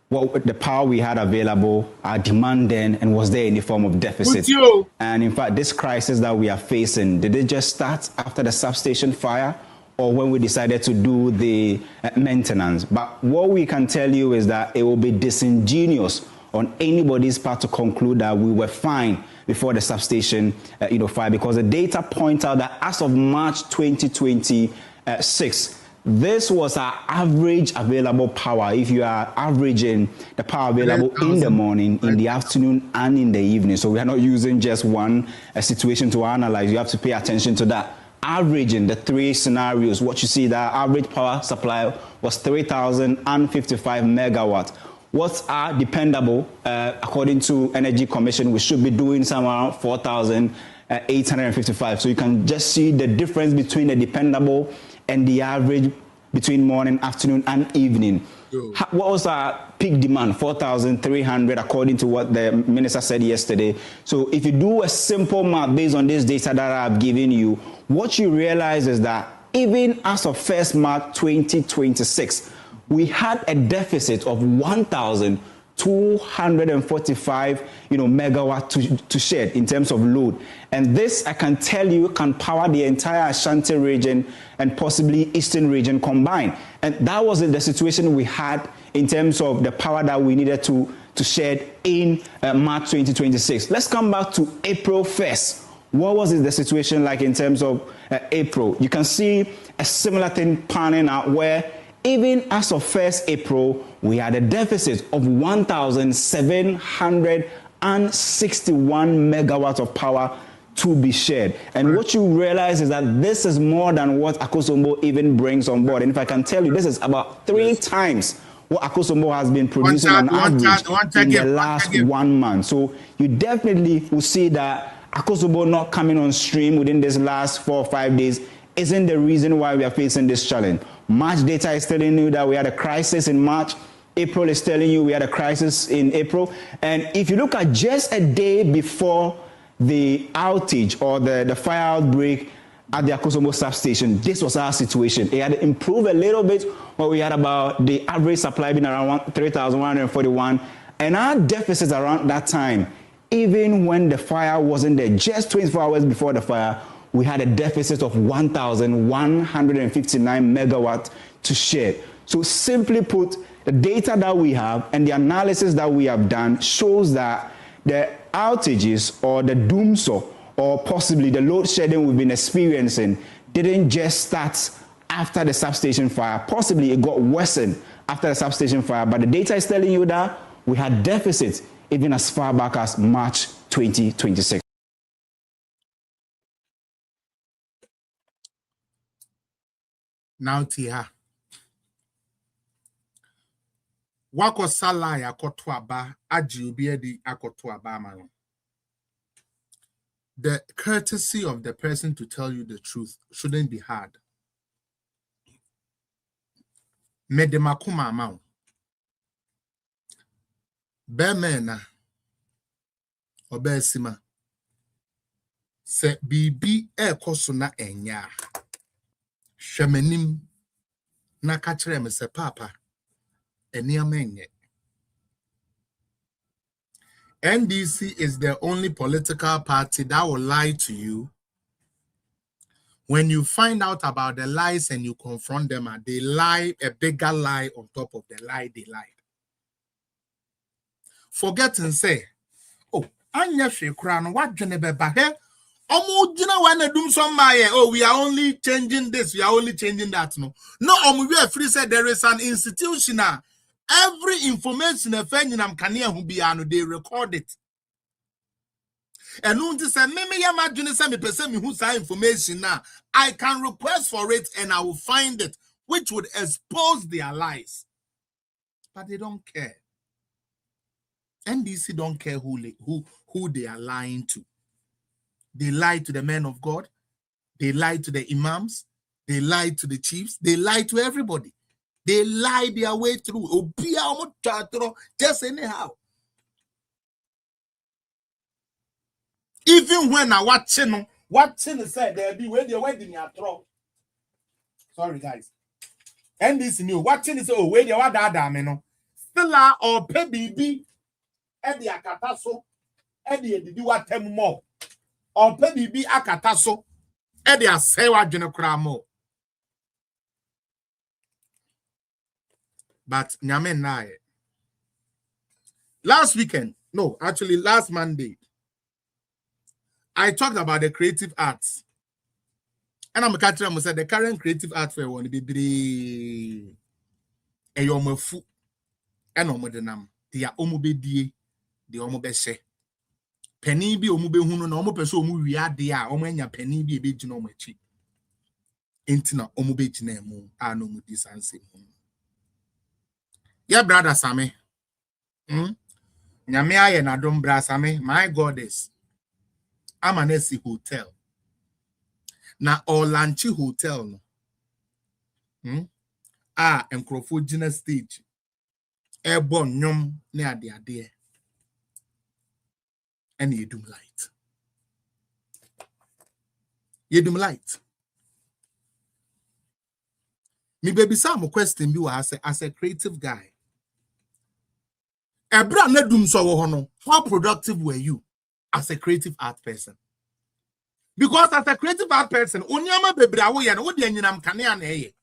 what the power we had available, our demand then, and was there any form of deficit? And in fact, this crisis that we are facing, did it just start after the substation fire or when we decided to do the maintenance? But what we can tell you is that it will be disingenuous on anybody's part to conclude that we were fine before the substation fire, because the data point out that as of March 2026, This was our average available power. If you are averaging the power available in the morning, in the afternoon, and in the evening. So we are not using just one situation to analyze. You have to pay attention to that. Averaging the three scenarios, what you see, the average power supply was 3,055 megawatts. What's our dependable? According to Energy Commission, we should be doing somewhere around 4,855. So you can just see the difference between the dependable and the average between morning, afternoon, and evening. What was our peak demand? 4,300, according to what the minister said yesterday. So if you do a simple math based on this data that I've given you, what you realize is that even as of 1st March 2026, we had a deficit of 1,245 megawatt to shed in terms of load. And this, I can tell you, can power the entire Ashanti region and possibly Eastern region combined. And that was the situation we had in terms of the power that we needed to shed in March 2026. Let's come back to April 1st. What was the situation like in terms of April? You can see a similar thing panning out where even as of 1st April, we had a deficit of 1,761 megawatts of power to be shared. And what you realize is that this is more than what Akosombo even brings on board. And if I can tell you, this is about 3 times what Akosombo has been producing on average in the last 1 month. So you definitely will see that Akosombo not coming on stream within this last 4 or 5 days isn't the reason why we are facing this challenge. March data is telling you that we had a crisis in March. April is telling you we had a crisis in April. And if you look at just a day before the outage or the fire outbreak at the Akosombo substation, this was our situation. It had improved a little bit, but we had about the average supply being around 3,141. And our deficits around that time, even when the fire wasn't there, just 24 hours before the fire, we had a deficit of 1,159 megawatts to share. So simply put, the data that we have and the analysis that we have done shows that the outages or the Dumsor or possibly the load shedding we've been experiencing didn't just start after the substation fire. Possibly it got worsened after the substation fire, but the data is telling you that we had deficits even as far back as March 2026. Now, Tia. Wako sala ya kotuaba aji ubiedi akotuaba maro. The courtesy of the person to tell you the truth shouldn't be hard. Medemakuma amao. Bemena obesima. Se bibi kosuna enya. Shemenim na kachere me se papa eniamenye. NDC is the only political party that will lie to you. When you find out about the lies and you confront them, they lie a bigger lie on top of the lie they lied. Forget and say, oh, anya shekrano what jenebe here. Oh, we are only changing this, we are only changing that. No, we are free said there is an institution. Every information a friend in Amkania who be they record it. And no say me imagine me person who say information now. I can request for it and I will find it, which would expose their lies. But they don't care. NDC don't care who they are lying to. They lie to the men of God. They lie to the imams. They lie to the chiefs. They lie to everybody. They lie their way through. Just anyhow. Even when I watching said there be where they wedding your throw. Sorry guys. And this new watching is where they what that still or pay BB and the akataso and the do what them more. Or pay BB akataso and the asewa genokramo. But Nyamen na last weekend, no, actually last Monday, I talked about the creative arts And I'm catching them say the current creative art fair one be a yomafu and omodenam. They are omobedie, the omobeshe. Penny be omube huno no omo person omu wi ade a omo anya penny be ebe gina omo achi. Intina omube gina mu a no mu disanse mu. Yeah, brother Sammy. Nyame aye na dom bra Sammy, my goddess. Amanesi Hotel. Na Olanchi Hotel no. Nkrofo gina stage. Ebo nyom ne ade. And you do light. You do light. Me baby some question you as a creative guy. Ebra na Dumsor wo no. How productive were you as a creative art person? Because as a creative art person, onyama bebra wo ye no wo de anyinam kane na eye.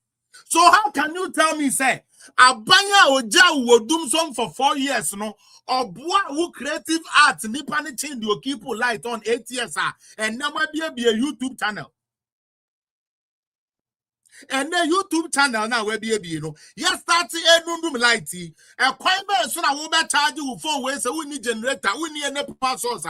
So how can you tell me say abanya oja wo Dumsor for 4 years no? Or who creative art nipa ne change your keep light on 8 years and now be a YouTube channel. And then YouTube channel now will be you know. Yes, start a lighty. A quite so I will charge you phone where so we need generator, we need a password.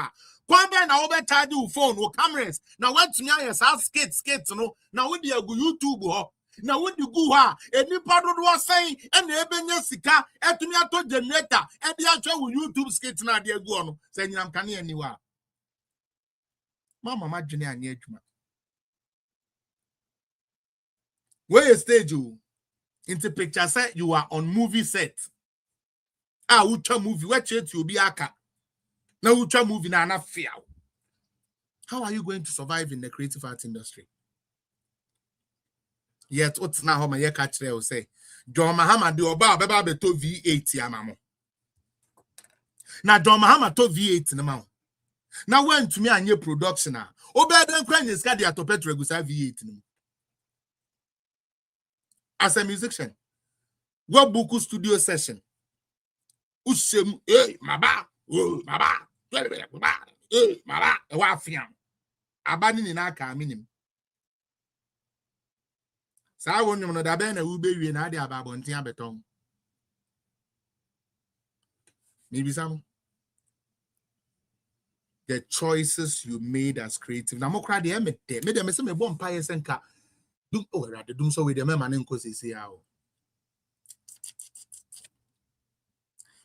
Quite I will charge you phone or cameras. Now what's me as skates, no. Now we be a good YouTube. Now what you go any part of what saying and the Ebenya Sika and to me to generator and the actual YouTube skates now dear go on saying I'm canny anywhere. Mama imagine an age. Where stage you into picture set you are on movie set. Ucha movie watch it you be aka. Now ucha movie na fear. How are you going to survive in the creative art industry? Yet what's now how my catch there will say John Mahama do about to V8 amamo. Now John Mahama to V8 in amount. Now when to me a new production now. Obeden Kwan is got the Atopetro Gusa V8 in. As a musician, what book studio session? Usem, maba, maba, wafiam. Abandon in our minim. So I want you to know that Ben will be in idea about Bontia Beton. Maybe some. The choices you made as creative. Now, more cry the made them say me bomb pious and car. Do rather do so with the man and cause say how.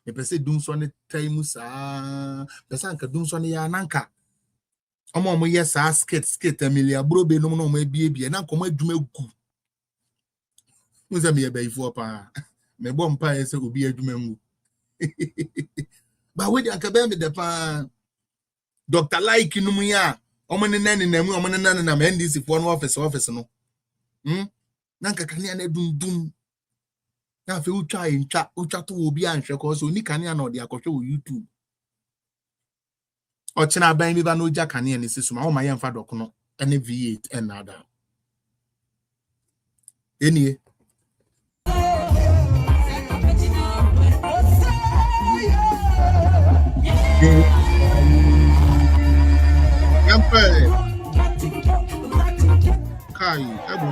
Me pese dum so ne time sa pese anka dum so ne ya nanka. Omo yes skate Amelia bro be no no mo ebie na nko mo adwuma gu. Muze me be ifo pa. Me bomb pious obi adwuma ngu. But we anka be me the pa Dr. Like Numuya, Oman and Namu, Oman and Nanam, NDC for an office no. Nanka Kanya dum. Now, if you try in chat, Uchatu will be answered because you need Kanya or the Akosho YouTube. Or China Bang with no Jack Kanya and his sister, my young father, and a V8 and other. Any. Kai, Abu.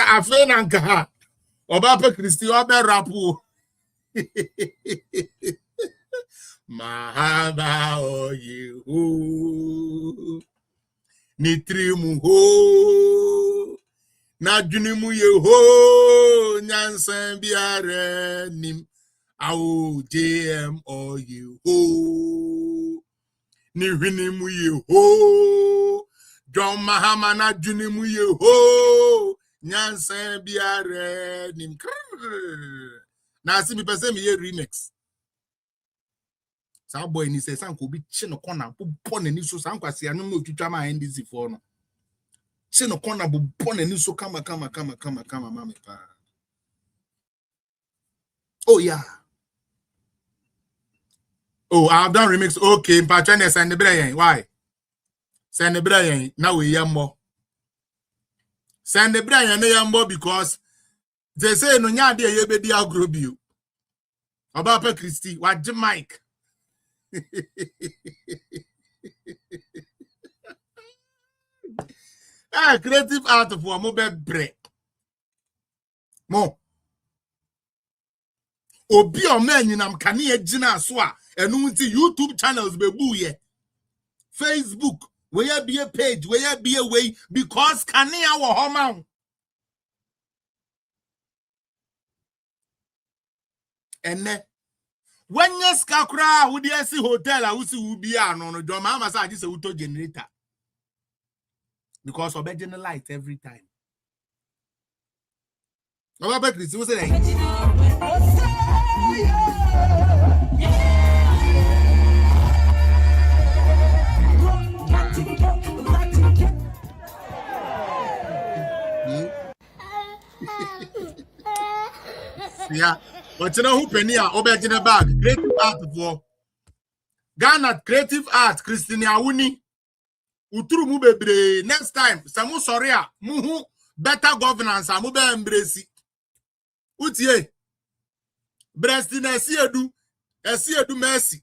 I feel Nanka. Obapa Christi Oba Rapu. Mahaba o you nitrimu ho na junimu ye ho nyansan biare nim awo JM o you ho ni hwinimu ye ho John Mahama na junimu ye ho nyansan biare nim na si mi pese mi ye remix. Some boy ni say some could be chin corner, put ni so some kwasi anu no twitwa ma NDC for no. Chin corner bu pon ni so kama mama pa. Oh yeah. Oh, I've done remix. Okay, Patranes and the brain. Why? Send the Brian, now we yambo. Send the Brian, no yambo because they say no nyadi ye be dia group you. Obapa Christy, what the mic? Ah, creative art for mobile break. Mo. Obi o man yinam kane agina so a enu nti YouTube channels be buye. Facebook, where be a page, where be a way because kane our home. And when you skakra would you see hotel I will see be no do mama say just a auto generator. Because of the light every time. What Chris? What's it? Yeah, but you know who penny are over in a bag? Creative art for Ghana creative art, Christina Awuni. Uturu mu bebre next time samu sorry a muhu better governance amu be embrace utie breast na esiedu mercy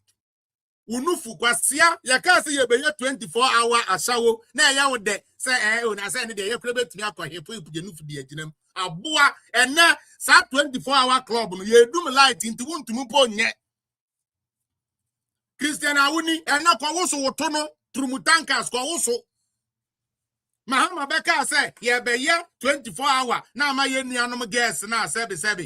unufu kwasia yaka se ye benye 24-hour ashawo na ya wo de se una se ne de ye kure betumi akwahepo ipuje nufu de aginam aboa ene sa 24-hour club no ye dum light into wontum po nye Christian Awuni ena kwa wo so woto no Trumutankas kwa uso. Mahama beka say ye be ye 24-hour na ma ye nuanom guest na sebe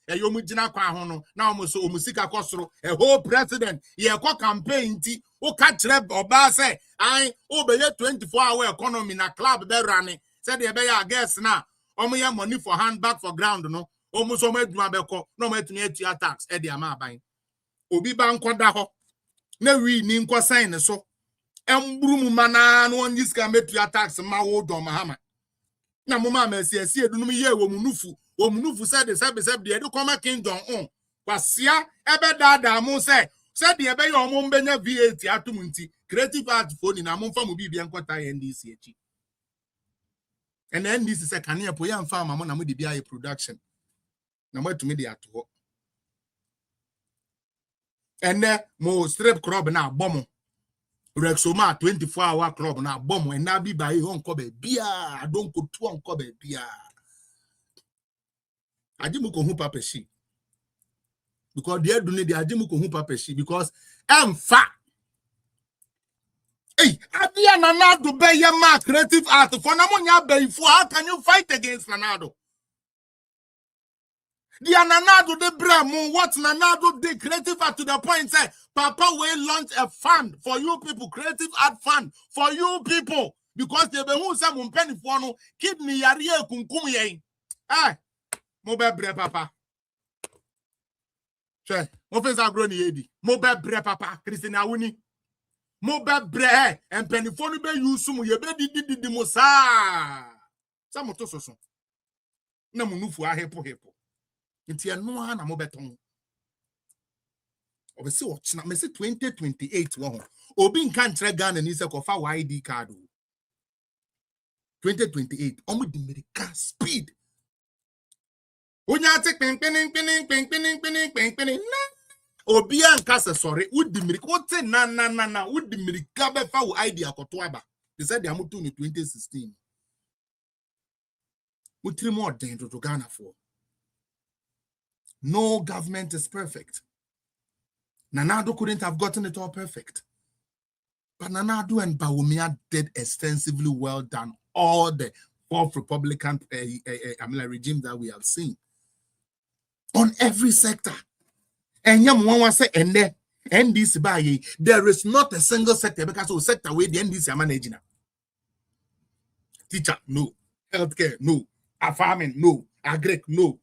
omugina kwa ho no na omusika kosoro a whole president ye kwa campaign ti o ka kire oba say ai o be ye 24-hour economy na club be rane say de be ye guest na ye money for hand back for ground no omuso maduma beko no matumi atua tax e de ama aban obi ba nkoda ho na wi ni nkwa sign so embrum mana no onyiska metua tax ma wo do mahama na mama mesi edunum ye wo munufu said de de koma kingdom on kwasia ebe dada mu say de ebe ye omo mbenya VAT atum nti creative art phone na mo fa mo bibia nkwata ye NDC echi and NDC say kan ye po ya mfa ma mo na mo de bia ye production na mo atumi de ato ene mo strip club na agbomo Rexoma 24-hour club na agbomo and na bi ba e onko be bia adonko tu onko be bia ajimu ko hu papeshi because they do need the ajimu ko hu papeshi because emfa hey abia nanado be ye ma creative art for na mo nya be fu how can you fight against Nanado? The Nanado de Bremo, what Nanado did creative art to the point say, Papa will launch a fund for you people, creative art fund for you people, because they be who say penny for no kidney yariye kunkum ye. Eh, mo be bre papa. Che, mo fe sa gro ni edi. Mo be bre papa, Christina Awuni. Mo be bre en penny for no be use mu ye be di mo sa. Sa mo to so. Na mo nufu a hepo. Nti eno ha na mo beton obese ochina me se 2028 wo obi nka ntre Ghana ni se kofa ID card 2028 omo di America speed onya ate pin obi anka se sorry udi America wote na udi America be fa wo ID akoto aba they said they am to in 2016 mutri mo den to Ghana for. No government is perfect. Nanado couldn't have gotten it all perfect. But Nanado and Bawumia did extensively well done all the fourth Republican regime that we have seen. On every sector. And Yamwa say, and there, NDC there is not a single sector because of sector where the NDC are managing. Teacher, no. Healthcare, no. Farming, no. Agric, no.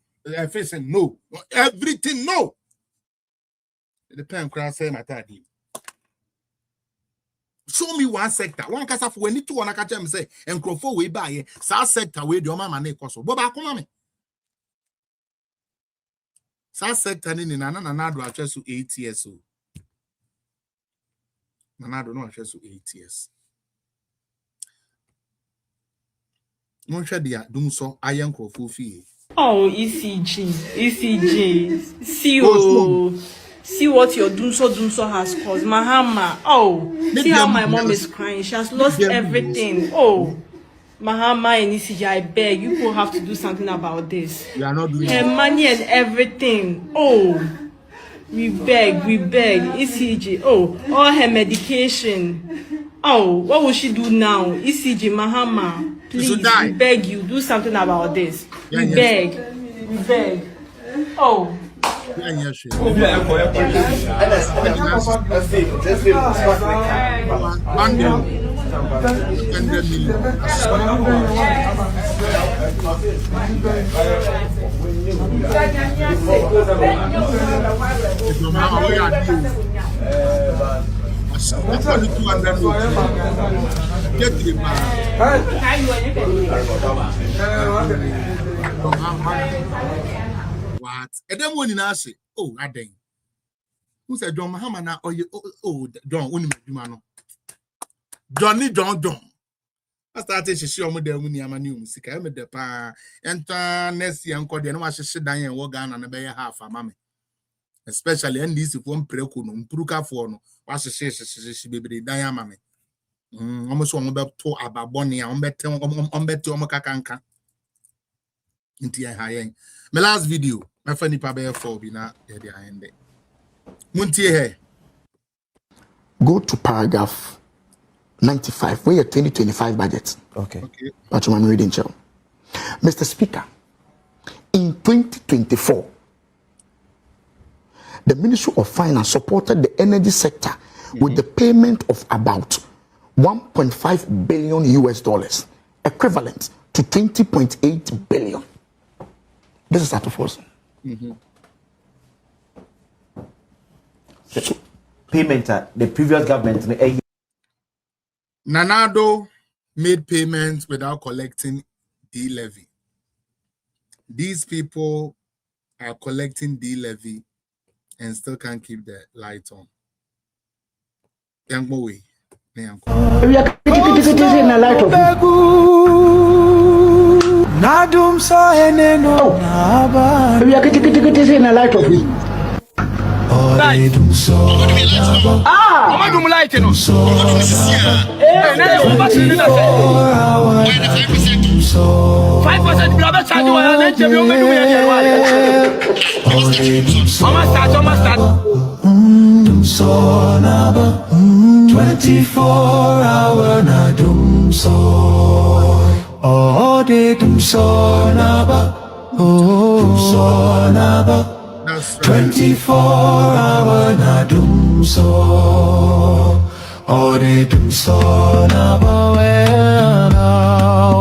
Facing no, everything no. The pen cross say my daddy. Show me one sector. One case for when you want to catch them say and crop for way by sa sector where the mama na koso. Boba come me. Sa sector ni na do atwa so 8 years o. Na do no atwa so 8 years. Mon share dia Dumsor ayen crofo fie. Oh, ECG. See what your Dumsor has caused. Mahama. Oh, see how my mom is crying. She has lost everything. Oh, Mahama and ECG, I beg. You people have to do something about this. We are not doing her money and everything. Oh, we beg. ECG. Oh, all her medication. Oh, what will she do now? ECG, Mahama. Please, we beg you, do something about this. We beg. Oh. What? And then when you say, oh, I think. Who said John Mahama na John Unimano? Johnny John. I started to show me the Uniamanu music. I made the pa and next year and Cordian was sit down and walk on a bear half a mammy. Especially and this one prekunum, Pruka for no, was a she baby diamame. Almost one about two about Bonnie, on bet to Omokakanka. Into your high. My last video, my funny pabe for bina at the end. Muntie. Go to paragraph 95, where your 2025 budget. Okay. That's what I'm reading, Joe. Mr. Speaker, in 2024, the Ministry of Finance supported the energy sector with the payment of about $1.5 billion US, equivalent to 20.8 billion. This is out of us. Payment the previous government. Nanado made payments without collecting D levy. These people are collecting D levy and still can't keep the lights on. Young boy. We are in a light of we are in a light of Dumsor naba 24-hour na Dumsor. Oh, de Dumsor naba. Oh, Dumsor naba 24-hour na Dumsor. Oh, de Dumsor naba wena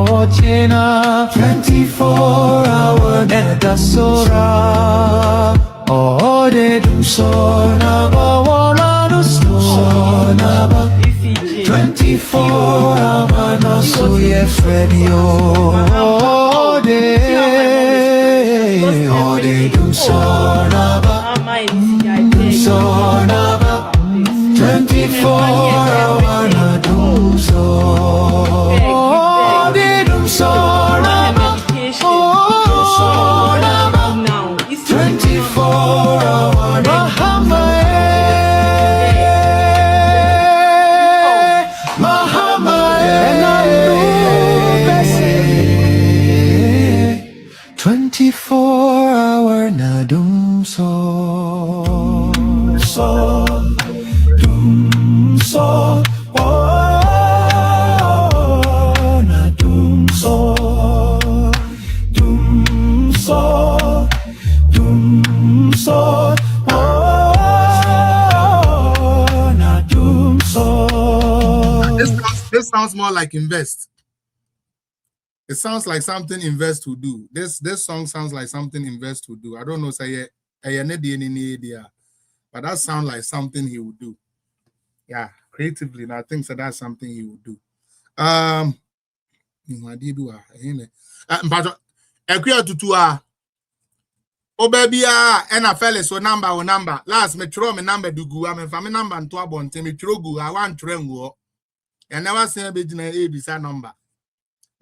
ochena 24-hour na Dasora. Oh, de Dumsor naba wala Dumsor naba 24-hour na so ye Fredio. Oh, de Dumsor naba Dumsor naba 24-hour na Dumsor. Oh, de Dumsor naba Dumsor naba 24-hour Mahama 24-hour na Dumsor. Dumsor, oh, na Dumsor. Dumsor, oh, na Dumsor. This sounds more like invest. It sounds like something Invest would do. This song sounds like something Invest would do. I don't know, say any idea, but that sounds like something he would do. Yeah, creatively, and I think so that's something he would do. But oh baby, and I fell so number. Last me throw me number do go. I mean, family number and 2 abonte me throw go. I want train go. And never say be a beside number.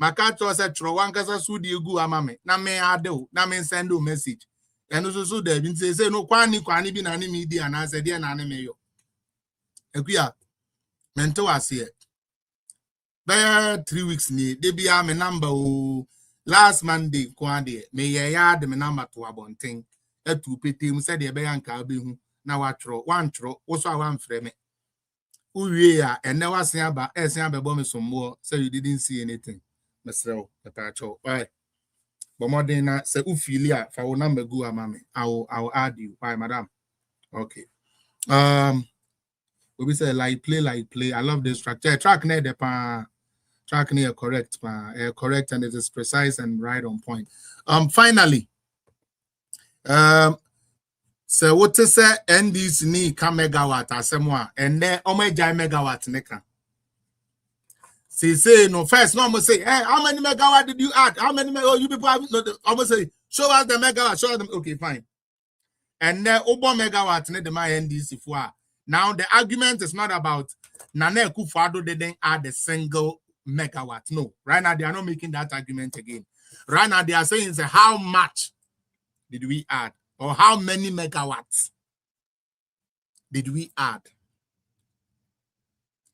Makato said Trowankasa Sudi gu amame. Na me ado, na me send you message. And also there been say no kwani bin ani media and I said dear nane meyo. Ekuya mento asie. There 3 weeks ni they be am number last Monday kwade me ya de me number to abonten. Etu pete mu said e be yanka be hu na watro wan tro wo so wan frɛ me. Uwie a ene wasen aba esen abebo me sombo say you didn't see anything. Mesrel patacho why bomodena say ufilia fa wo number go amame I'll add you. Why madam? Okay. We say like play. I love this track. Track near the track near correct correct and it is precise and right on point. Finally so what to say NDC ni ka megawatt asemwa and then omeja megawatt neka. Say no first no almost say hey how many megawatt did you add? How many you people have no almost say show us the megawatt, show them okay fine. And then obo megawatt ne the my NDC for. Now the argument is not about Nana Akufo-Addo didn't add a single megawatt. No, right now they are not making that argument again. Right now they are saying say how much did we add or how many megawatts did we add?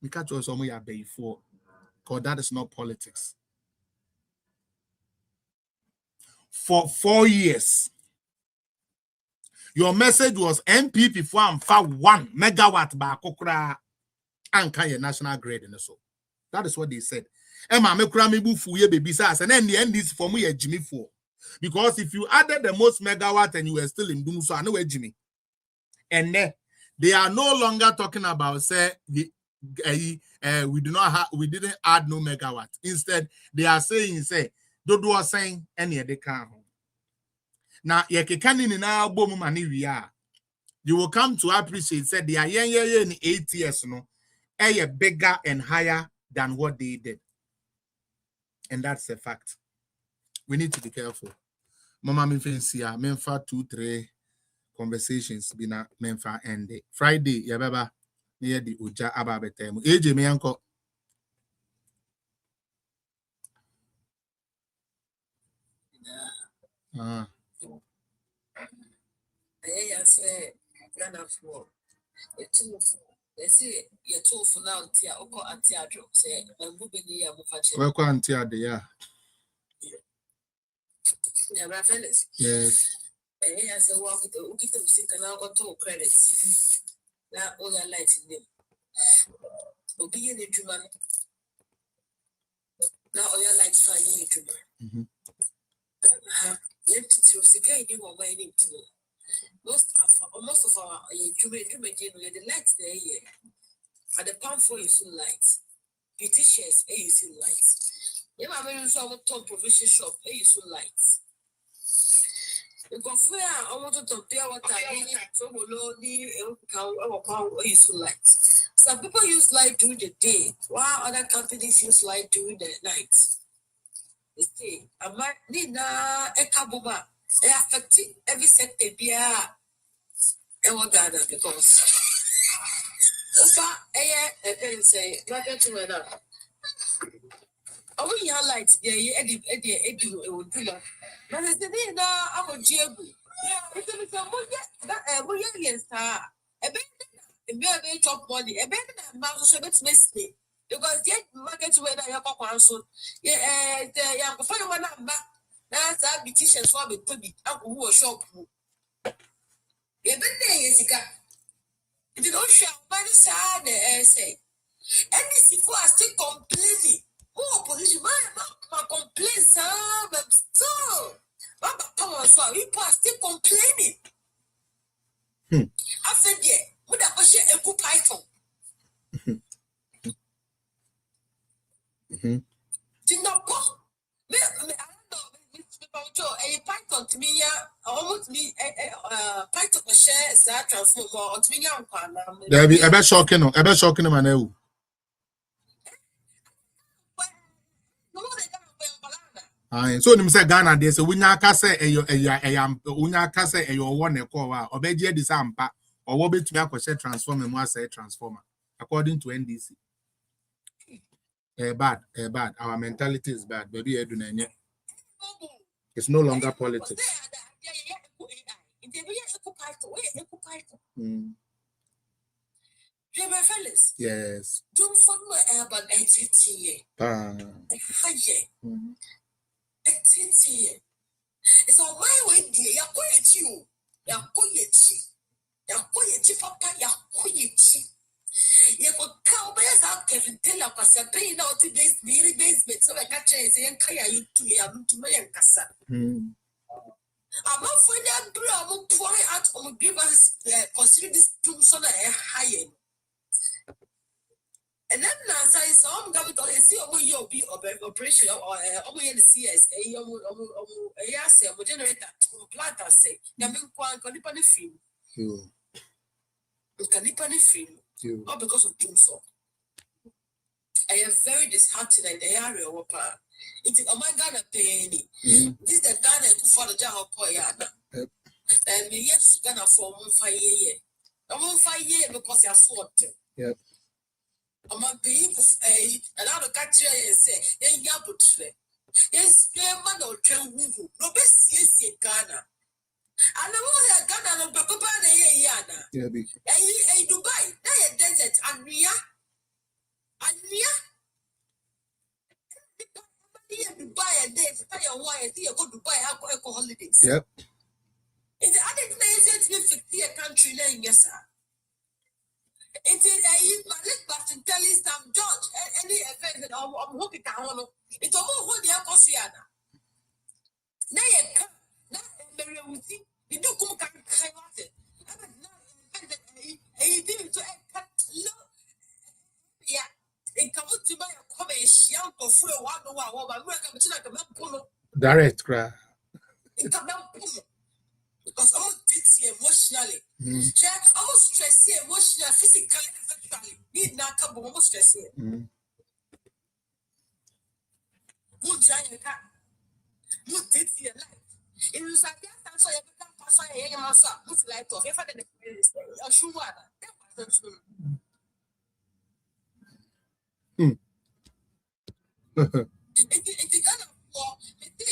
We can't show some way before because that is not politics. For 4 years. Your message was MPP for 1 megawatt by Kokra and Kaya National Grid and so. That is what they said. Emma mekura mebu fuye baby says and then the end is for me a Jimmy for. Because if you added the most megawatt and you were still in Dumsor, I know where Jimmy. And then they are no longer talking about say we didn't add no megawatt. Instead, they are saying say Dodo was saying any they can't. Now, you will come to appreciate said they are in 8 years, no, bigger and higher than what they did. And that's a fact. We need to be careful. Mama Minfensia, Menfa 2-3 conversations bina Menfa end Friday, Yababa, near the Uja Ababetem. AJ me uncle. I say, Ghana for a 2 they say you're 2 for now, Tia Oko and Tiadro say, and Bubini Amufachi. Welcome, Tia, yeah. Yeah, my fellas. Yes. I say, walk with the Ukito sick and I got 2 credits. Now all the lights in them. Obi in the Juman. Now all your lights fine in the Juman. Most of our the lights there here at the palm for is lights. Beauticians is lights. You have a top provision shop is lights. You go for I want to compare what I need so low is lights. Some people use light during the day, while other companies use light during the night. I might need a kabuma. They affect every sector and what Ghana because over say nothing to another. I will your light, Eddie, would do that. But I said, I'm a jebu. It's a million star. A very top body, a better mouse, so let's miss me. Because yet, market where I have a council. Yeah, the young fellow one back. That's our beauticians for me to be up who was shop. Every day is a cat. It don't show by the side, say. And this before I still complaining. Oh, opposition, my complaints, but so. But power, so people are still complaining. I said, yeah, would I push a good python? Did not go. A python to me, almost me a python share that transform or to me. There be a shocking, man. So you say Ghana there so wunya say wunya say eyo one e call wa obeje di sampa or what betumi akose transformer mu say transformer according to NDC. Bad. Our mentality is bad. Baby, it's no longer politics. Yes. Dumsor no about 18 years. It's a way dear. You're quiet, you. You're quiet, papa. You're quiet. You could come by us out, Kevin Taylor, because you're paying out today's daily basement. So I catch you and Kaya you to me to my Kasa. I'm not for that, bro. I will pour out on give us consider this Dumsor high. And then as I saw him come to see you'll be operation or the CS, a generator, plant, I say, Canipani film. Canipani film, not because of Dumsor. I am very disheartened in the area of it is my Ghana penny. This is the Ghana for the job of Poyana. And yes, Ghana for 1 year. I won't 5 years because you're swapped. Yep. I'm a being a lot of country say, then Yabut. Yes, man or train woo, no best yes, Ghana. And I was a Ghana of Bacopa, Yana. A Dubai, they a desert, and Ria. Dubai and days, pay a wire, you go to buy alcohol holidays. Yep. In the other places, we 50 country name, yes, sir. It is a Malik Bastin telling some judge any event that I'm hoping to honor. It's all who they are Cosiana. Nay, Mary, you do come kind of it. I didn't to cut low. Yeah, it comes to my accommodation for free 1 hour. I'm going to direct cry. It come down because I'm ditzy emotionally. I'm stressed emotionally, physically, and sexually. Need not come almost stressed. Good giant cat. Good ditzy life. It was like that, so I become pastor. I am also who's light off. If I didn't a shoe it's kind of war. They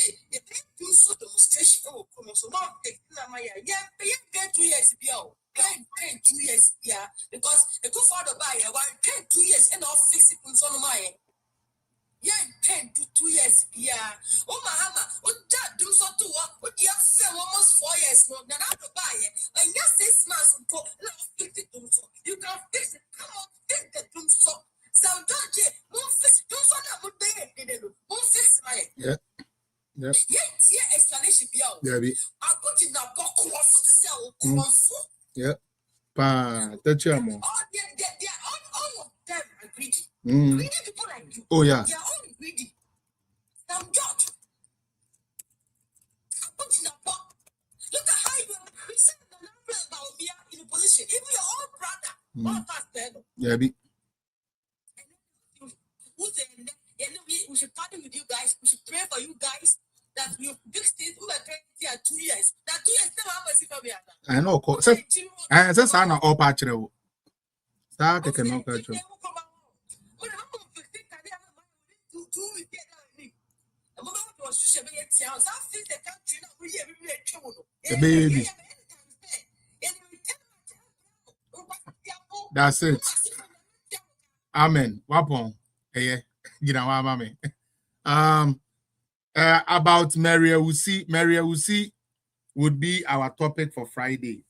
do so demonstration. Oh, come on, so now take my get 2 years. 2 years, yeah, because a good father buy a 2 years and I'll fix it on my. Yeah, 10 to 2 years, yeah. Oh, my hammer, what that do so to work? What you have said almost 4 years, no, then I have to buy it. And just 6 months ago, now fix it. You can fix it. Come on, fix the Dumsor. So, don't you? Won't fix it. Dumsor, that would be it. Won't fix my. Yeah. Yep. Yeah, explanation. Yeah, I put in a box to sell. Yep. That's your mom. All of them are greedy. Mm. Greedy people like you. Oh, yeah. They are all greedy. I'm judge. I put in a box. Look at how you are increasing the number about me in a position. Even your own brother. All past there. Yeah, we should partner with you guys. We should pray for you guys that you fix it. We are here 2 years. That 2 years never happens if we are. I know. I said, "I know all patch it." Start taking no culture. Baby. That's it. Amen. Wapon. Hey, you know what, mommy. About Maria Usi would be our topic for Friday.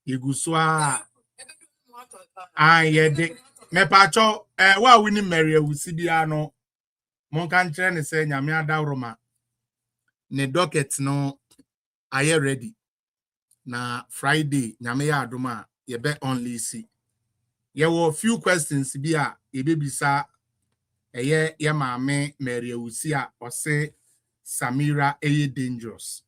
Iguswa. Yeah, me pacho. Wa winning Maria Usi biano. Mon kantre ne se nyame adawroma. Ne docket no aye ready. Na Friday nyame ya adoma ye be only see. There were a few questions be a baby sa ye maame Mary Usia or say Samira dangerous.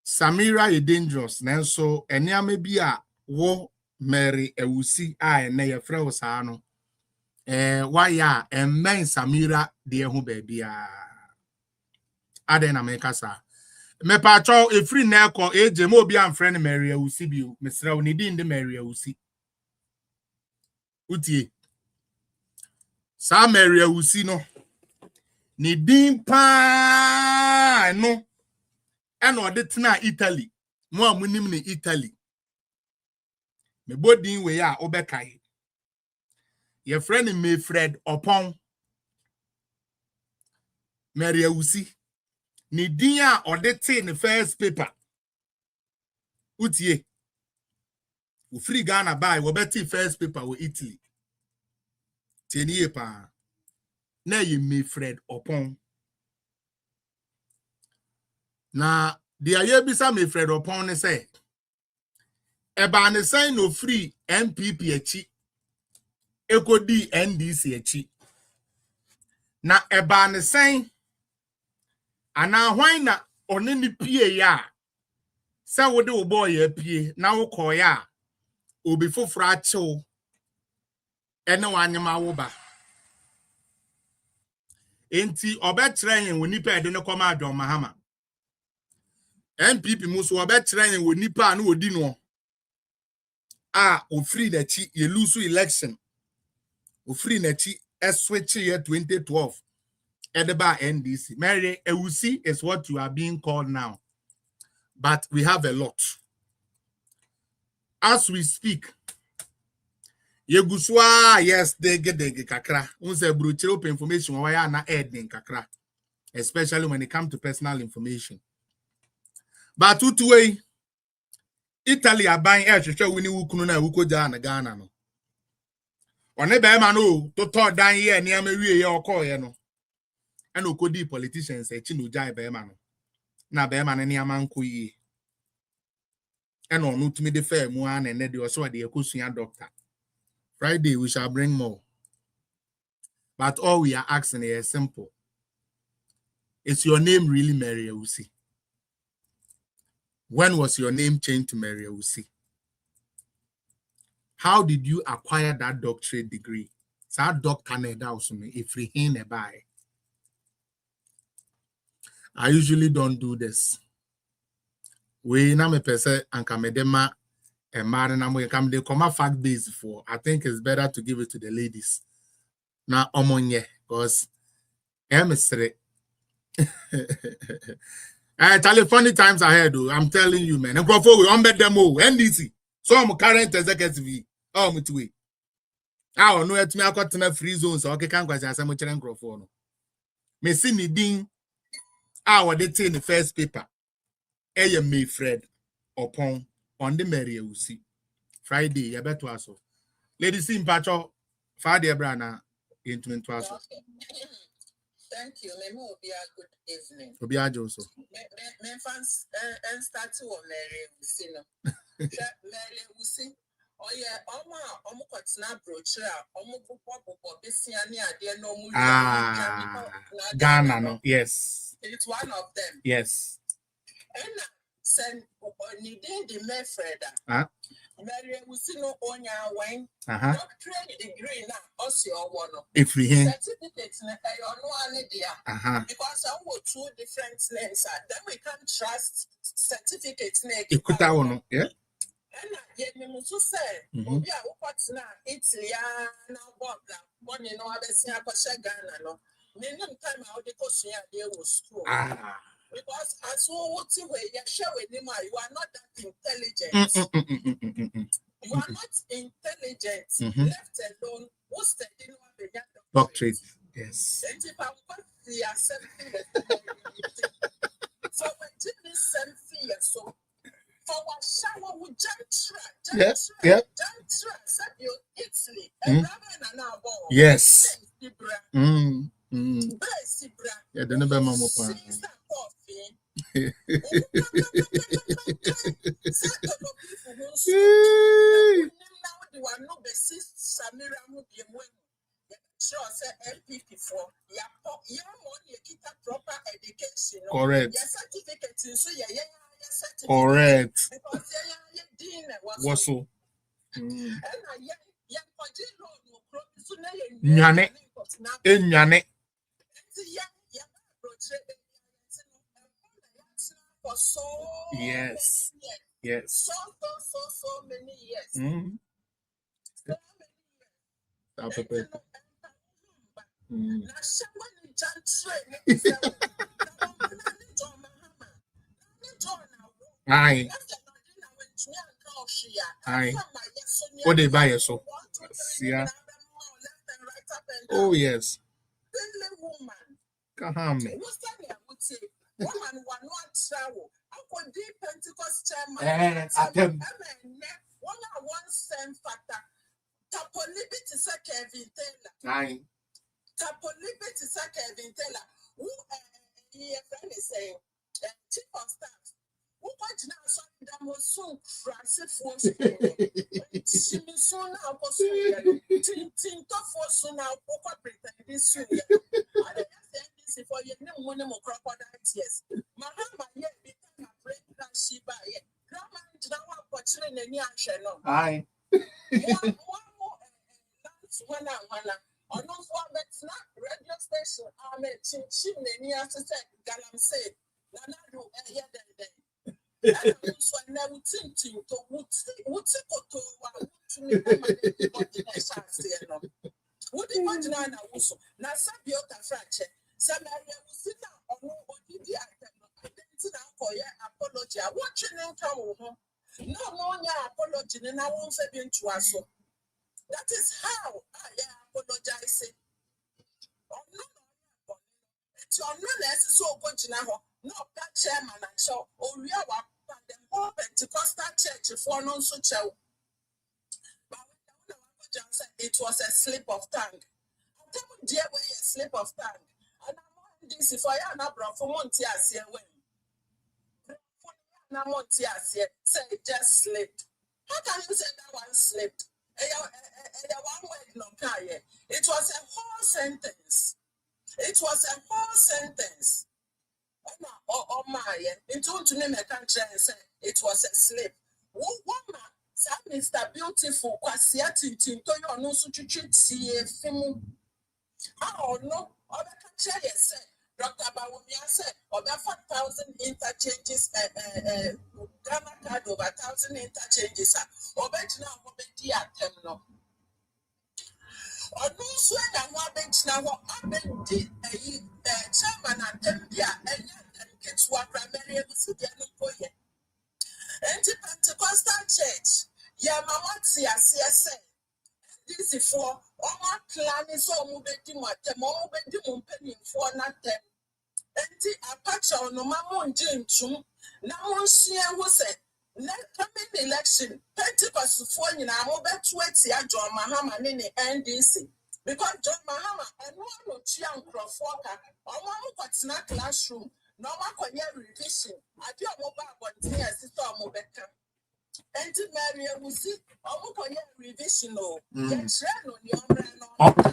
Samira dangerous. Nanso enya be a wo Mary Ewusi a na ye frɛ wo saa no. Why ya men Samira de hu baby a. Aden na meka sa. Me pacho e free na ko eje mo bi am friend Mary Ewusi bi o. Mesra oni din de Mary Ewusi. Utie. Sa Maria Usino. Ni din pa no. Eno de tena Italy. Mo amunim ni Italy. Me bodin we ya obekai. Your friend me Fred Opon. Maria Usi. Ni din a odete in the first paper. Utie. We free Ghana buy we beti first paper we Italy. Tieniye pa. Na ye me Fred Opon. Na the aye bisa me Fred Opon ne say. Eba ne sign no free MPP echi. Ekodi NDC echi. Na eba ne sign ana hwan na one ni pie ya. Say wo de wo boy ya pie na wo koy ya. Obi foforo achew ene wanyema wo ba. Enti obetre yen wo nipa ede ne koma adon mahama. MPP muso obetre yen wo nipa na odi no. O free na chi ye lose election. O free na chi switch year 2012. Edeba NDC. Mary Ewusi is what you are being called now. But we have a lot. As we speak, Yeguswa, yes, they get kakra. Unse brutal open information why are not adding kakra. Especially when it comes to personal information. But way, Italy are buying air to show winning Ukuna Uko Ghana no. Or never man to talk down here near me or call no. And Ukodi politicians say Chinu Jai Beman. Na Beman and Yaman and on to me the fair Muan and Neddy or so the Akusian doctor. Friday we shall bring more. But all we are asking is simple. Is your name really Mary Usi? When was your name changed to Mary Usi? How did you acquire that doctorate degree? So doctor if we in buy. I usually don't do this. We na me pese ankamedema and marina come they come fact base for. I think it's better to give it to the ladies. Now omonye because emissary. I tell you funny times ahead, though. I'm telling you, man. And go forward, I'm bet them all. NDC. So I'm current executive. Oh, me too. I don't know it me I got to free zone, so okay, can't go as I'm much microphone. Me see me ding. I was in the first paper. Eye me Fred upon on the Mary Usi. Friday, I bet to us. Ladies in Pacho, Friday, Brana, into us. Thank you. Let me be a good evening. Obiajo also. Me fans and start to Mary Usi no. Mary Usi. Oh yeah, omo kwatina brochure, omo popo besiani ade no mu. Ghana no. Yes. It's one of them. Yes. And send ni the Mefreda. Mary Usi no onya wine. Doctorate degree na osio wono. If we hear certificate na no ane dia. Because I want two different names. Then we can't trust certificates na ikuta wono. Yeah. And yet me musu say obi a wopot na Italy na border money no abesi akoshe Ghana no. Me no time I dey kosua dey wo school. Because as what you share with him, you are not that intelligent. You are not intelligent. Left alone, who studying the doctorate? Yes. And if I want to accept so when Jimmy sent fear, so for what shower would jump try, you Italy, and yes. Yeah, the number mama pa. Correct. Correct. Waso. Nyane. Nyane. For so yes. Many years. Yes. So many years. By Aye. Aye. What they buy so? Yeah. Oh yes. Come me. Atem. Aye. Tapolibiti sa Kevin Taylor. Who your friend is saying chief of staff. Who want now something that was so crazy for she me soon now for soon. Tin to for soon now for pretend this soon. I don't say this for you no money more crocodile tears. Mahama ye be time break that she buy it. Grandma now opportunity any action no. Aye. One more one on no for not radio station. I'm a chin near to say Galam said. Nana do so now think to would to me would imagine also now Sabiota Frache Samaria will sit down on the identity now for your apology. I want you to come no more apology and I won't say to us. That is how I apologize. It's your non so good now. No, that chairman and so, or we are the whole Pentecostal church for non so chow. But it was a slip of tongue. I tell you, dear, way a slip of tongue. And I'm this if I am not brought for Montias here when Montias here say just slipped. How can you say that one slipped? It was a whole sentence. It was a whole sentence. Oh my, it told to name a country and say it was a slip. Woman, Mr. Beautiful, Quasiati, Tintoyo, no such film. Oh no, other country say, Dr. Bawumia said, over 4,000 interchanges, Ghana card over 1,000 interchanges, or better now, dear terminal. Or no sweat and what bench now, what happened did a chairman and Tempia and gets what primary Sudan. Anti-Pentecostal church, Yamamatia, CSA. This is for all my plan is all moving what the moment penny for nothing. Anti-Apache on no mamon Jim Chum, now one see was said. Next coming election, Pentecost for you now, over 20 John Mahama in the NDC. Because John Mahama and one of Chiang Crawford, or one what's not classroom, no one can revision. I do a mobile one thing as it's all mobile. And to marry a music, or one can revision. No, yes. Yes.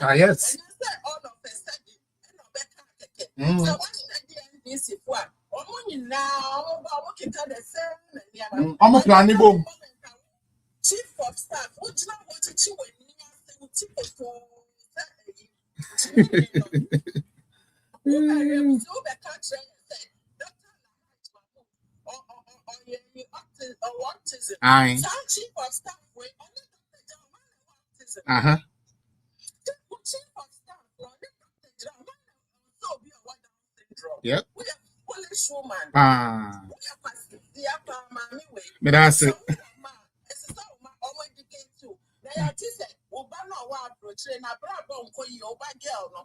And you say all of a sudden, and no better. So what's the NDC for? Now, I'm planning boom. Chief of staff, which now what to chew Aye. Chief of staff, chief of staff, yep. Polish woman. But that's it.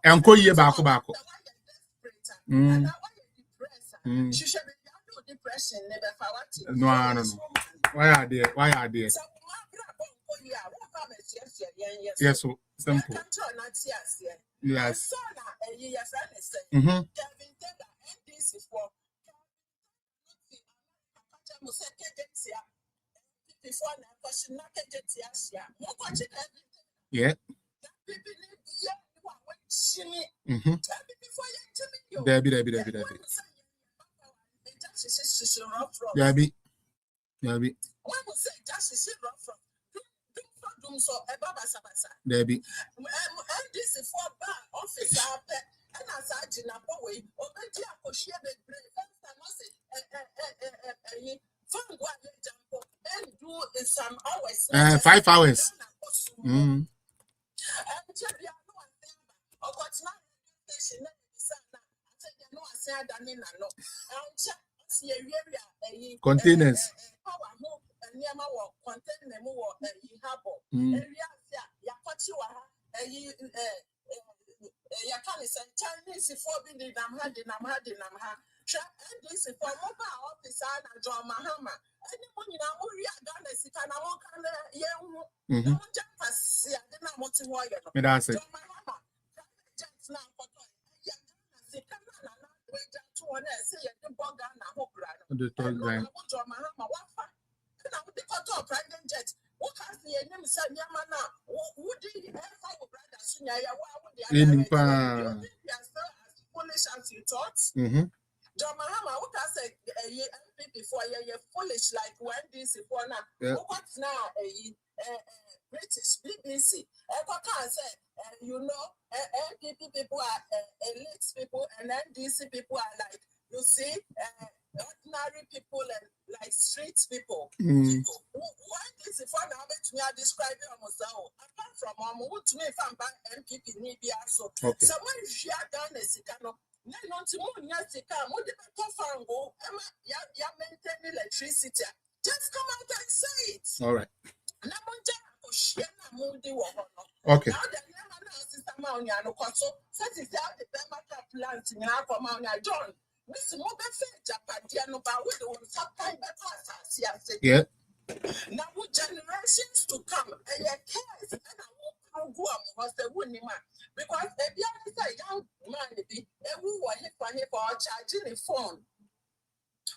Enko ye bako. She should be depression never. No. Why are they? Yes, so simple. Yes. Yeah. Debbie. Debbie. And this is for bar office and as I did not away, already I could share the brain. And do some hours. 5 hours. Containers. Chinese for being I'm had this for mobile officer and John Mahama. Anyone in Amuria Ghana, Sikan, I won't come there. You won't jump us. I didn't want to wire. That's it. Foolish as you thought. John Mahama, what I say, before you're foolish like when this is one now. What's now British BBC? What can say? You know, NPP people are elite people, and NDC people are like, you see, ordinary people and like street people. Why this is one now? Me I describe it almost now. Apart from who to me from NPP Nibia so. Someone share down the Sikano. Not to moon Yasika, what did I fango? Ya maintain electricity. Just come out and say it. All right. Okay. Yeah. Now generations to come, and I go up the winning man because a young man be charging the phone.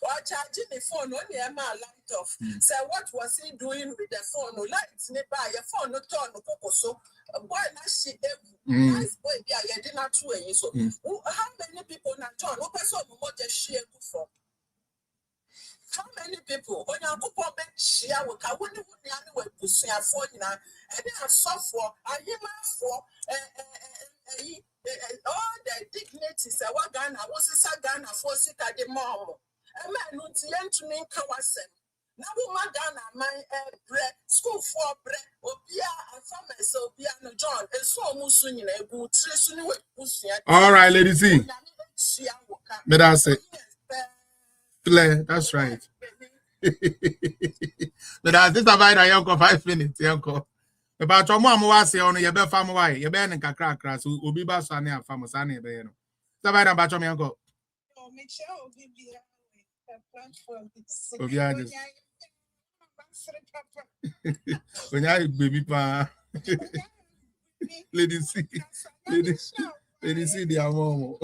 Or charging the phone only a man light off. So what was he doing with the phone? No lights nearby your phone, no turn no coco so boy not she nice boy I did not do any so how many people not turn no person more just share for how many people when you go for share with I wouldn't push your phone now and they are software and him for all the dignities what Ghana was a Ghana for sick at the mom. A man who to me Kawasem. Now, Madonna, my bread, school for bread, Obia, and farmers, Obia, no John, and so Musun in a good treason with Pussy. All right, ladies. But I say, play, that's right. But I think about a young 5 minutes, young. About your mom was on your bed farm away, your band and crack, so will be Bassani and Famasani. So about your uncle. When I baby pa ladies see the mom.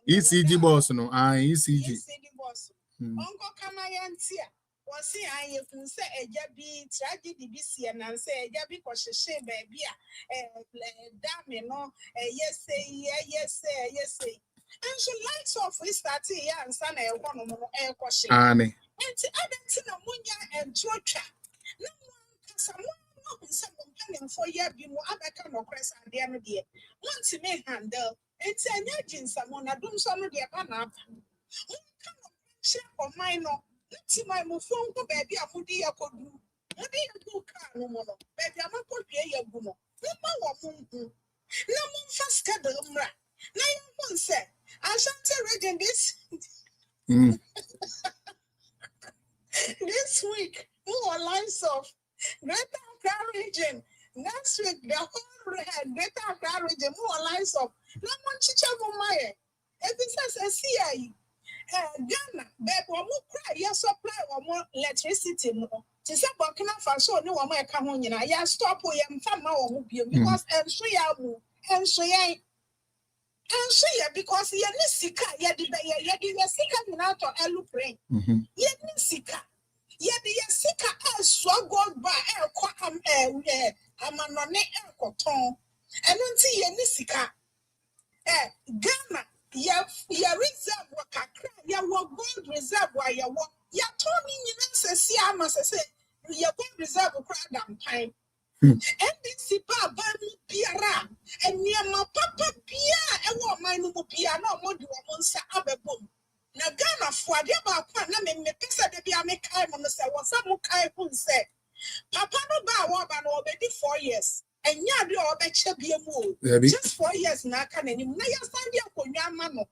ECG boss no ECG boss. Uncle Kamayantia. Wasi anye kunse eja bi tragedy bi sie na nse eja bi ko hwehwe baby dame no yes and so lights off we start here and san e ho no no e ko hye ane enti adenti na munya entwotwa na someone no say company for year bi mu abeka no kwesa ade no de want me handle enti anya jinsa mo na Dumsor no de ba na share for mine no. Let's my phone go baby a foodie a could do. What do you do? No more, baby. I'm not going to be a woman. No more, first cuddle. Now you won't say, I shan't read this. This week, more lines of Greater Accra region. Next week, the whole Greater Accra region, more lines of no one chicha my. If it says a CIA. Ghana, but one more cry, yes, supply or more electricity. To say, Burkina Faso, no one may come on, ya stop with him from our because and so because ye nisika, ye the sika out of Eluprane. Ye nisika, ye the sika as so gold by amanone cotton. And until ye nisika, Ghana. Ya reserve wakakra ya gold reserve wa ya wo ya tomi nyina sesi ama sese ya gold reserve kra dam time NDC pa ba mi biara eniema papa bia e wo man no bia na mo de wo nsa abebom na Ghana for de ba kwa na me pesa de bia me kai mo no se wo sa mo kai kun se papa no ba wo ba no obedi 4 years enya de obeche bia mu just 4 years na aka na nim na ya stand ya konwa ama no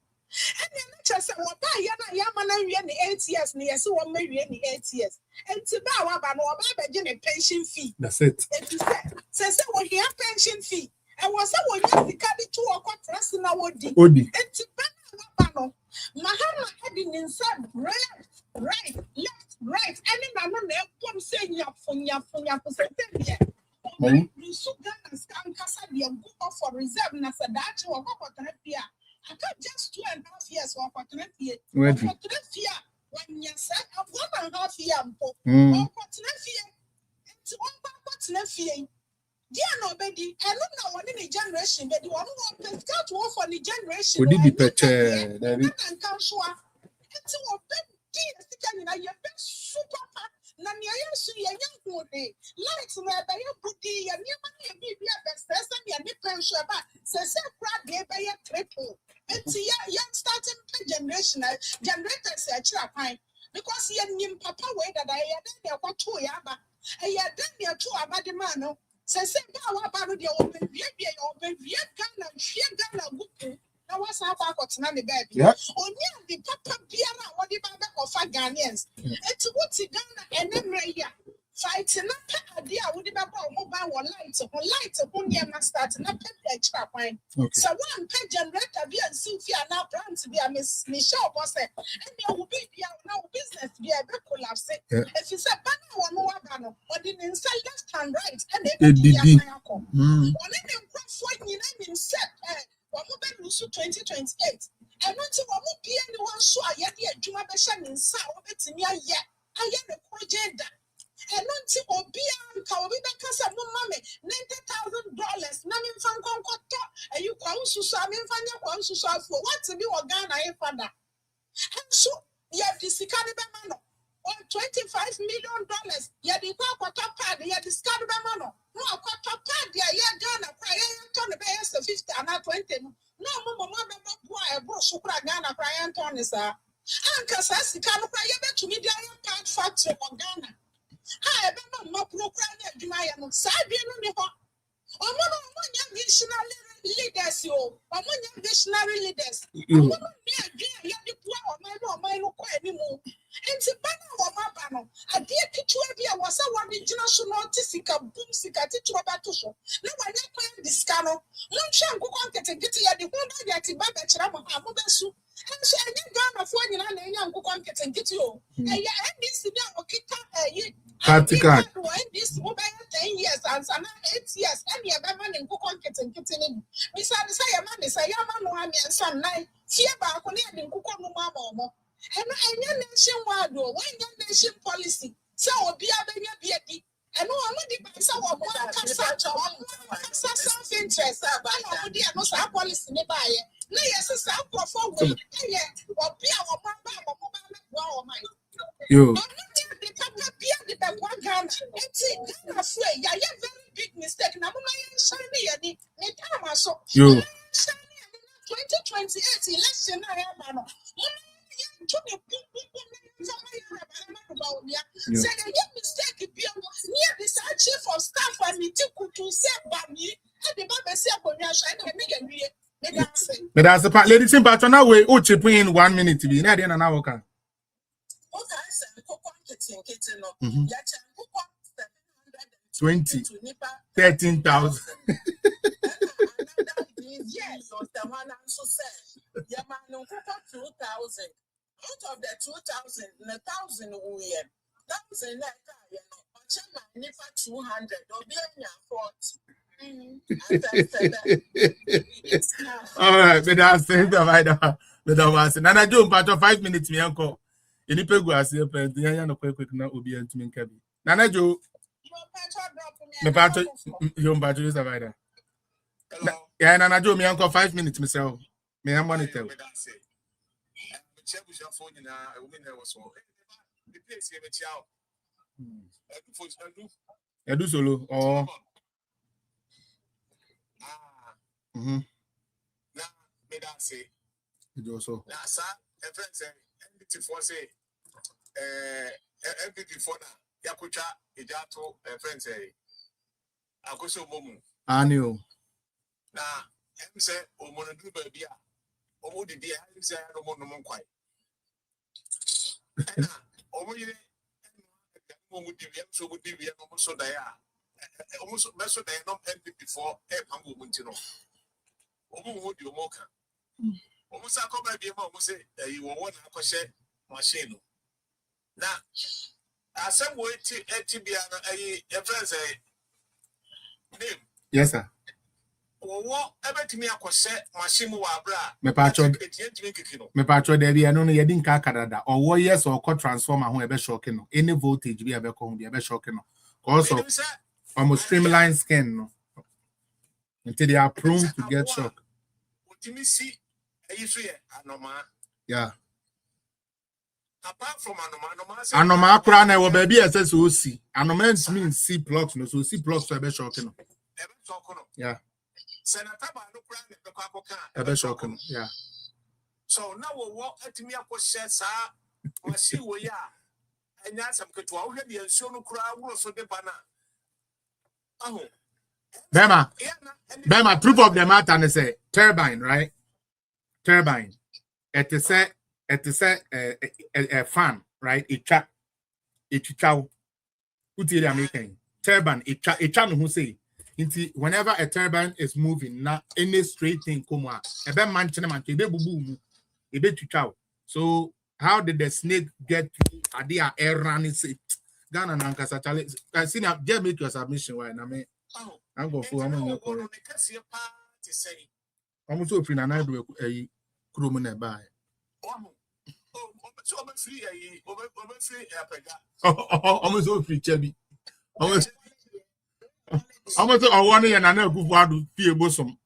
ene na chese wo ba ya na ya ma na wie ni 8 years ni yesi wo ma wie ni 8 years enti ba wo ba no oba beje ne pension fee that's it enti se wo here pension fee and was a one year to a quarter na wodi enti ba na wo ba no Mahama heading inside right left any man no come say nyafunya for say you so Ghana scan kasa dey go for reserve na say that wo go pia I can't just 2.5 years or for 3 years for 3 years when you say 1.5 years for 3 years it's 1.5 years dia no bedi eno na one in generation bedi one more start one for the generation would be better and can so it's one bedi sika na ye be super na ne ye so ye nyanko de light na be ye budi ye niam na ye bi best person ye ne pension ba se kra de be ye triple it's young starting generation generators e kira kwan because ye nim papa we that I ye dey kwa to ya ba e ye dey to abade man no se ba wa ba no de o be wie Ghana gupu na wa sa ba kwotena ne baby oni ande papa biara wo de ba be kofa Ghanaians eti wuti Ghana enemre ya fight na pa ade a wo de ba mo ba wo light ho ne ma start na pe extra kwan so one pe generator bi an si fi ana brand bi a me show boss e na wo bi bia na wo business bi e be collapse if you say ba na wo no wa ba no o de inside left and right and e be ya ko oni ne nkofo nyina ni set Wamu be lusu 2028. And not to wamu be anyone so I yet the Juma Beshan in Sao Betinia yet. I am a project. And not to Obia Kawabi Casa Mummy, $90,000. Namin Fan Concoto, and you come to Samin Fania comes to South for what to do or Ghana, father. And so, you have the Sikaniba Mano. $25 million. You had the top pad, you had the Scadamano. No, top pad, yeah, Ghana, turn the base of 50 and not 20. No, Mamma, boy, bro, Supra Ghana, Brian Tony, sir. Uncle Sassy can cry to me, the iron pad factory of Ghana. I remember my program, Jumayan, Sabian, missionary leaders, yo. Missionary leaders. And to banner or mabano, a dear picture was a one international Tisica boom sika to about to show. No one playing this cano. No shank go on get a gitty at the one that Baba Chama Amobesu. And so I didn't go for one young go on get a gitty. And yeah, and this is now this mobile 10 years and 8 years, and your man and go on getting kitchen. Besides, I am a man, and some night, see about and cook on mamma. And I nation wide, one nation policy. So be a and no one depends on what self-interest about no policy nearby. No, yes, a self perform or be our mobile. Yo. Big mistake. Yo. 2028 election. Said a mistake near this chief of staff and me to say by me and the Baba say but that's the part, ladies and gentlemen, now we chip in 1 minute to be in an hour. Okay, 20, 13,000. Yes, the one also said, yeah, man, 2,000. Out of the 2,000, 1,000 we 1,000 like 200 or all right, but that's the but was and I do part of 5 minutes, me uncle. In the pegu as a pen, the young quick now will be a to me. Nana Joe, the part of your battery is a rider. Yeah, Nana Joe, me uncle 5 minutes, myself. May I monitor? I do solo or it also. MPP for say MPP for na yakucha ejato friends say akoso momu Anio na em say omonodu ba bia omo didi em say no mo no kwai na omo yire omo didi em so mo didi em so da ya omo so meso da no MPP for pambo mo ntino omo mo di omo ka omo sa ko ba bia ma omo say yi wo na akɔhye machine na asem wo eti bia no ayi e friends name yes sir wo ebetimi akɔhye machine wo abra me patcho there bia no yedi nka kadada owo yes or transformer ho ebe shock no any voltage bia be ko ho bia be shock no also almost streamline skin no until they are prone to get shock otimi si ayi so ye anoma yeah apart from anoma kura na wo baby ss oc anoma means C blocks no so C blocks so ebe shock no yeah senator ba no kura na bekọ akoka ebe shock no yeah so na wo atimi akɔhye sa machine wo ya anya sam keto wo hwe de nsuo no kura wo so de bana aho Bema, proof of the matter and say turbine, right? Turbine. It is a fan, right? It's chow. Uti American turbine. It chow who say. Whenever a turbine is moving, not any straight thing come out. A bad man, boom, a bit chow. So how did the snake get to Adia air running? Say Ghana Nankasa challenge. I see now. Just make your submission. Why? I mean. I'm going for I'm so free and I do a crew in a buy. I'm so free, Chevy. I'm so I want to and I know good word to be a bosom.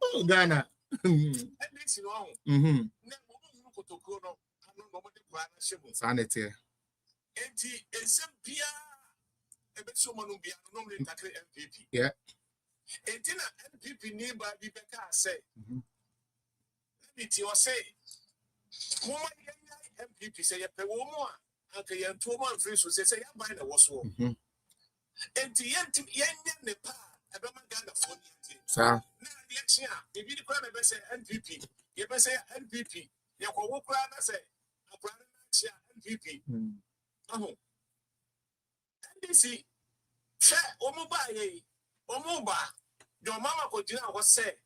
Oh, Ghana. Sanity. Enti esempia ebeso manu bia no me takre MPP. Yeah. Enti na MPP ni ba bi beka say. Enti o say moma MPP say ye pe wo mo a anka ye nto mo amfiri so say ya ban na wo so. Enti yenya ne pa ebe ma Ghana fo ni enti. Sa. Na election a bibi di kwa na be say MPP. Ye be say MPP. Ye ko wo kwa na say MPP. NDC, share Omuba ye, Omuba, your mama could dinner was said.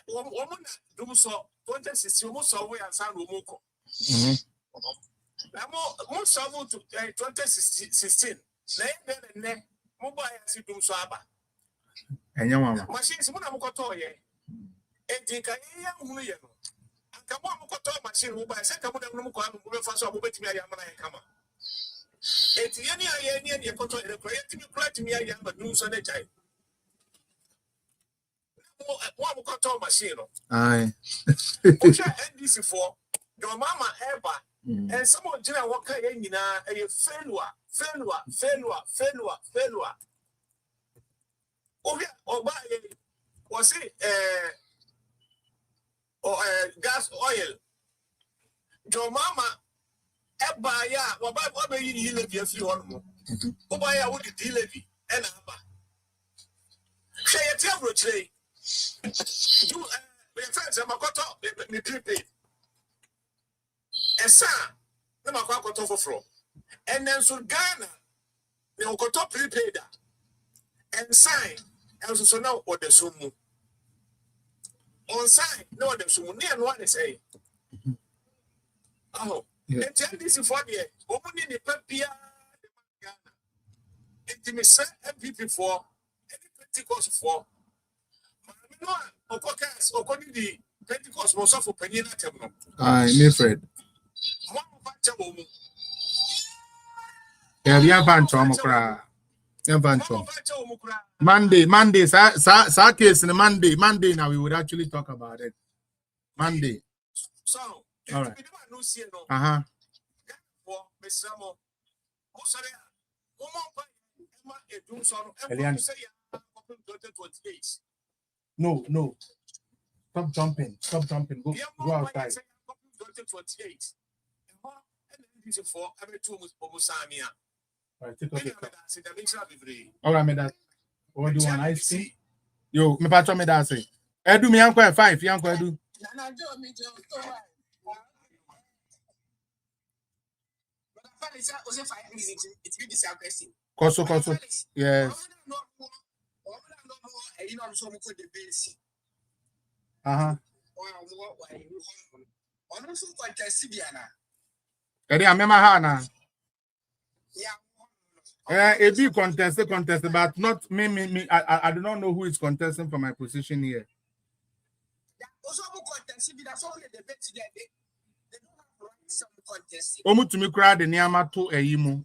Woman, Dumsor, 2016, almost away and San Romoko. Most of to 2016, then Mobile as Dumsor. And your mama. Machines, Munamokoto, and think I am Come on, machine who by second no come first of bet me come. It's any photo in a creative me I am but do so time. One control machine. Aye. NDC for your mama ever and someone general walk in a failure. Oh, yeah, or by was it or gas oil. Your mama, Ebaya, what may you live if you want more? Obaya would you levy and Abba. Say a table today. You, my friends, I'm a cut off, me prepaid. And sir, I'm a cut off from. And then so Ghana, you cut off prepaid and sign, and so now what the sumu. On sign, no one is near one is a. Oh, and tell this for the only the Pepia Ghana. Intimacy MPP for any Pentecost for. No, of course, according to the Pentecost was for Penina Temno. Aye, my friend. Yeah, we have a trauma. Monday, sa case in Monday now we would actually talk about it. Monday. So, all right. 2028. No. Stop jumping. Go outside. 2028. For every 2 months, almost Samia. All right, take off your cup. All right, me that. What do you want? Ice cream? Yo, me patch me that say. Edu me uncle 5, uncle Edu. Koso. Yes. Edi amema ha na. It be contested, but not me. I do not know who is contesting for my position here. Omu tumi kra de niama to eyimu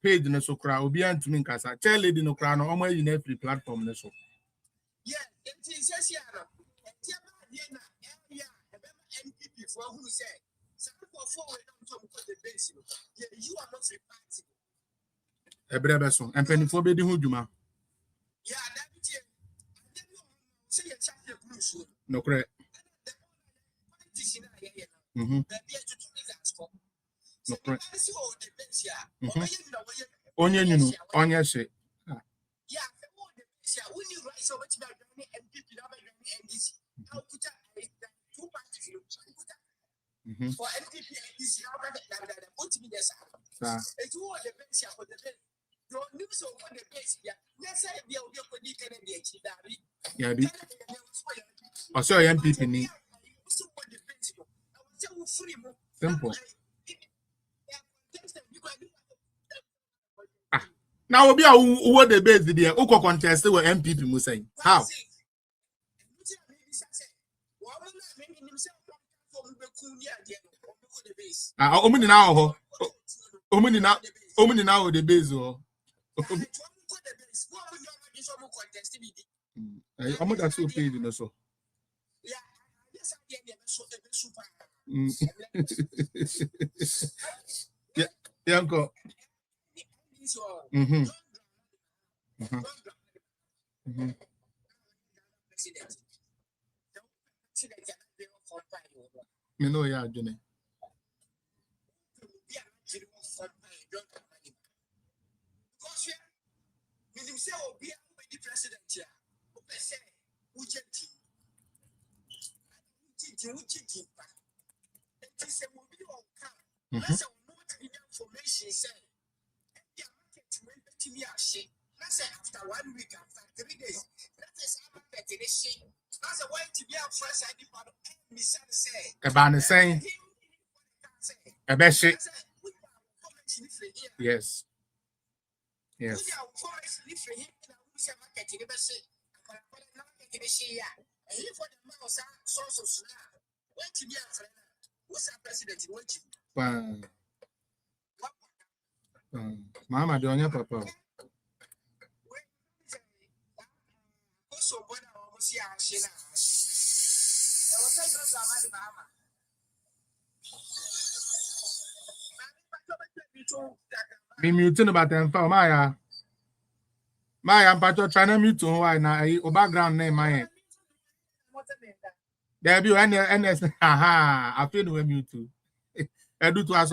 page ne so kra obi antumi nkasa chair lady no kra no omo yi na free platform ne so. Yeah, it is NPP for who say you are not free party. Ebrebe so empenifo be di ho dwuma. Yeah, that say you chat the blues. No correct. No correct. Onye nyunu, onye she. Yeah, when you write so much about NPP, NDC, how put up 2 parties for NPP and NDC, how that put me there. It's all the best for the best. Your news over the best. Yes, I will be able to yeah, be. Also, NPP ni. Simple. Now, we are who the base there. Who can contest with MPP Musai? How? Omuni now the base. I'm not so paid in so. Yeah, uncle. Me know ya Johnny. After 1 week, after 3 days, that is how that's a way to be a fresh ID part of any say. About the same. Yes. Mama, do you papa? Me muting about them for Maya. I'm trying to mute on why now. Your background name, Maya. There be NS. Haha, I feel when you too. I do to us.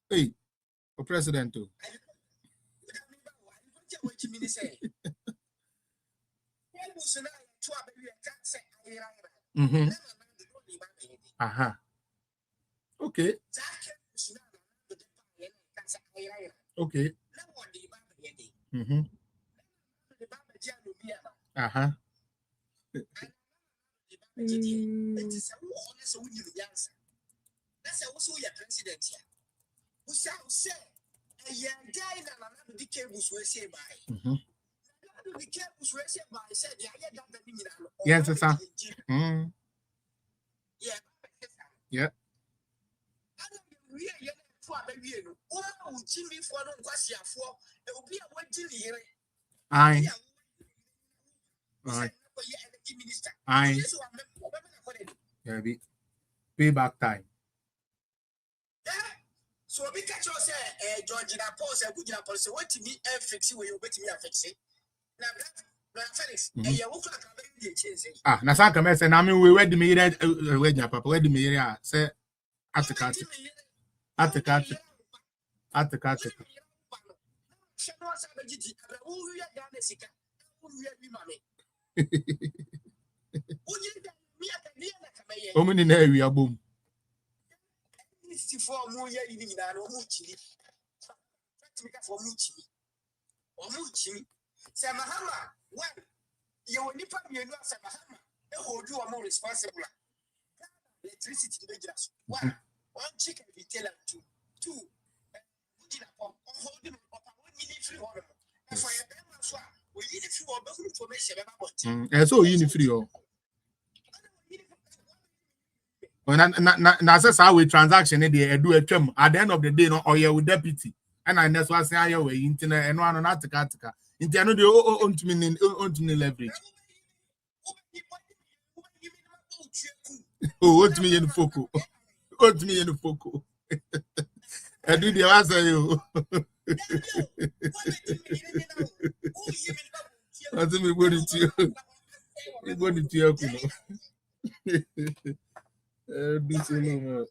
Hey, o president too. Okay. Okay. That's also your president here. Who say a young guy that the cables were say by. The cables were say by said, yes, sir. Yeah. Aye. Yeah, be payback time. So we catch us George Paul say good Paul say what to me fix it where you bet me fix it. Now that Felix you work like a change. Ah, na sa come say na me we wed me ire wed ya papa wed me ire say ateka. Omuni na ewi abom. For more year in the Muchi. For Muchi. Or Muchi. Samahama, one. You will never be enough Samahama. They hold you are more responsible. Electricity to the just. One chicken retailer, two. Holding up 1 minute free order. And for your grandma, we need a few of information about. And so you need free. Na say how we transaction dey do atwam at the end of the day no oye with deputy and I next one say aye we internet eno ano na tika inti ano dey ontumi leverage ontumi yen foko edu dey wa say you ontumi body ti akuno this no more.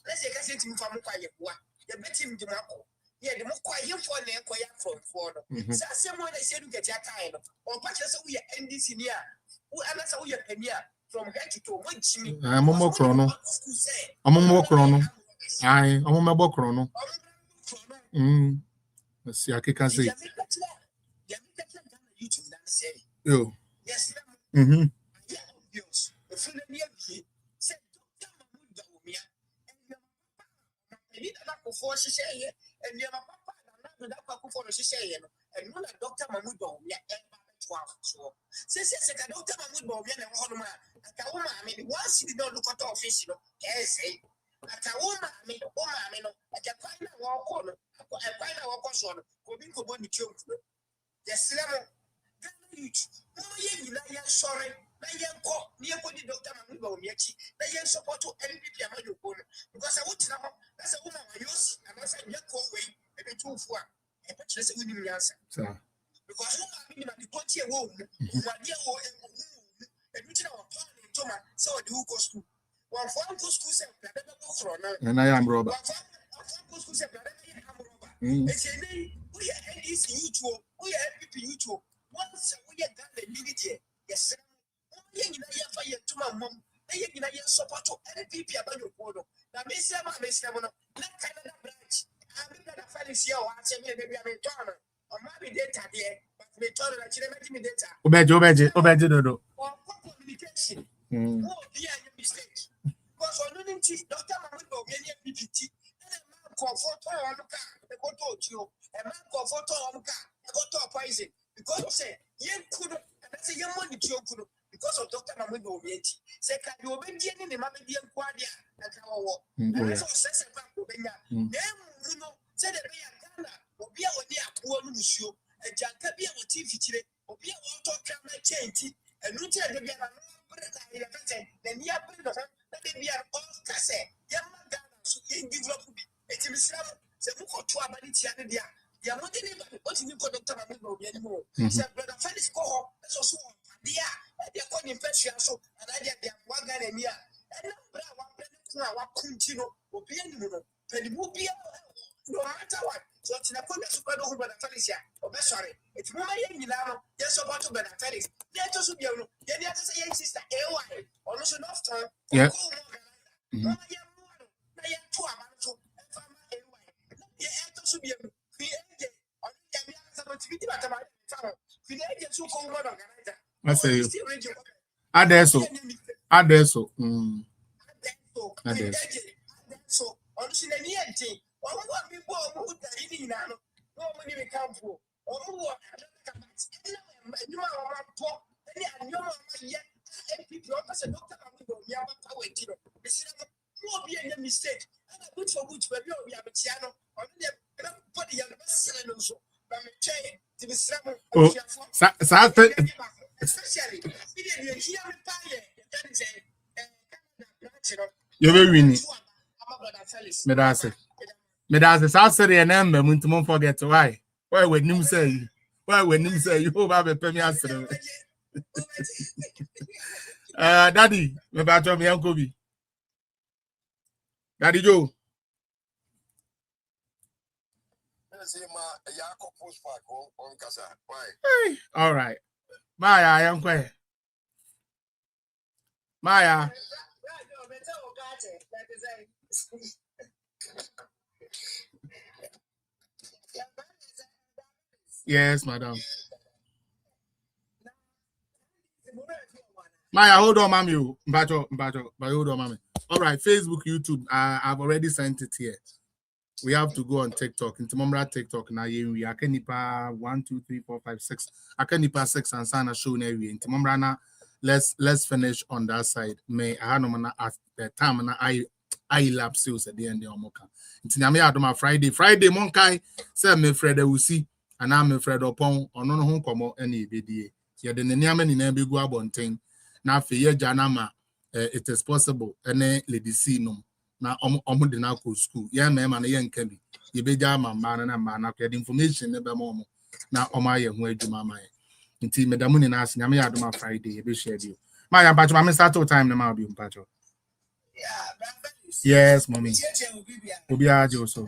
Let's say I to from the betting the Marco. Yeah, the more quiet for the quiet from for. So someone I said to get your time or patches we end this in here. Who answer we are from head to toe. I'm a more chrono. I'm a more chrono. Let's see, I can say. Yo. Yes. For she say and your papa and not for she say and not Dr. Mamudo, so since Dr. Mamudo, I mean, once you don't look at office, say, at a woman, I mean, I can find a walk on, I find a walk on, go be for one children. Yes, sorry. Near Dr. Mamudo, they support to NPP because I want to know that's a woman I use and I said, way, maybe 2 4. I put this winning answer. Because I'm in the country home, and which our plan in Toma, so I do go school. One for school, and I am Robert. It's a name, we are YouTube, we are YouTube. Once we are done the minute, yes, sir. Fire to my mom. They support to NPP about your photo. Now, Miss Emma, not Canada branch. I'm not a fancy show. I say, maybe I'm a donor. Or maybe data there, but we told her that she never give me data. Obejo. Or communication. Oh, dear, mistake. Because on the chief, Dr. Mamudo, any PPT, and a man called photo on the car, the photo to you, a man called photo on the car, I got to poison. Because you say, you could, and I say, your money to your could. Because of Dr. Mamudo, say, can you obey the Mamadian Quadia and our war? And that's all says about Obenya. Then, you know, said that we are Ghana, or be our near poor Lucio, and Jankabia or TV, or be a water camera change, and Lucia de Biana, then you have been that they be an old cassette, young Ghana, so in develop it is Islam, say, who got 2 minutes and they are not anybody, what you got Dr. Mamudo anymore. Say, brother Felix Coho, that's also. They're calling infection, so and I get their one gun and yeah. And I'm continue will be any no matter what. So it's not going to go over the Felicia. Oh, sorry. It's more young now, just about to be a Felix. Let us be able to say, sister, AY, or also enough time. Yeah. I say you. Adesso. So, on Sinanian, or what people who are in no money come for. mistake. Good for good, but we have a piano. Oh, you're very winning. Medase, Saturday and Ember, Muntimon forget why. Why would him say? Why would him say you have a premier? Daddy, about your uncle B. Daddy Joe. All right. Maya, I am quiet. Maya. Yes, madam. Maya, hold on, mommy. Mbacho, hold on, mommy. All right, Facebook, YouTube. I've already sent it here. We have to go on TikTok. Into Momra TikTok now. We are nipa 1, 2, 3, 4, 5, 6. I can nipa 6 and sign a show now. Into Momra na. Let's finish on that side. May I know at the time na I lap sales at the end of Moka. Into Nami Adoma Friday Monkai. Say me Fred will see. And I'm afraid upon or no home come any BDA. Yet the Niaman in every go abonting. Now for ye Janama, it is possible. Any lady see no. Now the now school. Yeah, ma'am, and a young can be. You be jam man and man up the information never more. Now my young way to my mind. Until Madame in asking me out my Friday, be shared you. My patch, my start time the Malby patcho. Yes, mommy. Obi Ajo so.